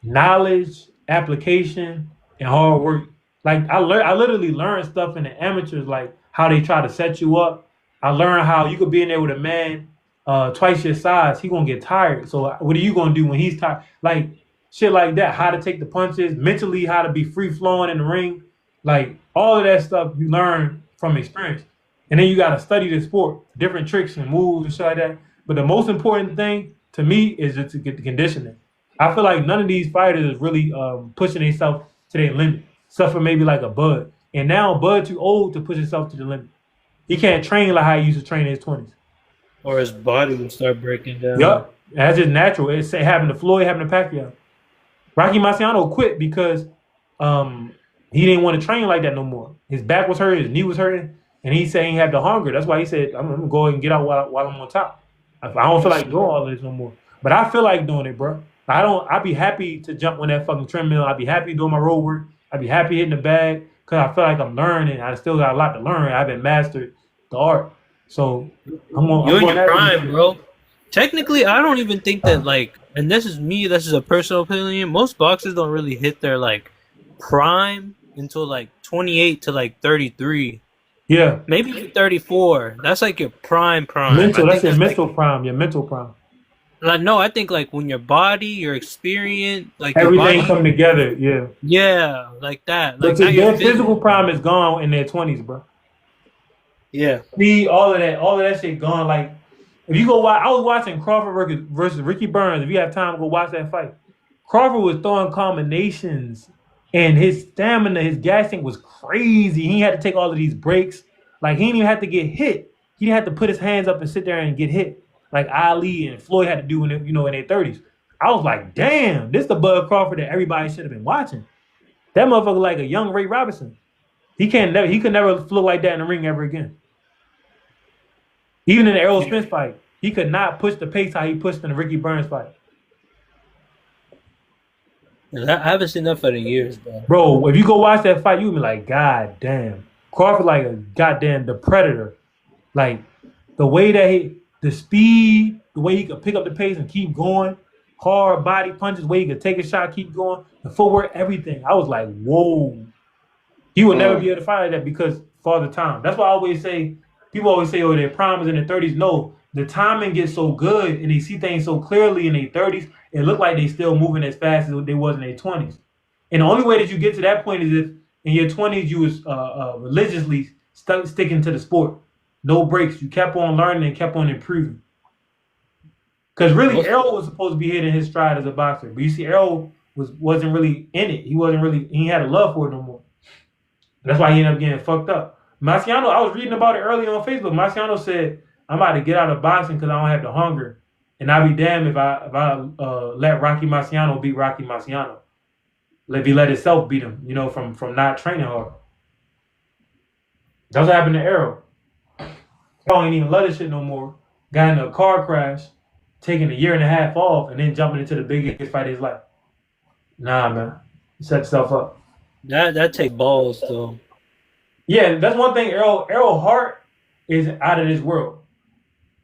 knowledge, application, and hard work. Like, I literally learned stuff in the amateurs, like how they try to set you up. I learned how you could be in there with a man twice your size. He gonna get tired. So what are you gonna do when he's tired? Like shit like that. How to take the punches, mentally, how to be free flowing in the ring. Like all of that stuff you learn from experience. And then you got to study the sport, different tricks and moves and shit like that. But the most important thing to me is just to get the conditioning. I feel like none of these fighters is really pushing themselves to their limit, except for maybe like a Bud. And now Bud too old to push himself to the limit. He can't train like how he used to train in his 20s. Or his body will start breaking down. Yup, that's just natural. It's happened to Floyd, happened to Pacquiao. Rocky Marciano quit because he didn't want to train like that no more. His back was hurt, his knee was hurting. And he said he had the hunger. That's why he said, I'm going to go ahead and get out while I'm on top. I don't feel like doing all this no more. But I feel like doing it, bro. I'd be happy to jump on that fucking treadmill. I'd be happy doing my road work. I'd be happy hitting the bag because I feel like I'm learning. I still got a lot to learn. I haven't mastered the art. So you're in your prime, bro. Technically, I don't even think that, like, and this is me, this is a personal opinion, most boxers don't really hit their, like, prime until, like, 28 to, like, 33. Yeah. Maybe 34. That's like your prime. Mental. That's your mental prime. Your mental prime. Like, no, I think like when your body, your experience, like everything come together. Yeah. Yeah, like that. Like their physical prime is gone in their 20s, bro. Yeah. See, all of that shit gone. Like, if you go watch, I was watching Crawford versus Ricky Burns. If you have time, go watch that fight. Crawford was throwing combinations. And his stamina, his gas tank was crazy. He had to take all of these breaks. Like, he didn't even have to get hit. He didn't have to put his hands up and sit there and get hit. Like Ali and Floyd had to do in their 30s. I was like, damn, this is the Bud Crawford that everybody should have been watching. That motherfucker like a young Ray Robinson. He could never look like that in the ring ever again. Even in the Errol Spence fight, he could not push the pace how he pushed in the Ricky Burns fight. I haven't seen that fight in years, bro. Bro, if you go watch that fight, you'll be like, God damn. Crawford like a goddamn the Predator. Like, the way that the speed, the way he could pick up the pace and keep going, hard body punches, the way he could take a shot, keep going, the footwork, everything. I was like, whoa. He would never be able to fight like that because Father Time. That's why I always say, people always say, oh, their prime is in their 30s. No, the timing gets so good and they see things so clearly in their 30s, it looked like they still moving as fast as they was in their 20s. And the only way that you get to that point is if in your 20s you was religiously sticking to the sport. No breaks. You kept on learning and kept on improving. Because really, Errol was supposed to be hitting his stride as a boxer. But you see, Errol wasn't really in it. He had a love for it no more. That's why he ended up getting fucked up. Marciano, I was reading about it earlier on Facebook. Marciano said, I'm about to get out of boxing because I don't have the hunger. And I'd be damned if I let Rocky Marciano beat Rocky Marciano. If he let himself beat him, from not training hard. That's what happened to Errol. Errol ain't even love this shit no more. Got in a car crash, taking a year and a half off, and then jumping into the biggest fight of his life. Nah, man. Set yourself up. That take balls, though. Yeah, that's one thing. Errol's heart is out of this world.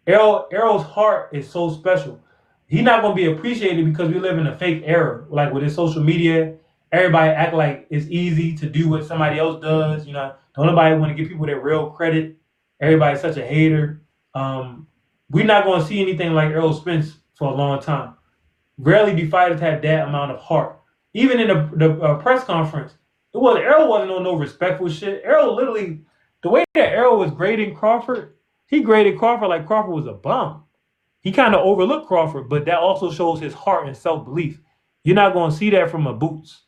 Errol's heart is so special. He's not going to be appreciated because we live in a fake era. Like with his social media, everybody act like it's easy to do what somebody else does. Don't nobody want to give people their real credit. Everybody's such a hater. We're not going to see anything like Errol Spence for a long time. Rarely do fighters have that amount of heart. Even in the press conference, Errol wasn't on no respectful shit. Errol literally, the way that Errol was grading Crawford, he graded Crawford like Crawford was a bum. he kind of overlooked Crawford, but that also shows his heart and self belief. You're not going to see that from a Boots.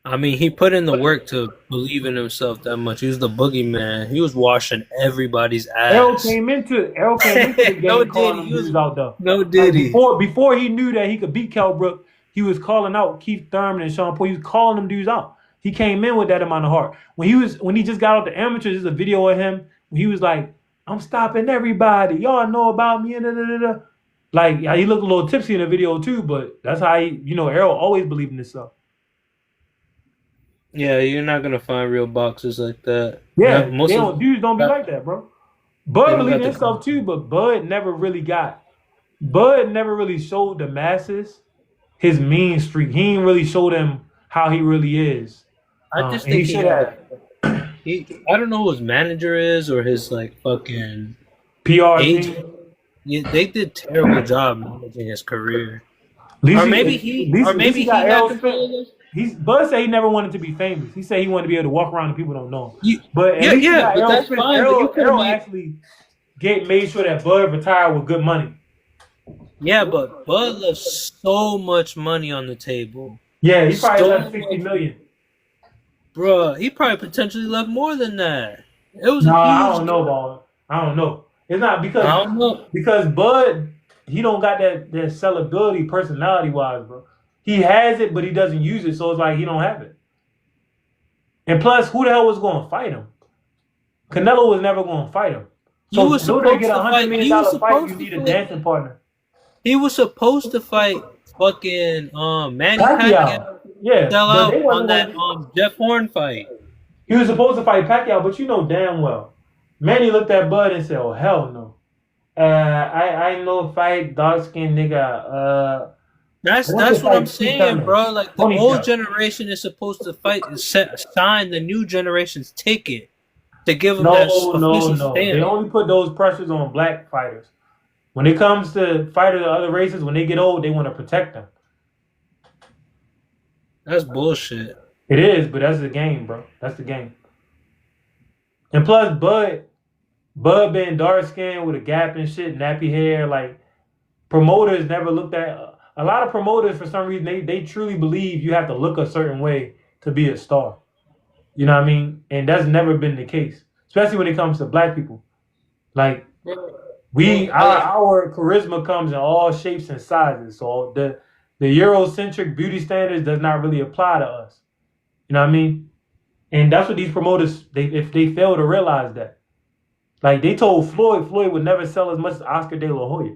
I mean, he put in the work to believe in himself that much. He was the boogeyman. He was washing everybody's Errol ass. came into the game No calling diddy. them dudes out though. No Like diddy. before he knew that he could beat Kell Brook, he was calling out Keith Thurman and Sean Paul. He was calling them dudes out. He came in with that amount of heart. When he just got out the amateurs, there's a video of him when he was like, "I'm stopping everybody. Y'all know about me." Da, da, da, da. Like he looked a little tipsy in the video too, but that's how Errol always believed in himself. Yeah, you're not gonna find real boxers like that. Yeah, Most dudes don't be like that, bro. Bud believed in himself too, but Bud never really showed the masses his mean streak. He ain't really showed them how he really is. I just think I don't know who his manager is or his like fucking PR agent. team. Yeah, they did terrible job managing his career. Bud said he never wanted to be famous. He said he wanted to be able to walk around and people don't know him. But that's fine. Errol actually made sure that Bud retired with good money. Yeah, but Bud left so much money on the table. Yeah, he probably left $60 million. Bruh, he probably potentially left more than that. It was I don't know, Ball. I don't know. It's not because Bud, he don't got that sellability personality wise, bro. He has it, but he doesn't use it, so it's like he don't have it. And plus, who the hell was going to fight him? Canelo was never going to fight him. So in order to get $100 million fight, you need a dancing partner. He was supposed to fight fucking Manny Pacquiao. Yeah, sell out on that Jeff Horn fight. He was supposed to fight Pacquiao, but you know damn well, Manny looked at Bud and said, "Oh hell no, I no fight dark skinned nigga." That's what I'm saying, bro. Like the old generation is supposed to fight and sign the new generation's ticket to give them that official stamp. They only put those pressures on black fighters. When it comes to fighters of other races, when they get old, they want to protect them. That's bullshit. It is, but that's the game, bro. That's the game. And plus, Bud being dark skinned with a gap and shit, nappy hair, like promoters never looked at. A lot of promoters, for some reason, they truly believe you have to look a certain way to be a star. You know what I mean? And that's never been the case, especially when it comes to black people. Like our charisma comes in all shapes and sizes. So the Eurocentric beauty standards does not really apply to us. You know what I mean? And that's what these promoters, if they fail to realize that. Like they told Floyd would never sell as much as Oscar De La Hoya.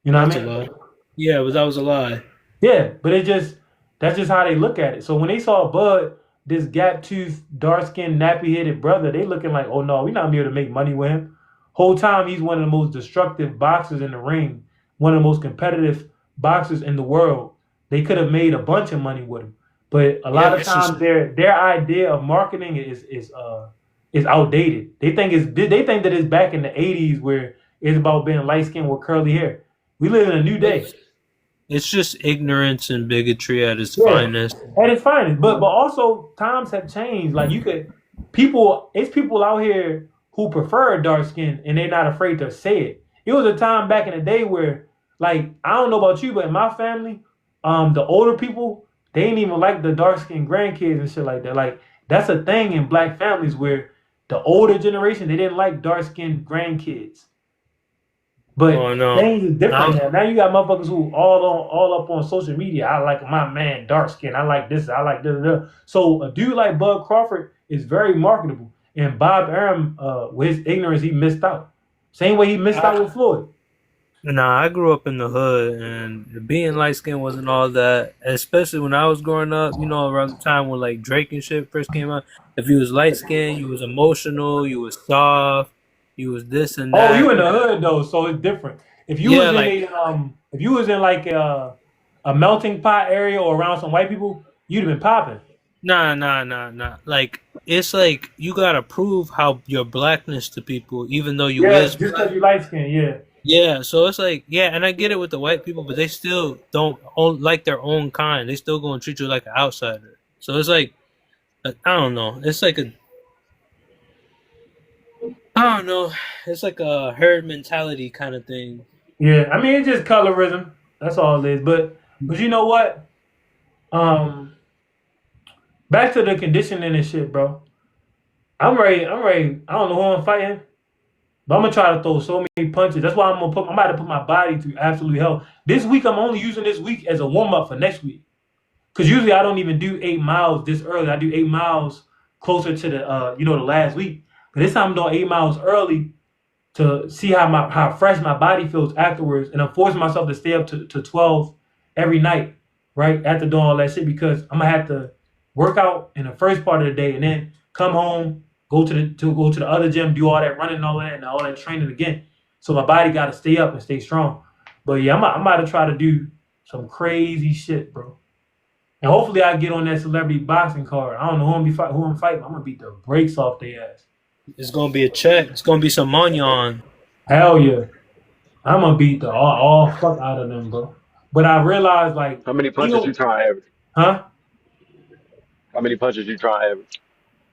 You know what I mean? Yeah, but that was a lie. Yeah, but that's just how they look at it. So when they saw Bud, this gap-toothed, dark-skinned, nappy-headed brother, they looking like, oh no, we're not gonna be able to make money with him. Whole time he's one of the most destructive boxers in the ring, one of the most competitive boxers in the world. They could have made a bunch of money with him, but a lot of times their idea of marketing is outdated. They think that it's back in the '80s where it's about being light skinned with curly hair. We live in a new day. It's just ignorance and bigotry at its finest. At its finest, but also times have changed. Like it's people out here who prefer dark skin and they're not afraid to say it. It was a time back in the day where, like, I don't know about you, but in my family, the older people, they ain't even like the dark skinned grandkids and shit like that. Like that's a thing in black families where the older generation, they didn't like dark skinned grandkids. But things is different now. Now you got motherfuckers who all up on social media. I like my man dark skin. I like this. I like this. So a dude like Bud Crawford is very marketable. And Bob Arum, with his ignorance, he missed out. Same way he missed out with Floyd. Nah, I grew up in the hood, and being light skinned wasn't all that. Especially when I was growing up, around the time when like Drake and shit first came out. If you was light skinned, you was emotional, you was soft. You was this and that. Oh, you in the hood though, so it's different. If you was in like a melting pot area or around some white people, you'd have been popping. Nah. Like it's like you gotta prove your blackness to people, even though you just because you light skinned, yeah. Yeah, so it's like and I get it with the white people, but they still don't like their own kind. They still gonna treat you like an outsider. So it's like I don't know. It's like I don't know. It's like a herd mentality kind of thing. Yeah, I mean it's just colorism. That's all it is. But you know what? Um, back to the conditioning and shit, bro. I'm ready. I'm ready. I don't know who I'm fighting, but I'm gonna try to throw so many punches. That's why I'm about to put my body through absolute hell. This week I'm only using this week as a warm up for next week. Cause usually I don't even do 8 miles this early. I do 8 miles closer to the the last week. But this time I'm doing 8 miles early to see how fresh my body feels afterwards, and I'm forcing myself to stay up to 12 every night, right after doing all that shit because I'm gonna have to work out in the first part of the day and then come home, go to the other gym, do all that running and all that training again. So my body got to stay up and stay strong. But yeah, I'm about to try to do some crazy shit, bro. And hopefully I get on that celebrity boxing card. I don't know who I'm fighting. I'm gonna beat the brakes off their ass. It's gonna be a check. It's gonna be some money on. Hell yeah. I'm gonna beat the all fuck out of them, bro. But I realized like How many punches you trying to average? huh? How many punches you trying to average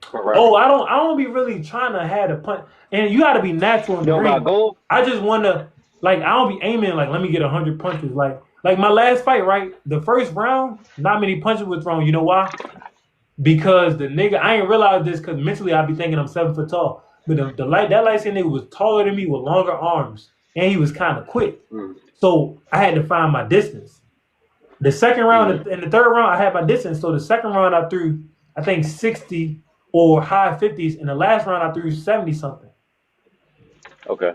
per round? Oh, I don't be really trying to have a punch. And you gotta be natural in You the don't got ring. goal? I just wanna like I don't be aiming like let me get 100 punches. Like my last fight, right? The first round, not many punches were thrown. You know why? Because the nigga, I ain't realized this because mentally I be thinking I'm 7 foot tall. But that light skinned nigga was taller than me with longer arms. And he was kind of quick. So I had to find my distance. The second round and the third round, I had my distance. So the second round I threw, I think 60 or high 50s. And the last round I threw 70 something. Okay.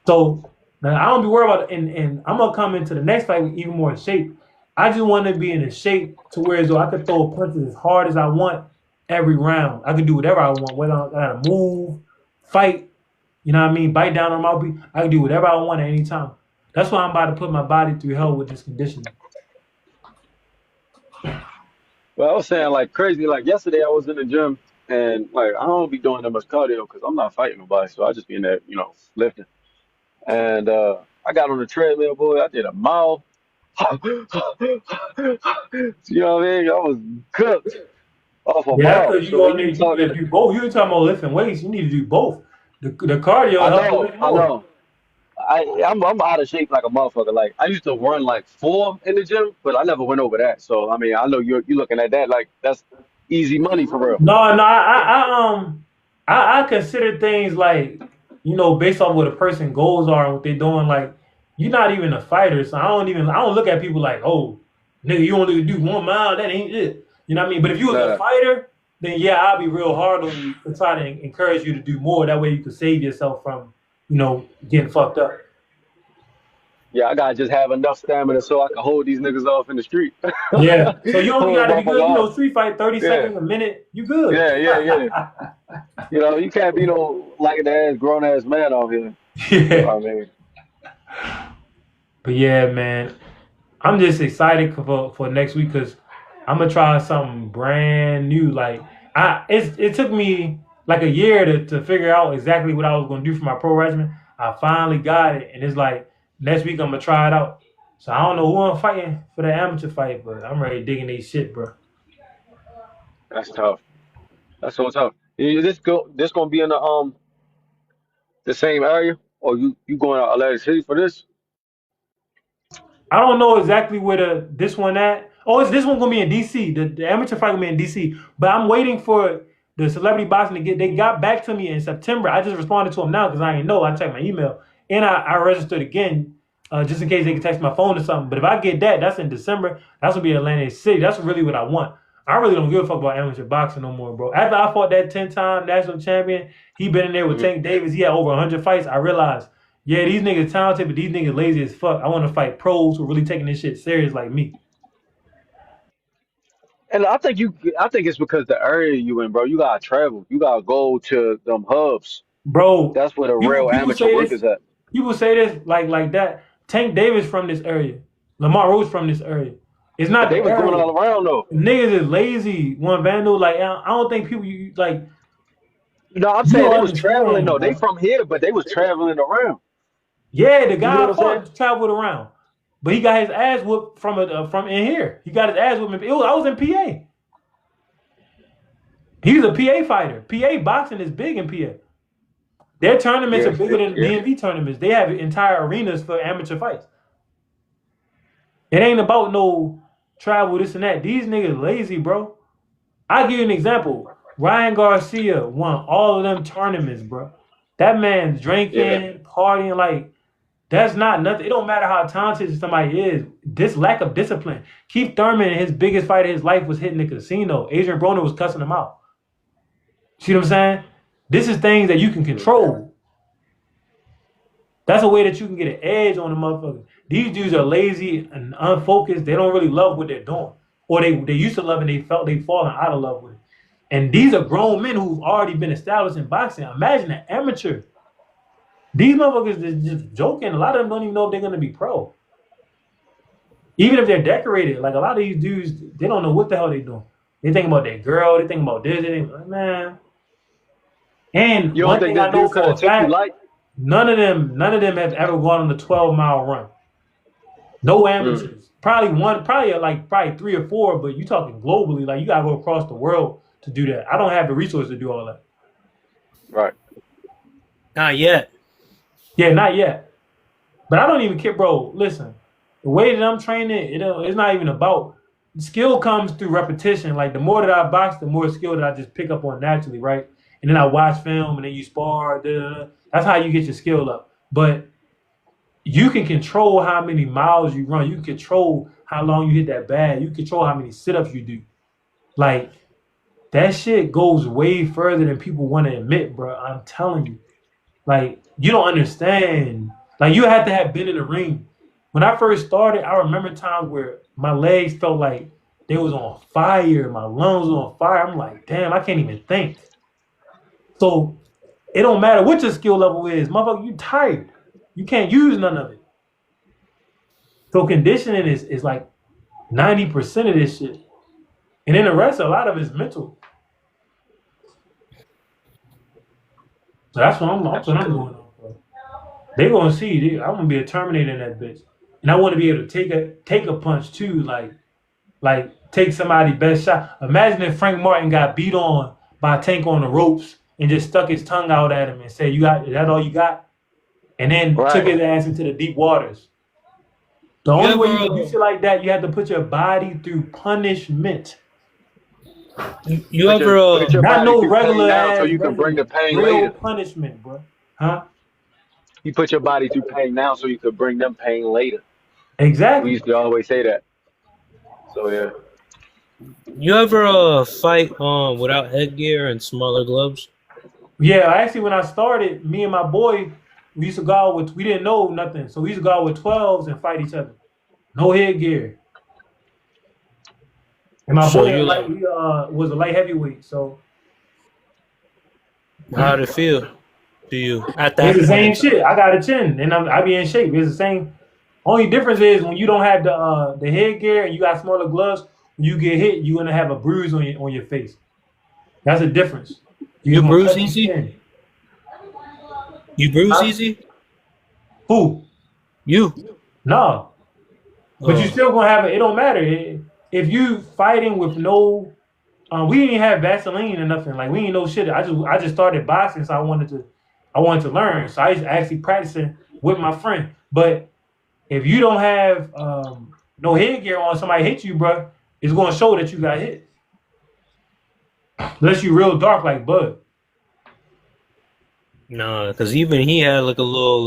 So now I don't be worried about it. And I'm gonna come into the next fight with even more in shape. I just want to be in a shape to where as though I could throw punches as hard as I want every round. I could do whatever I want, whether I gotta move, fight, you know what I mean, bite down on my beat. I can do whatever I want at any time. That's why I'm about to put my body through hell with this conditioning. Well, I was saying like crazy. Like yesterday, I was in the gym and like I don't be doing that much cardio because I'm not fighting nobody, so I just be in there, lifting. And I got on the treadmill, boy. I did a mile. You know what I mean? I was cooked off a Yeah, mile. because So when you you need talking, to do both. You ain't talking about lifting weights. You need to do both. The cardio I helps you know, lift I more. know. I'm out of shape like a motherfucker. Like I used to run like 4 in the gym, but I never went over that. So I mean, I know you're looking at that like that's easy money for real. No, I consider things like based off what a person goals are and what they're doing. Like you're not even a fighter, so I don't look at people like, oh, nigga, you only do 1 mile. That ain't it. You know what I mean? But if you was a Nah. fighter, then yeah, I'll be real hard on you to try to encourage you to do more. That way you can save yourself from getting fucked up. Yeah, I gotta just have enough stamina so I can hold these niggas off in the street. Yeah. So you only Hold a got to be motherfucker good. off. Street fight 30 Yeah, seconds a minute. You good. yeah. You can't be no like an ass grown ass man out here. Yeah. I mean, But yeah, man. I'm just excited for next week because I'm gonna try something brand new. Like it took me like a year to figure out exactly what I was gonna do for my pro regimen. I finally got it, and it's like next week I'm gonna try it out. So I don't know who I'm fighting for the amateur fight, but I'm ready digging these shit, bro. that's tough. That's so tough. This gonna be in the same area, or you going out Atlantic City for this? I don't know exactly where this one at. Oh, this one gonna be in DC. The amateur fight gonna be in DC. But I'm waiting for the celebrity boxing to get. They got back to me in September. I just responded to them now because I didn't know. I checked my email and I registered again just in case they can text my phone or something. But if I get that, that's in December. That's gonna be Atlantic City. That's really what I want. I really don't give a fuck about amateur boxing no more, bro. After I fought that 10-time national champion, he been in there with Mhm. Tank Davis. He had over 100 fights. I realized. Yeah, these niggas talented, but these niggas lazy as fuck. I want to fight pros who are really taking this shit serious like me. And I think it's because the area you in, bro. You gotta travel. You gotta go to them hubs. Bro, That's where the people real people amateur say work this, is at. people say this like that. Tank Davis from this area. Lamar Rose from this area. It's But not they the was going area. all around though. Niggas is lazy. One Vandal, like I don't think people like No, I'm you saying they don't was traveling understand, though. They bro. from here, but they was traveling around. Yeah, the You get what guy I I'm saying? fought traveled around, but he got his ass whooped from in here. He got his ass whooped. I was in PA. He's a PA fighter. PA boxing is big in PA. Their tournaments are bigger than DMV tournaments. They have entire arenas for amateur fights. It ain't about no travel, this and that. These niggas lazy, bro. I'll give you an example. Ryan Garcia won all of them tournaments, bro. That man's drinking, partying, like, that's not nothing. It don't matter how talented somebody is. This lack of discipline. Keith Thurman, his biggest fight of his life was hitting the casino. Adrian Broner was cussing him out. See what I'm saying? This is things that you can control. That's a way that you can get an edge on the motherfucker. These dudes are lazy and unfocused. They don't really love what they're doing. Or they used to love and they felt they've fallen out of love with it. And these are grown men who've already been established in boxing. Imagine an amateur. These motherfuckers is just joking. A lot of them don't even know if they're going to be pro. Even if they're decorated. Like, a lot of these dudes, they don't know what the hell they're doing. They think about their girl. They think about this. They think, man. And you don't think that dude could have took you light? None of them have ever gone on the 12-mile run. No amateurs. Probably 3 or 4, but you talking globally. Like, you got to go across the world to do that. I don't have the resources to do all that. Right. Not yet. Yeah, not yet. But I don't even care, bro. Listen, the way that I'm training, it's not even about skill comes through repetition. Like, the more that I box, the more skill that I just pick up on naturally, right? And then I watch film, and then you spar. That's how you get your skill up. But you can control how many miles you run. You can control how long you hit that bag. You can control how many sit-ups you do. Like, that shit goes way further than people want to admit, bro. I'm telling you. Like, you don't understand. Like, you had to have been in the ring. When I first started, I remember times where my legs felt like they was on fire. My lungs was on fire. I'm like, damn, I can't even think. So, it don't matter what your skill level is. Motherfucker, you tired. You can't use none of it. So, conditioning is like 90% of this shit. And then the rest, a lot of it's mental. So that's what I'm doing. They're gonna see. I'm gonna be a Terminator in that bitch, and I want to be able to take a punch too, like take somebody's best shot. Imagine if Frank Martin got beat on by Tank on the ropes and just stuck his tongue out at him and said, "Is that all you got?" And then took his ass into the deep waters. The only way you can do shit like that, you have to put your body through punishment. You ever not no regular ass, so you can bring the pain real later. Punishment, bro. Huh? You put your body through pain now, so you could bring them pain later. Exactly. We used to always say that. So yeah. You ever fight without headgear and smaller gloves? Yeah, actually, when I started, me and my boy, we used to go out with. We didn't know nothing, so we used to go out with 12s and fight each other. No headgear. And my boy was a light heavyweight, so. How'd it feel to you at that? It's the same shit. I got a chin, and I be in shape. It's the same. Only difference is when you don't have the headgear and you got smaller gloves. When you get hit, you're gonna have a bruise on your face. That's the difference. You bruise easy? You bruise easy? Who? You? No. But you still gonna have it. It don't matter. If you fighting with no, we didn't have Vaseline or nothing. Like, we ain't no shit. I just started boxing, so I wanted to learn. So I was actually practicing with my friend. But if you don't have no headgear on, somebody hits you, bro, it's gonna show that you got hit. Unless you real dark like Bud. No, because even he had like a little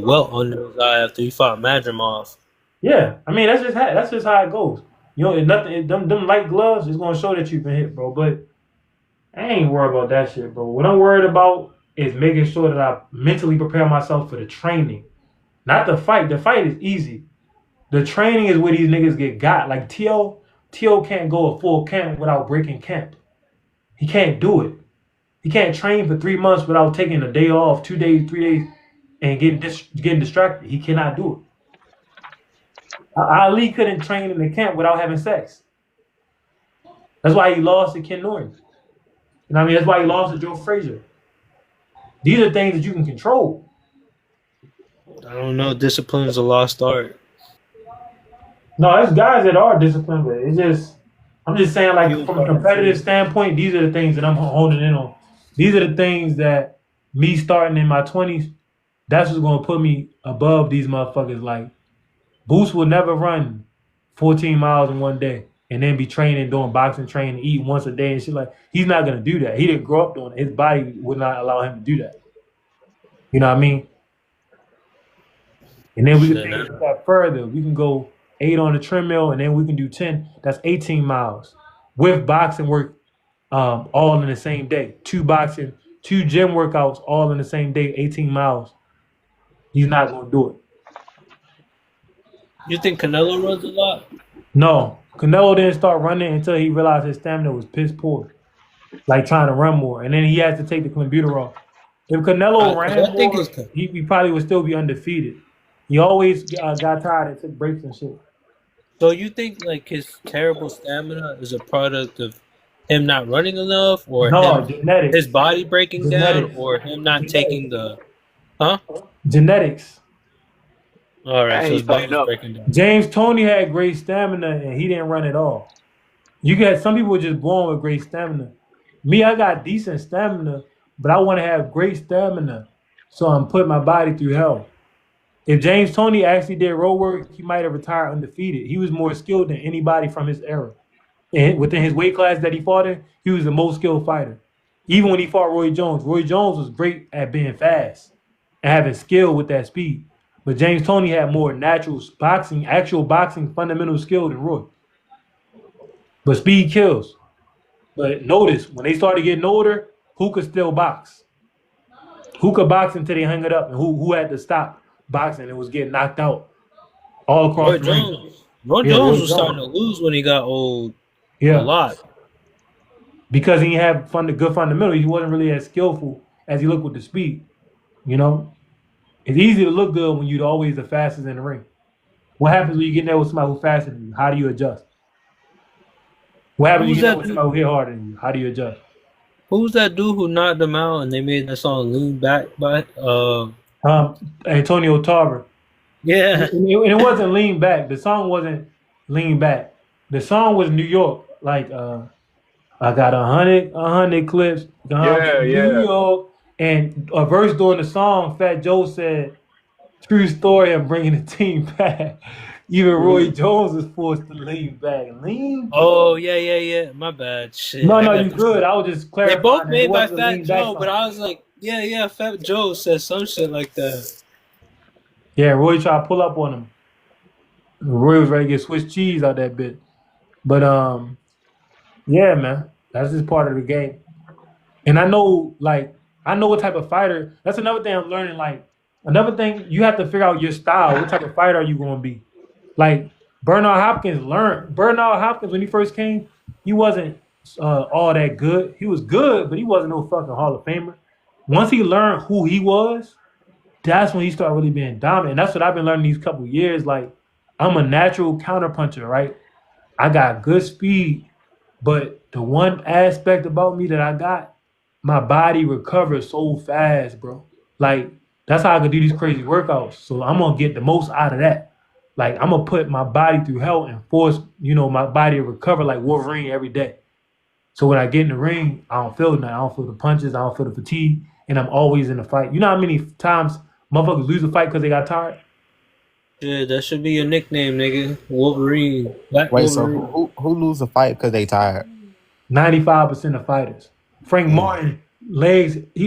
welt under his eye after he fought Madrimov. Yeah, I mean that's just how it goes. You know, nothing. Them light gloves is gonna show that you've been hit, bro. But I ain't worried about that shit, bro. What I'm worried about is making sure that I mentally prepare myself for the training, not the fight. The fight is easy. The training is where these niggas get got. Like T.O. can't go a full camp without breaking camp. He can't do it. He can't train for 3 months without taking a day off, 2 days, 3 days, and getting distracted. He cannot do it. Ali couldn't train in the camp without having sex. That's why he lost to Ken Norton. You know what I mean? That's why he lost to Joe Frazier. These are things that you can control. I don't know. Discipline is a lost art. No, there's guys that are disciplined, but it's just, I'm just saying, like, from a competitive standpoint, these are the things that I'm honing in on. These are the things that me starting in my 20s, that's what's gonna put me above these motherfuckers. Like Boost will never run 14 miles in one day and then be training, doing boxing training, eat once a day and shit. Like he's not gonna do that. He didn't grow up doing it. His body would not allow him to do that. You know what I mean? And then we can Shit, take nah. it a step further. We can go 8 on the treadmill, and then we can do 10. That's 18 miles with boxing work, all in the same day. 2 boxing, 2 gym workouts, all in the same day. 18 miles. He's not gonna do it. You think Canelo runs a lot? No, Canelo didn't start running until he realized his stamina was piss poor, like trying to run more, and then he had to take the clenbuterol. If Canelo ran I think more, he probably would still be undefeated. He always got tired and took breaks and shit. So you think like his terrible stamina is a product of him not running enough, or No, genetics. his body breaking Genetics. down, or him not Genetics. taking the Genetics. All right, Hey, so his he's body's fighting up. breaking down. James Toney had great stamina and he didn't run at all. You get some people just born with great stamina. Me, I got decent stamina, but I want to have great stamina, so I'm putting my body through hell. If James Toney actually did road work, he might have retired undefeated. He was more skilled than anybody from his era. And within his weight class that he fought in, he was the most skilled fighter. Even when he fought Roy Jones was great at being fast and having skill with that speed. But James Toney had more natural boxing, actual boxing fundamental skill than Roy. But speed kills. But notice, when they started getting older, who could still box? Who could box until they hung it up? And who had to stop boxing and was getting knocked out all across Roy the ring? Jones. Roy Jones was starting to lose when he got old. Yeah. A lot. Because he had good fundamentals. He wasn't really as skillful as he looked with the speed. You know? It's easy to look good when you're always the fastest in the ring. What happens when you get in there with somebody who's faster than you? How do you adjust? What happens when you get in there with somebody who hit harder than you? How do you adjust? Who's that dude who knocked him out and they made that song "Lean Back" by? Antonio Tarver. Yeah. And it wasn't Lean Back. The song wasn't Lean Back. The song was New York. Like, I got 100 clips. Yeah. New York. And a verse during the song, Fat Joe said, "True story of bringing the team back. Even Roy Jones was forced to lean back." Lean? Oh, yeah. My bad. Shit. No, you good. I was just clarifying. They both made by Fat Fat Joe, but I was like, yeah, Fat Joe said some shit like that. Yeah, Roy tried to pull up on him. Roy was ready to get Swiss cheese out that bit. But yeah, man, that's just part of the game. And I know what type of fighter. That's another thing I'm learning. Like, another thing, you have to figure out your style. What type of fighter are you going to be? Like, Bernard Hopkins, when he first came, he wasn't all that good. He was good, but he wasn't no fucking Hall of Famer. Once he learned who he was, that's when he started really being dominant. And that's what I've been learning these couple years. Like, I'm a natural counterpuncher, right? I got good speed, but the one aspect about me that I got, my body recovers so fast, bro. Like, that's how I can do these crazy workouts. So I'm going to get the most out of that. Like, I'm going to put my body through hell and force, my body to recover like Wolverine every day. So when I get in the ring, I don't feel nothing. I don't feel the punches. I don't feel the fatigue. And I'm always in the fight. You know how many times motherfuckers lose a fight because they got tired? Yeah, that should be your nickname, nigga. Wolverine. Wait, Wolverine. so who lose a fight because they tired? 95% of fighters. Frank Martin,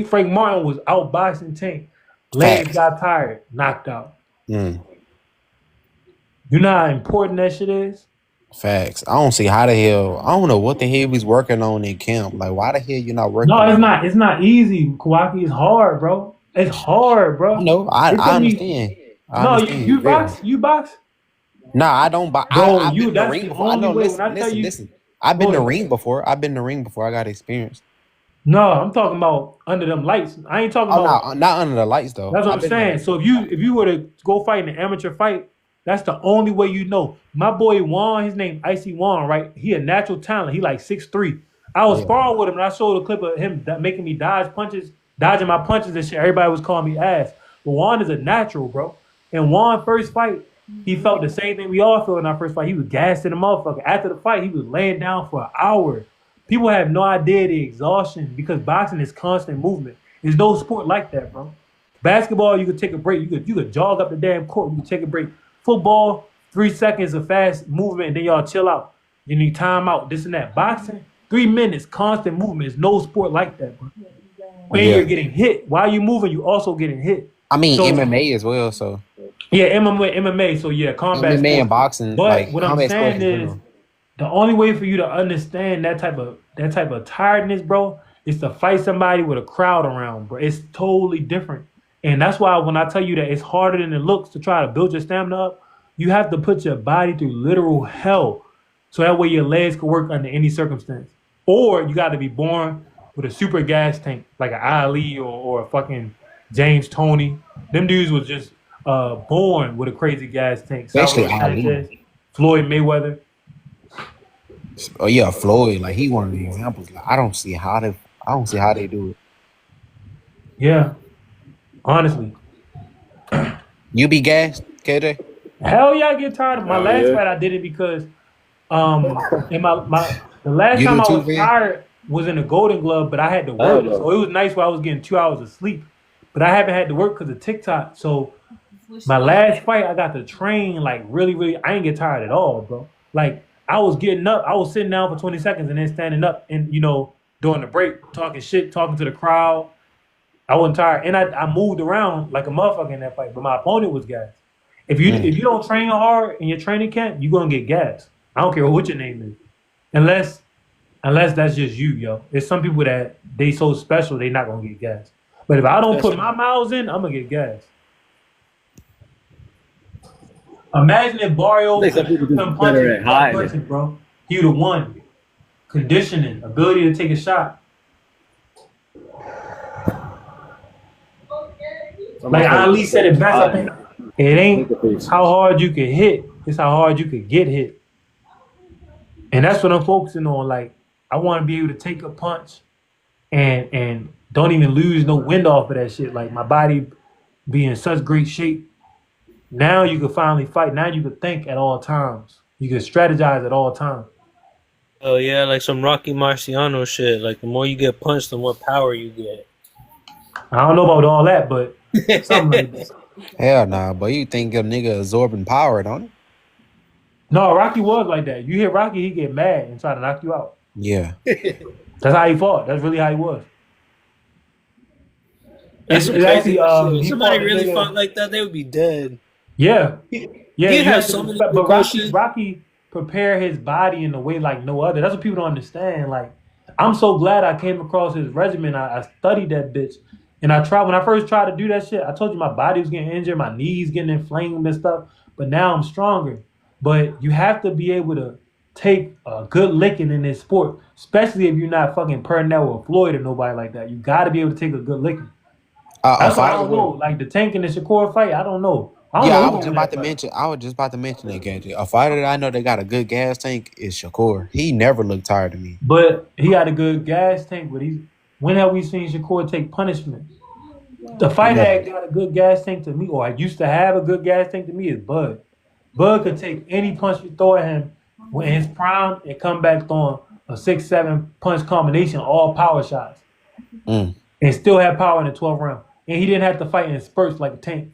Frank Martin was outboxing Tank. Legs got tired, knocked out. You know how important that shit is? Facts. I don't see how the hell. I don't know what the hell he's working on in camp. Like, why the hell you not working? No, it's not. It's not easy. Kawaki is hard, bro. It's hard, bro. No, I understand. You box? You box? Nah, I don't box. I've been in the ring before. Listen. I've been in the ring before. I got experience. No, I'm talking about under them lights. I ain't talking about not under the lights though. That's what I'm saying. So if you were to go fight in an amateur fight, that's the only way you know. My boy Juan, his name Icy Juan, right? He a natural talent. He like 6'3". I was sparring with him and I showed a clip of him making me dodging my punches and shit. Everybody was calling me ass. But Juan is a natural, bro. And Juan first fight, he felt the same thing we all felt in our first fight. He was gassed in the motherfucker. After the fight, he was laying down for an hour. People have no idea the exhaustion because boxing is constant movement. There's no sport like that, bro. Basketball, you could take a break. You could jog up the damn court. You could take a break. Football, 3 seconds of fast movement, and then y'all chill out. You need time out, this and that. Boxing, 3 minutes, constant movement. There's no sport like that, bro. When you're getting hit, while you moving, you also getting hit. I mean, MMA as well, so. Yeah, MMA. So yeah, combat MMA sports. and boxing. But like, what I'm saying is, the only way for you to understand that type of tiredness, bro, is to fight somebody with a crowd around, bro. It's totally different. And that's why when I tell you that it's harder than it looks to try to build your stamina up, you have to put your body through literal hell. So that way your legs can work under any circumstance. Or you got to be born with a super gas tank, like an Ali or a fucking James Toney. Them dudes was just born with a crazy gas tank. Especially Ali. Floyd Mayweather. Oh yeah, Floyd. Like he one of the examples. Like I don't see how they do it. Yeah. Honestly. You be gassed, KJ? Hell yeah, I get tired of my last fight. I did it because in the last time I was tired was in the Golden Glove, but I had to work. So it was nice where I was getting 2 hours of sleep. But I haven't had to work because of TikTok. So my last fight, I got to train like really. I ain't get tired at all, bro. Like I was getting up, I was sitting down for 20 seconds and then standing up and during the break, talking shit, talking to the crowd. I wasn't tired. And I moved around like a motherfucker in that fight, but my opponent was gassed. If you don't train hard in your training camp, you're gonna get gassed. I don't care what your name is. Unless that's just you, yo. There's some people that they so special they not gonna get gassed. But if I don't put my miles in, I'm gonna get gassed. Imagine if Barrio come punching, bro. He would have won. Conditioning, ability to take a shot. Like Ali said it best, I think. It ain't how hard you can hit, it's how hard you can get hit. And that's what I'm focusing on. Like, I want to be able to take a punch and don't even lose no wind off of that shit. Like, my body be in such great shape. Now you can finally fight. Now you can think at all times. You can strategize at all times. Oh, yeah, like some Rocky Marciano shit. Like, the more you get punched, the more power you get. I don't know about all that, but something like that. Hell nah, but you think a nigga absorbing power, don't he? No, Rocky was like that. You hear Rocky, he get mad and try to knock you out. Yeah. That's how he fought. That's really how he was. It's actually, if somebody really fought like that, they would be dead. Yeah. Yeah. He has so many but Rocky prepared his body in a way like no other. That's what people don't understand. Like, I'm so glad I came across his regimen. I studied that bitch. And when I first tried to do that shit, I told you my body was getting injured, my knees getting inflamed and stuff. But now I'm stronger. But you have to be able to take a good licking in this sport, especially if you're not fucking Pernell or Floyd or nobody like that. You got to be able to take a good licking. That's why I don't know. Like the Tank and the Shakur fight, I don't know. I was just about to mention that, KJ. A fighter that I know that got a good gas tank is Shakur. He never looked tired to me. But he got a good gas tank, but when have we seen Shakur take punishment? The fighter that got a good gas tank to me, or I used to have a good gas tank to me, is Bud. Bud could take any punch you throw at him when in his prime and come back throwing a 6-7 punch combination, all power shots. And still have power in the 12th round. And he didn't have to fight in spurts like a Tank.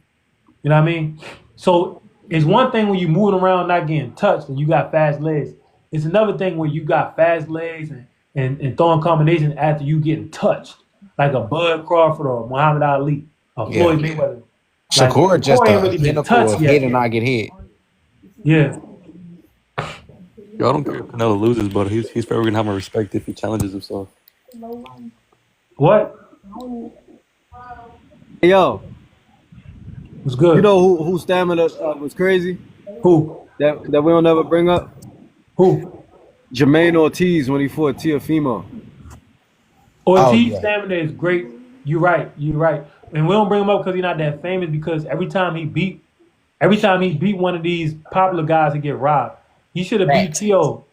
You know what I mean? So it's one thing when you moving around not getting touched and you got fast legs. It's another thing when you got fast legs and throwing combinations after you getting touched. Like a Bud Crawford or Muhammad Ali or Floyd Mayweather. Shakur just a pinnacle of hit and not get hit. Yeah. Yo, I don't care if Canelo loses, but he's forever gonna have my respect if he challenges himself. What? Hey, yo. What's good? You know who stamina was crazy? Who? That we don't ever bring up? Who? Jermaine Ortiz when he fought Teofimo. Ortiz stamina is great. You're right. And we don't bring him up because he's not that famous, because every time he beat one of these popular guys, he get robbed. He should have beat T.O.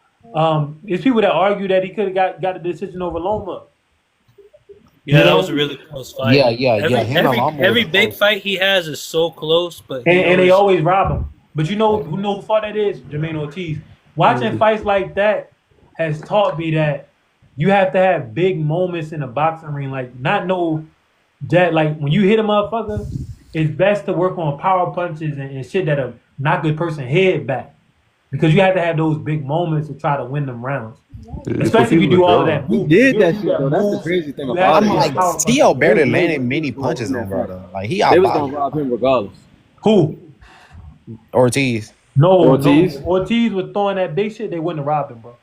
There's people that argue that he could have got a decision over Loma. Yeah, that was a really close fight. Yeah. Every big fight he has is so close, but and they always rob him. But you know who fought that is? Jermaine Ortiz. Watching fights like that has taught me that you have to have big moments in a boxing ring, like not no that like when you hit a motherfucker, it's best to work on power punches and shit that'll knock the person's head back. Because you have to have those big moments to try to win them rounds. Especially if you do all of that. He did that shit though. That's the crazy thing about it. I'm like, T.O. barely landed many punches on bro though. Like he They was gonna rob him regardless. Who? Ortiz. No, Ortiz? no. Ortiz was throwing that big shit. They wouldn't have robbed him, bro.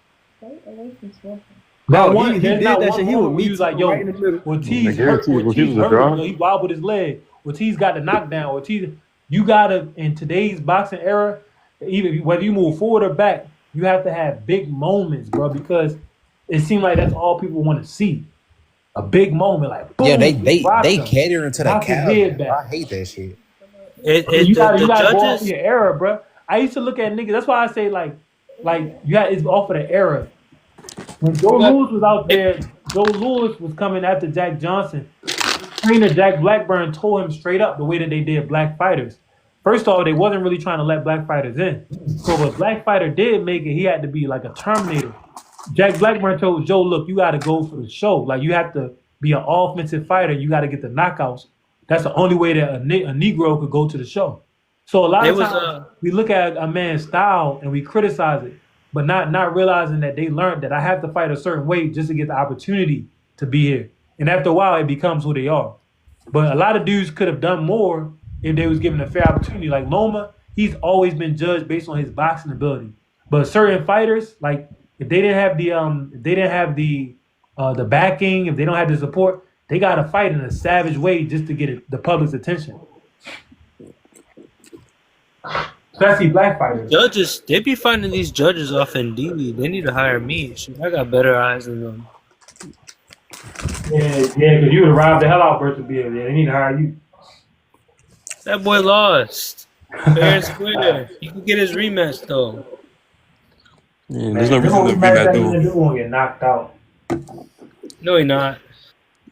Bro, he did that shit. He would meet was like, yo, right in the middle. Ortiz hurt. Ortiz hurt. He wobbled his leg. Ortiz got the knockdown. Ortiz, you gotta in today's boxing era, even whether you move forward or back, you have to have big moments, bro, because it seems like that's all people want to see. A big moment, like boom, yeah, they cater into the head I hate that shit. You gotta go off your era, bro. I used to look at niggas. That's why I say like you got it's off of the era. When Joe Louis was out there, Joe Louis was coming after Jack Johnson. Trainer Jack Blackburn told him straight up the way that they did black fighters. First off, they wasn't really trying to let black fighters in. So if a black fighter did make it, he had to be like a Terminator. Jack Blackburn told Joe, look, you got to go for the show. Like you have to be an offensive fighter. You got to get the knockouts. That's the only way that a Negro could go to the show. So a lot of times we look at a man's style and we criticize it, but not realizing that they learned that I have to fight a certain way just to get the opportunity to be here. And after a while, it becomes who they are. But a lot of dudes could have done more if they was given a fair opportunity. Like Loma, he's always been judged based on his boxing ability. But certain fighters, like if they didn't have the backing, if they don't have the support, they gotta fight in a savage way just to get the public's attention. Especially black fighters. Judges, they be finding these judges off Indeed. They need to hire me. I got better eyes than them. Yeah, because you would have robbed the hell out of Beterbiev. Yeah, they need to hire you. That boy lost. Fair and square. He can get his rematch though. Yeah, there's no reason to rematch duel. He won't get knocked out. No, he not.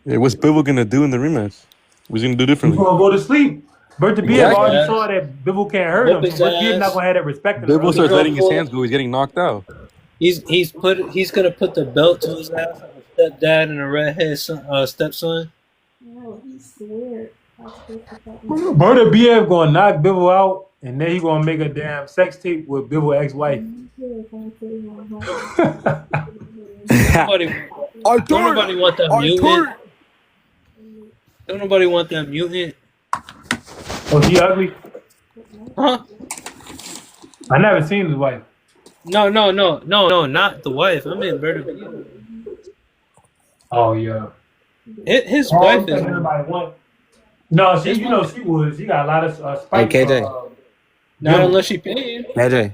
Yeah, what's Bivol gonna do in the rematch? What's he gonna do differently? He's gonna go to sleep. Beterbiev already saw that Bivol can't hurt him. So Beterbiev not gonna have that respect. Bivol starts letting his hands go. He's getting knocked out. He's gonna put the belt to his ass like a stepdad and a redhead stepson. No, he swear. Beterbiev gonna knock Bivol out, and then he gonna make a damn sex tape with Bivol ex-wife. Artur, don't nobody want that mutant. Don't nobody want that mutant. Oh, he ugly? Huh? I never seen his wife. No, not the wife. I mean Beterbiev. Oh yeah. His wife is. No, she would. She got a lot of spike. Hey KJ. Not unless she paid. KJ.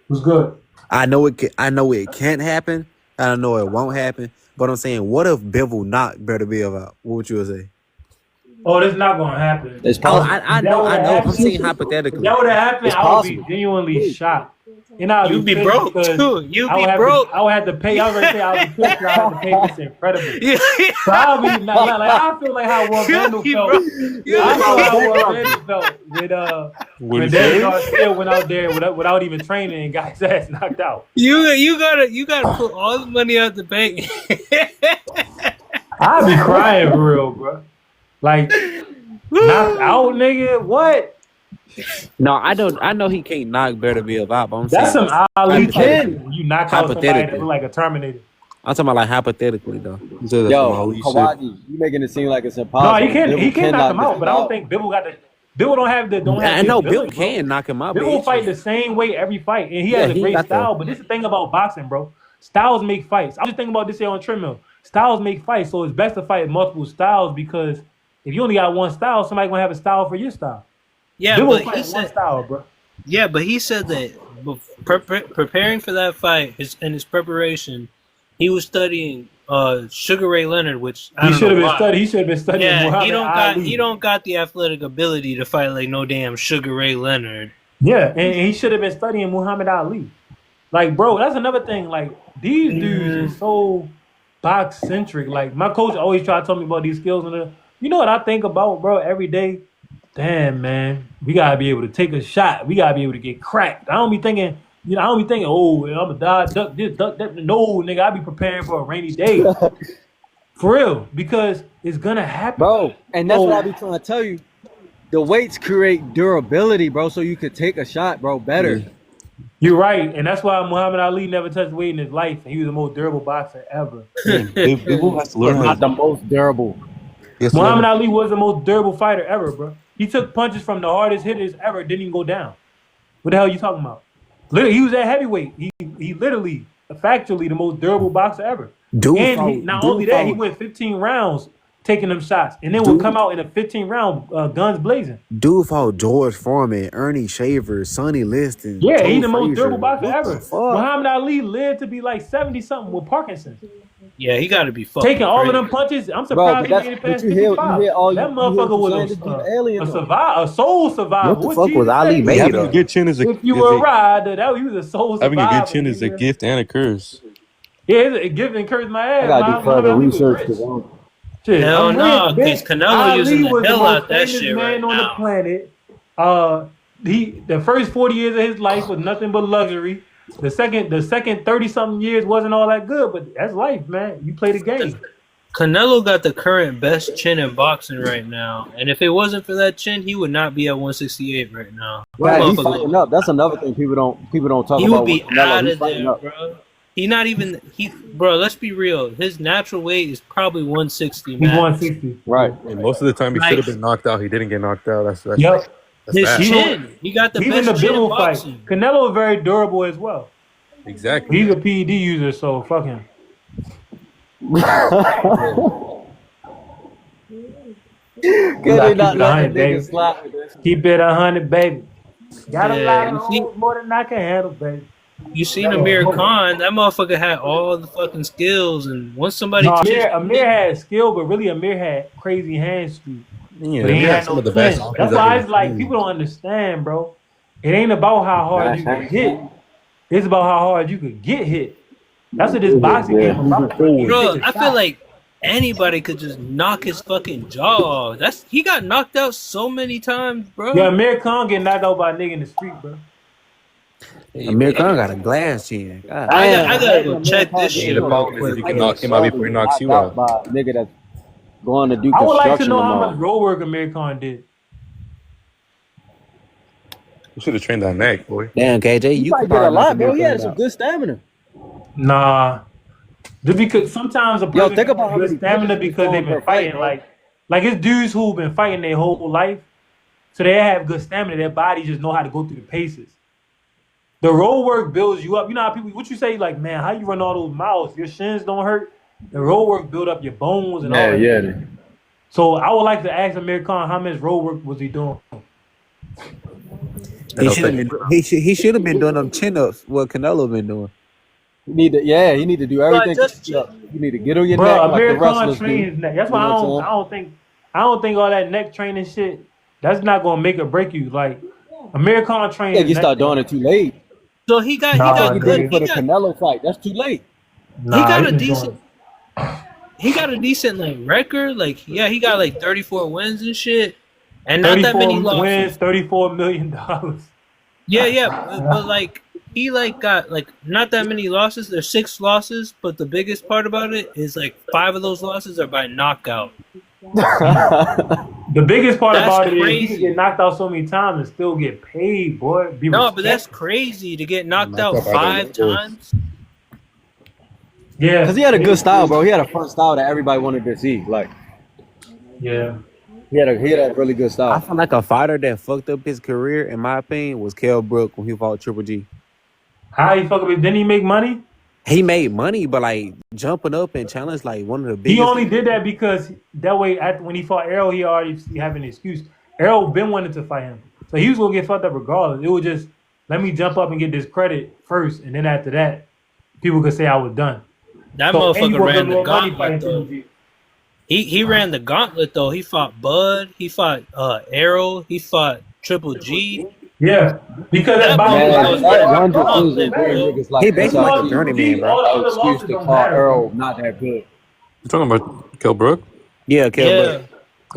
What's good? I know it can't happen. I know it won't happen. But I'm saying, what if Bivol knocked Beterbiev out? What would you say? Oh, that's not gonna happen. It's possible. I know. I'm saying hypothetically. If that would have happened, I would be genuinely shocked. And you'd be broke too. You'd be broke. I would have to pay. I was gonna say I would have to pay this incredibly. So I'll be like I feel like how Will Vandal felt. I feel how Will Vandal felt when Derek still went out there without even training and got his ass knocked out. You gotta put all the money out the bank. I'd be crying for real, bro. Like knocked out, nigga. What? No, I don't. I know he can't knock Beterbiev out. But I'm that's saying, some Ali can. You knock out somebody that look like a Terminator. I'm talking about like hypothetically though. Yo, Kawadi, you making it seem like it's impossible. No, he can't knock him out. But I don't think Bivol got the. Bivol don't have. I know Bivol can knock him out. Bivol fight the same way every fight, and he has a great style. But this is the thing about boxing, bro. Styles make fights. I was just thinking about this here on treadmill. Styles make fights, so it's best to fight multiple styles because if you only got one style, somebody gonna have a style for your style. Yeah, Bivol but he said, one style, bro. Yeah, but he said that preparing for that fight, his preparation, he was studying Sugar Ray Leonard, which he should have been studying. He should have been studying. Yeah, Muhammad he don't got the athletic ability to fight like no damn Sugar Ray Leonard. Yeah, and he should have been studying Muhammad Ali. Like, bro, that's another thing. Like, these dudes are so box centric. Like, my coach always try to tell me about these skills, and you know what I think about, bro, every day. Damn, man, we gotta be able to take a shot. We gotta be able to get cracked. I don't be thinking, oh, I'm a die, duck this, duck that. No, nigga, I be preparing for a rainy day. For real, because it's gonna happen, bro. And that's what I be trying to tell you. The weights create durability, bro, so you could take a shot, bro, better. Yeah. You're right, and that's why Muhammad Ali never touched weight in his life, and he was the most durable boxer ever. People has to learn how not the most durable. Muhammad Ali was the most durable fighter ever, bro. He took punches from the hardest hitters ever, didn't even go down. What the hell are you talking about? Literally, he was at heavyweight. He literally, factually, the most durable boxer ever. Not only that, he went 15 rounds taking them shots, and then would come out in a 15-round guns blazing. Dude fought George Foreman, Ernie Shaver, Sonny Liston. Yeah, he's the most durable boxer ever. Muhammad Ali lived to be like 70-something with Parkinson's. Yeah, he got to be fucking taking all of them punches. I'm surprised he made it past 55. That motherfucker was a soul survivor. What the fuck was Ali made Having a good chin is if you were a rider, he was a soul survivor. Having a good chin is a gift and a curse. Yeah, it's a gift and curse my ass. I gotta do further research. Hell no, because Canelo using the hell out that shit right on now. The planet. The first 40 years of his life was nothing but luxury. The second 30-something years wasn't all that good, but that's life, man. You play the game. Canelo got the current best chin in boxing right now, and if it wasn't for that chin, he would not be at 168 right now. Right, he's fighting up. That's another thing people don't talk about. He would be out of there, bro. He not even bro. Let's be real. His natural weight is probably 160. He's 160, right? And most of the time, he should have been knocked out. He didn't get knocked out. That's yep. His chin. He got the best chin in boxing. Canelo is very durable as well. Exactly. He's a PED user, so fuck him. Keep it 100, baby. Got a lot of more than I can handle, baby. You seen Amir Khan? That motherfucker had all the fucking skills, and once somebody Amir had skill, but really Amir had crazy hand speed. Yeah, but he had some of the best. That's why it's like people don't understand, bro. It ain't about how hard you can hit. It's about how hard you could get hit. That's what this boxing game is about. Bro, I feel like anybody could just knock his fucking jaw off. He got knocked out so many times, bro. Yeah, Amir Khan get knocked out by a nigga in the street, bro. Amir Khan got a glass chin. I gotta go check this shit real quick. You can knock him out before he knocks you out. Nigga that's going to do construction. I would like to know how much road work Amir Khan did. You should have trained that neck, boy. Damn, KJ, you probably did a lot, bro. He had some good stamina. Nah, just because sometimes a person think about good stamina because they've been fighting. Like it's dudes who've been fighting their whole life, so they have good stamina. Their body just know how to go through the paces. The road work builds you up. You know how people, what you say, like, man, how you run all those miles? Your shins don't hurt. The road work build up your bones and all that. Yeah. So I would like to ask Amir Khan how much road work was he doing? He should have been doing them chin ups. What Canelo been doing? He need to do everything. You need to get on your neck. Amir Khan trains his neck. That's why I don't think all that neck training shit. That's not gonna make or break you. Like Amir Khan trains. Yeah, you start doing it too late. So he got good for the Canelo fight. That's too late. He got a decent like record. Like he got like 34 wins and shit, and not that many losses. Wins, $34 million. Yeah, but like he like got like not that many losses. There's 6 losses, but the biggest part about it is like 5 of those losses are by knockout. The biggest part about it is he can get knocked out so many times and still get paid, boy. But that's crazy to get knocked out 5 times. Yeah, because he had a good style, bro. He had a fun style that everybody wanted to see. Like, yeah, he had a really good style. I feel like a fighter that fucked up his career, in my opinion, was Kell Brook when he fought Triple G. How he fuck up? Didn't he make money? He made money, but like jumping up and challenge like one of the biggest. He only did that because that way, when he fought Errol, he already had an excuse. Errol been wanting to fight him, so he was gonna get fucked up regardless. It was just let me jump up and get this credit first, and then after that, people could say I was done. That motherfucker ran the gauntlet though. He ran the gauntlet though. He fought Bud. He fought Errol. He fought Triple G. Yeah, because he basically like a journeyman, bro. Excuse to call Earl not that good. You talking about Kell Brook? Yeah, Kell Brook. I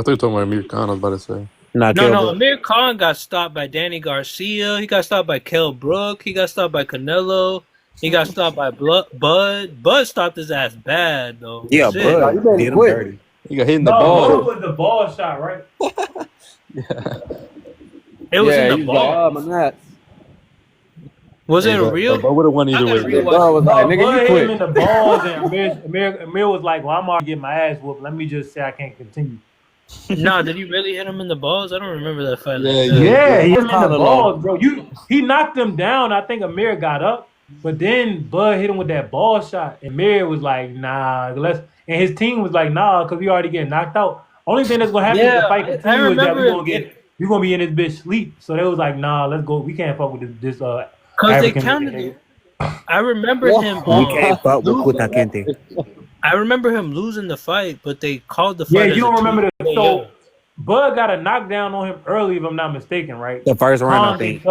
thought you were talking about Amir Khan. I was about to say. No. Amir Khan got stopped by Danny Garcia. He got stopped by Kell Brook. He got stopped by Canelo. He got stopped by Bud. Bud stopped his ass bad though. Yeah, Shit. Bud did him dirty. He got hit in the No, ball. Bud was the ball shot, right? It was in he the was ball. like, oh, my nuts. Was it a real? But would have won either way. Bud was like, nigga, Bud you hit quit. him in the balls, and Amir was like, "Well, I'm already getting my ass whooped. Let me just say I can't continue." Nah, did he really hit him in the balls? I don't remember that fight. Yeah, he hit him in the balls, bro. He knocked him down. I think Amir got up, but then Bud hit him with that ball shot. And Amir was like, "Nah, let's." And his team was like, "Nah," because we already getting knocked out. Only thing that's gonna happen if the fight continues is that we're gonna be in this bitch sleep. So they was like, "Nah, let's go. We can't fuck with this because they counted it. I remember him. We can't fuck with Kuta Kente. I remember him losing the fight, but they called the fight. Yeah, you don't remember that. So Bud got a knockdown on him early, if I'm not mistaken, right? The first round, I think.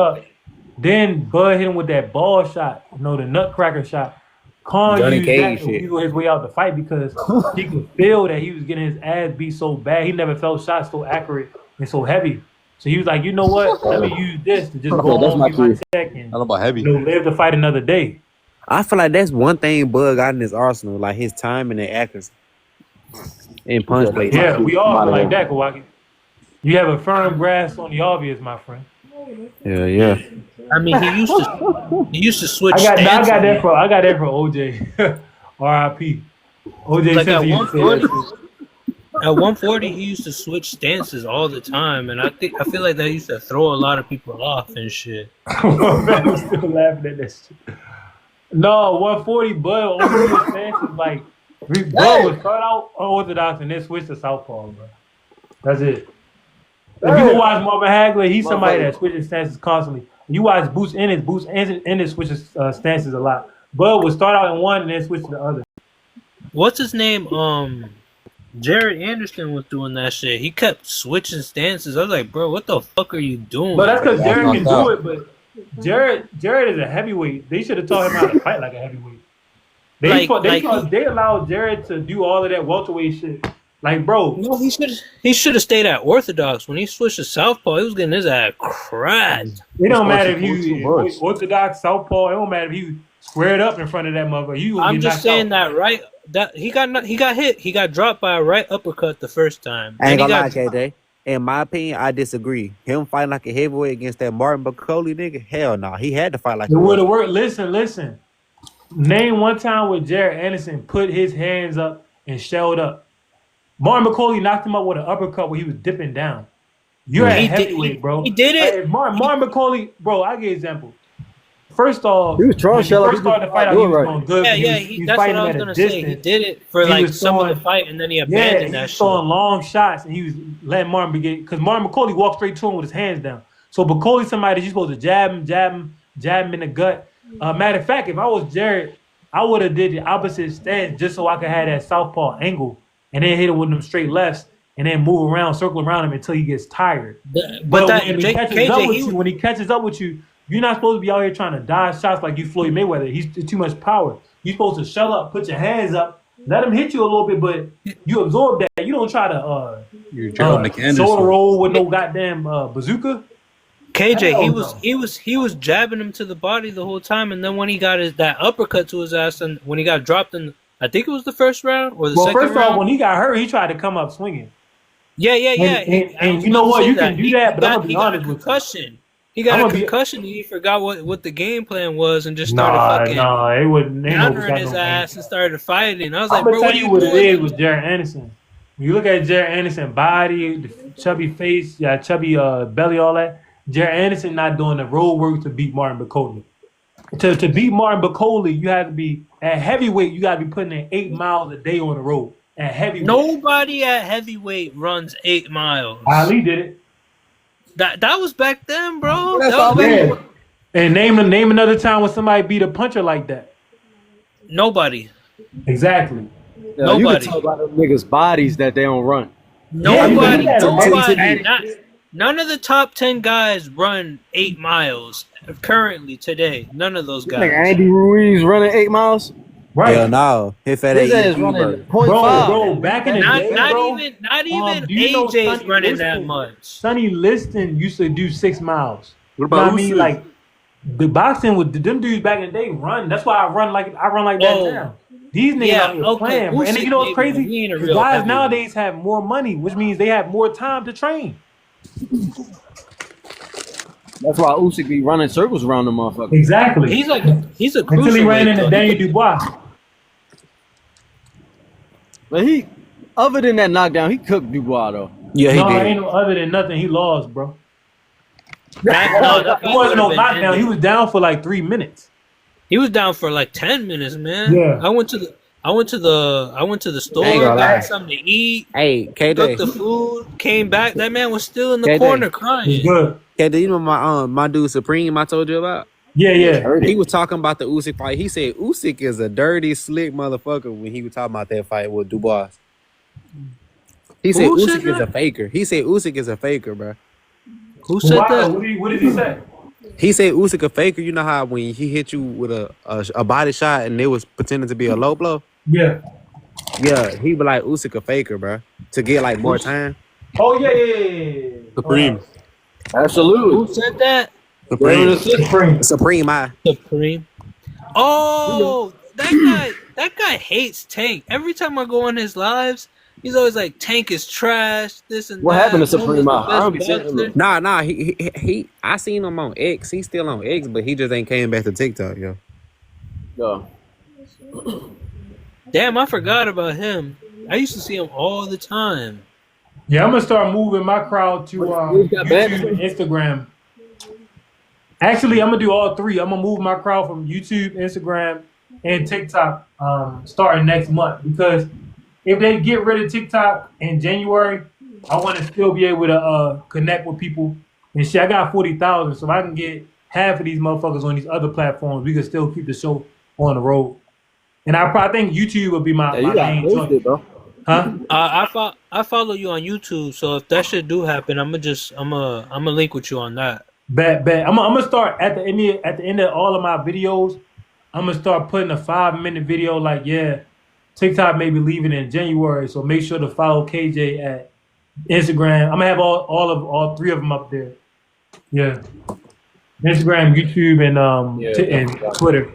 Then Bud hit him with that ball shot, the nutcracker shot. Khan used that to wheedle his way out the fight because he could feel that he was getting his ass beat so bad. He never felt shots so accurate and so heavy. So he was like, you know what? Let me use this to just go on with my check and live to fight another day. I feel like that's one thing Bud got in his arsenal, like his time and the accuracy in punch plays. Yeah, we all feel like that, Kawaki. You have a firm grasp on the obvious, my friend. Yeah. I mean, he used to switch. I got that from OJ. R.I.P. OJ like says at he used to say that 140. At 140, he used to switch stances all the time, and I feel like that used to throw a lot of people off and shit. I'm still laughing at that shit. No, 140, Bud only his stances like Bud would start out unorthodox and then switch to southpaw, bro. That's it. If you go watch Marvin Hagler, he's somebody that switches stances constantly. You watch Boots Ennis switches stances a lot. Bud would start out in one and then switch to the other. What's his name? Jared Anderson was doing that shit. He kept switching stances. I was like, bro, what the fuck are you doing? But that's because Jared can do it. But Jared is a heavyweight. They should have taught him how to fight like a heavyweight. They allowed Jared to do all of that welterweight shit. Like, bro, no, he should have stayed at orthodox. When he switched to southpaw, he was getting his ass cracked. It don't matter if you orthodox southpaw. It don't matter if you squared up in front of that motherfucker. I'm just saying that right. That he got hit. He got dropped by a right uppercut the first time. I ain't gonna lie, KJ. In my opinion, I disagree. Him fighting like a heavyweight against that Martin Bacoli nigga, hell no. He had to fight like it would have worked. Listen. Name one time where Jared Anderson put his hands up and shelled up. Martin Bacoli knocked him up with an uppercut where he was dipping down. You're at heavyweight, bro. He did it. Martin Bacoli, bro, I'll give you an example. First off, he was trying to first started the fight out, he was going good. Yeah, that's what I was gonna say. He did it for like some of the fight, and then he abandoned that shit. He was throwing long shots, and he was letting Martin begin because Martin Bacoli walked straight to him with his hands down. So Bacoli's somebody that you're supposed to jab him in the gut. Matter of fact, if I was Jared, I would have did the opposite stance just so I could have that southpaw angle, and then hit him with them straight lefts, and then move around, circle around him until he gets tired. But when he catches up with you, you're not supposed to be out here trying to dodge shots like you Floyd Mayweather. He's too much power. You're supposed to shut up, put your hands up, let him hit you a little bit, but you absorb that. You don't try to soda roll with no goddamn bazooka. KJ, he was jabbing him to the body the whole time, and then when he got that uppercut to his ass, and when he got dropped in, I think it was the first round or the second round. Well, first off, when he got hurt, he tried to come up swinging. Yeah. And you know what? You can do that, but I'm gonna be honest with you. He got a concussion and he forgot what the game plan was and just started countering his ass and started fighting. I was like, bro, what are you doing? It is with Jared Anderson. When you look at Jared Anderson's body, the chubby face, chubby belly, all that, Jared Anderson not doing the road work to beat Martin Bacoli. To beat Martin Bacoli, you have to be at heavyweight. You got to be putting in 8 miles a day on the road. At heavyweight, nobody at heavyweight runs 8 miles. Ali did it. That was back then, bro. And name another time when somebody beat a puncher like that. Nobody. Exactly. Nobody. You can talk about them niggas' bodies that they don't run. Nobody. None of the top 10 guys run 8 miles currently today. None of those guys. Like Andy Ruiz running 8 miles. Right. Hell no. His ass running 0.5. Bro, back in the day, not even AJ's running that much. Sonny Liston used to do 6 miles. What about I mean, like The boxing with them dudes back in the day run. That's why I run like that now. These niggas out here playing, bro. And then, you know what's crazy? He ain't a The real guys heavyweight. nowadays have more money, which means they have more time to train. That's why Usyk be running circles around the motherfucker. Exactly. He's a until he ran into Daniel Dubois. But other than that knockdown, he cooked Dubois though. Yeah, he no, did. Ain't no other than nothing. He lost, bro. That It wasn't no knockdown. He was down for like 3 minutes. He was down for like 10 minutes, man. Yeah. I went to the store, got something to eat. Hey, KJ. Cooked the food, came back. That man was still in the KJ. corner crying. He's good. KJ, you know my dude Supreme I told you about? Yeah. He was talking about the Usyk fight. He said Usyk is a dirty, slick motherfucker when he was talking about that fight with Dubois. He said Usyk is a faker. He said Usyk is a faker, bro. Who said that? What did he say? He said Usyk a faker. You know how when he hit you with a body shot and it was pretending to be a low blow? Yeah. Yeah, he be like Usyk a faker, bro, to get like more time. Oh yeah. Supreme. Absolutely. Who said that? Supreme. Oh, that guy hates Tank. Every time I go on his lives, he's always like, Tank is trash, this and what that. happened to Supreme? I don't be saying him. Nah. He. I seen him on X. He's still on X, but he just ain't came back to TikTok, yo. Yo. Damn, I forgot about him. I used to see him all the time. Yeah, I'm gonna start moving my crowd to YouTube and Instagram. Actually, I'm gonna do all three. I'm gonna move my crowd from YouTube, Instagram, and TikTok starting next month, because if they get rid of TikTok in January, I want to still be able to connect with people and shit. I got 40,000, so if I can get half of these motherfuckers on these other platforms, we can still keep the show on the road. And I think YouTube will be my main choice. Huh? I follow you on YouTube, so if that shit do happen, I'm gonna link with you on that. Bet. I'm gonna start at the end of all of my videos. I'm gonna start putting a 5-minute video like, TikTok may be leaving in January, so make sure to follow KJ at Instagram. I'm gonna have all three of them up there. Yeah, Instagram, YouTube, and Twitter.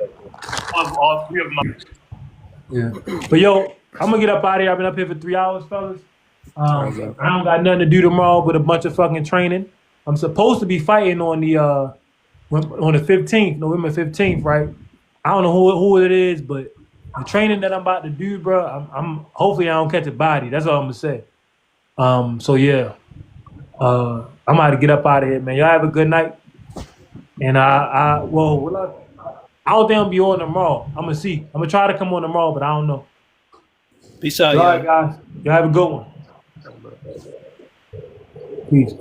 All three of them up. Yeah, but yo, I'm gonna get up out of here. I've been up here for 3 hours, fellas. I don't got nothing to do tomorrow but a bunch of fucking training. I'm supposed to be fighting on the 15th, November 15th, right? I don't know who it is, but the training that I'm about to do, bro, I'm hopefully I don't catch a body. That's all I'm gonna say. So yeah, I'm about to get up out of here, man. Y'all have a good night. And I don't think I'll be on tomorrow. I'm gonna see. I'm gonna try to come on tomorrow, but I don't know. Peace out, all right, guys. Y'all have a good one. Peace.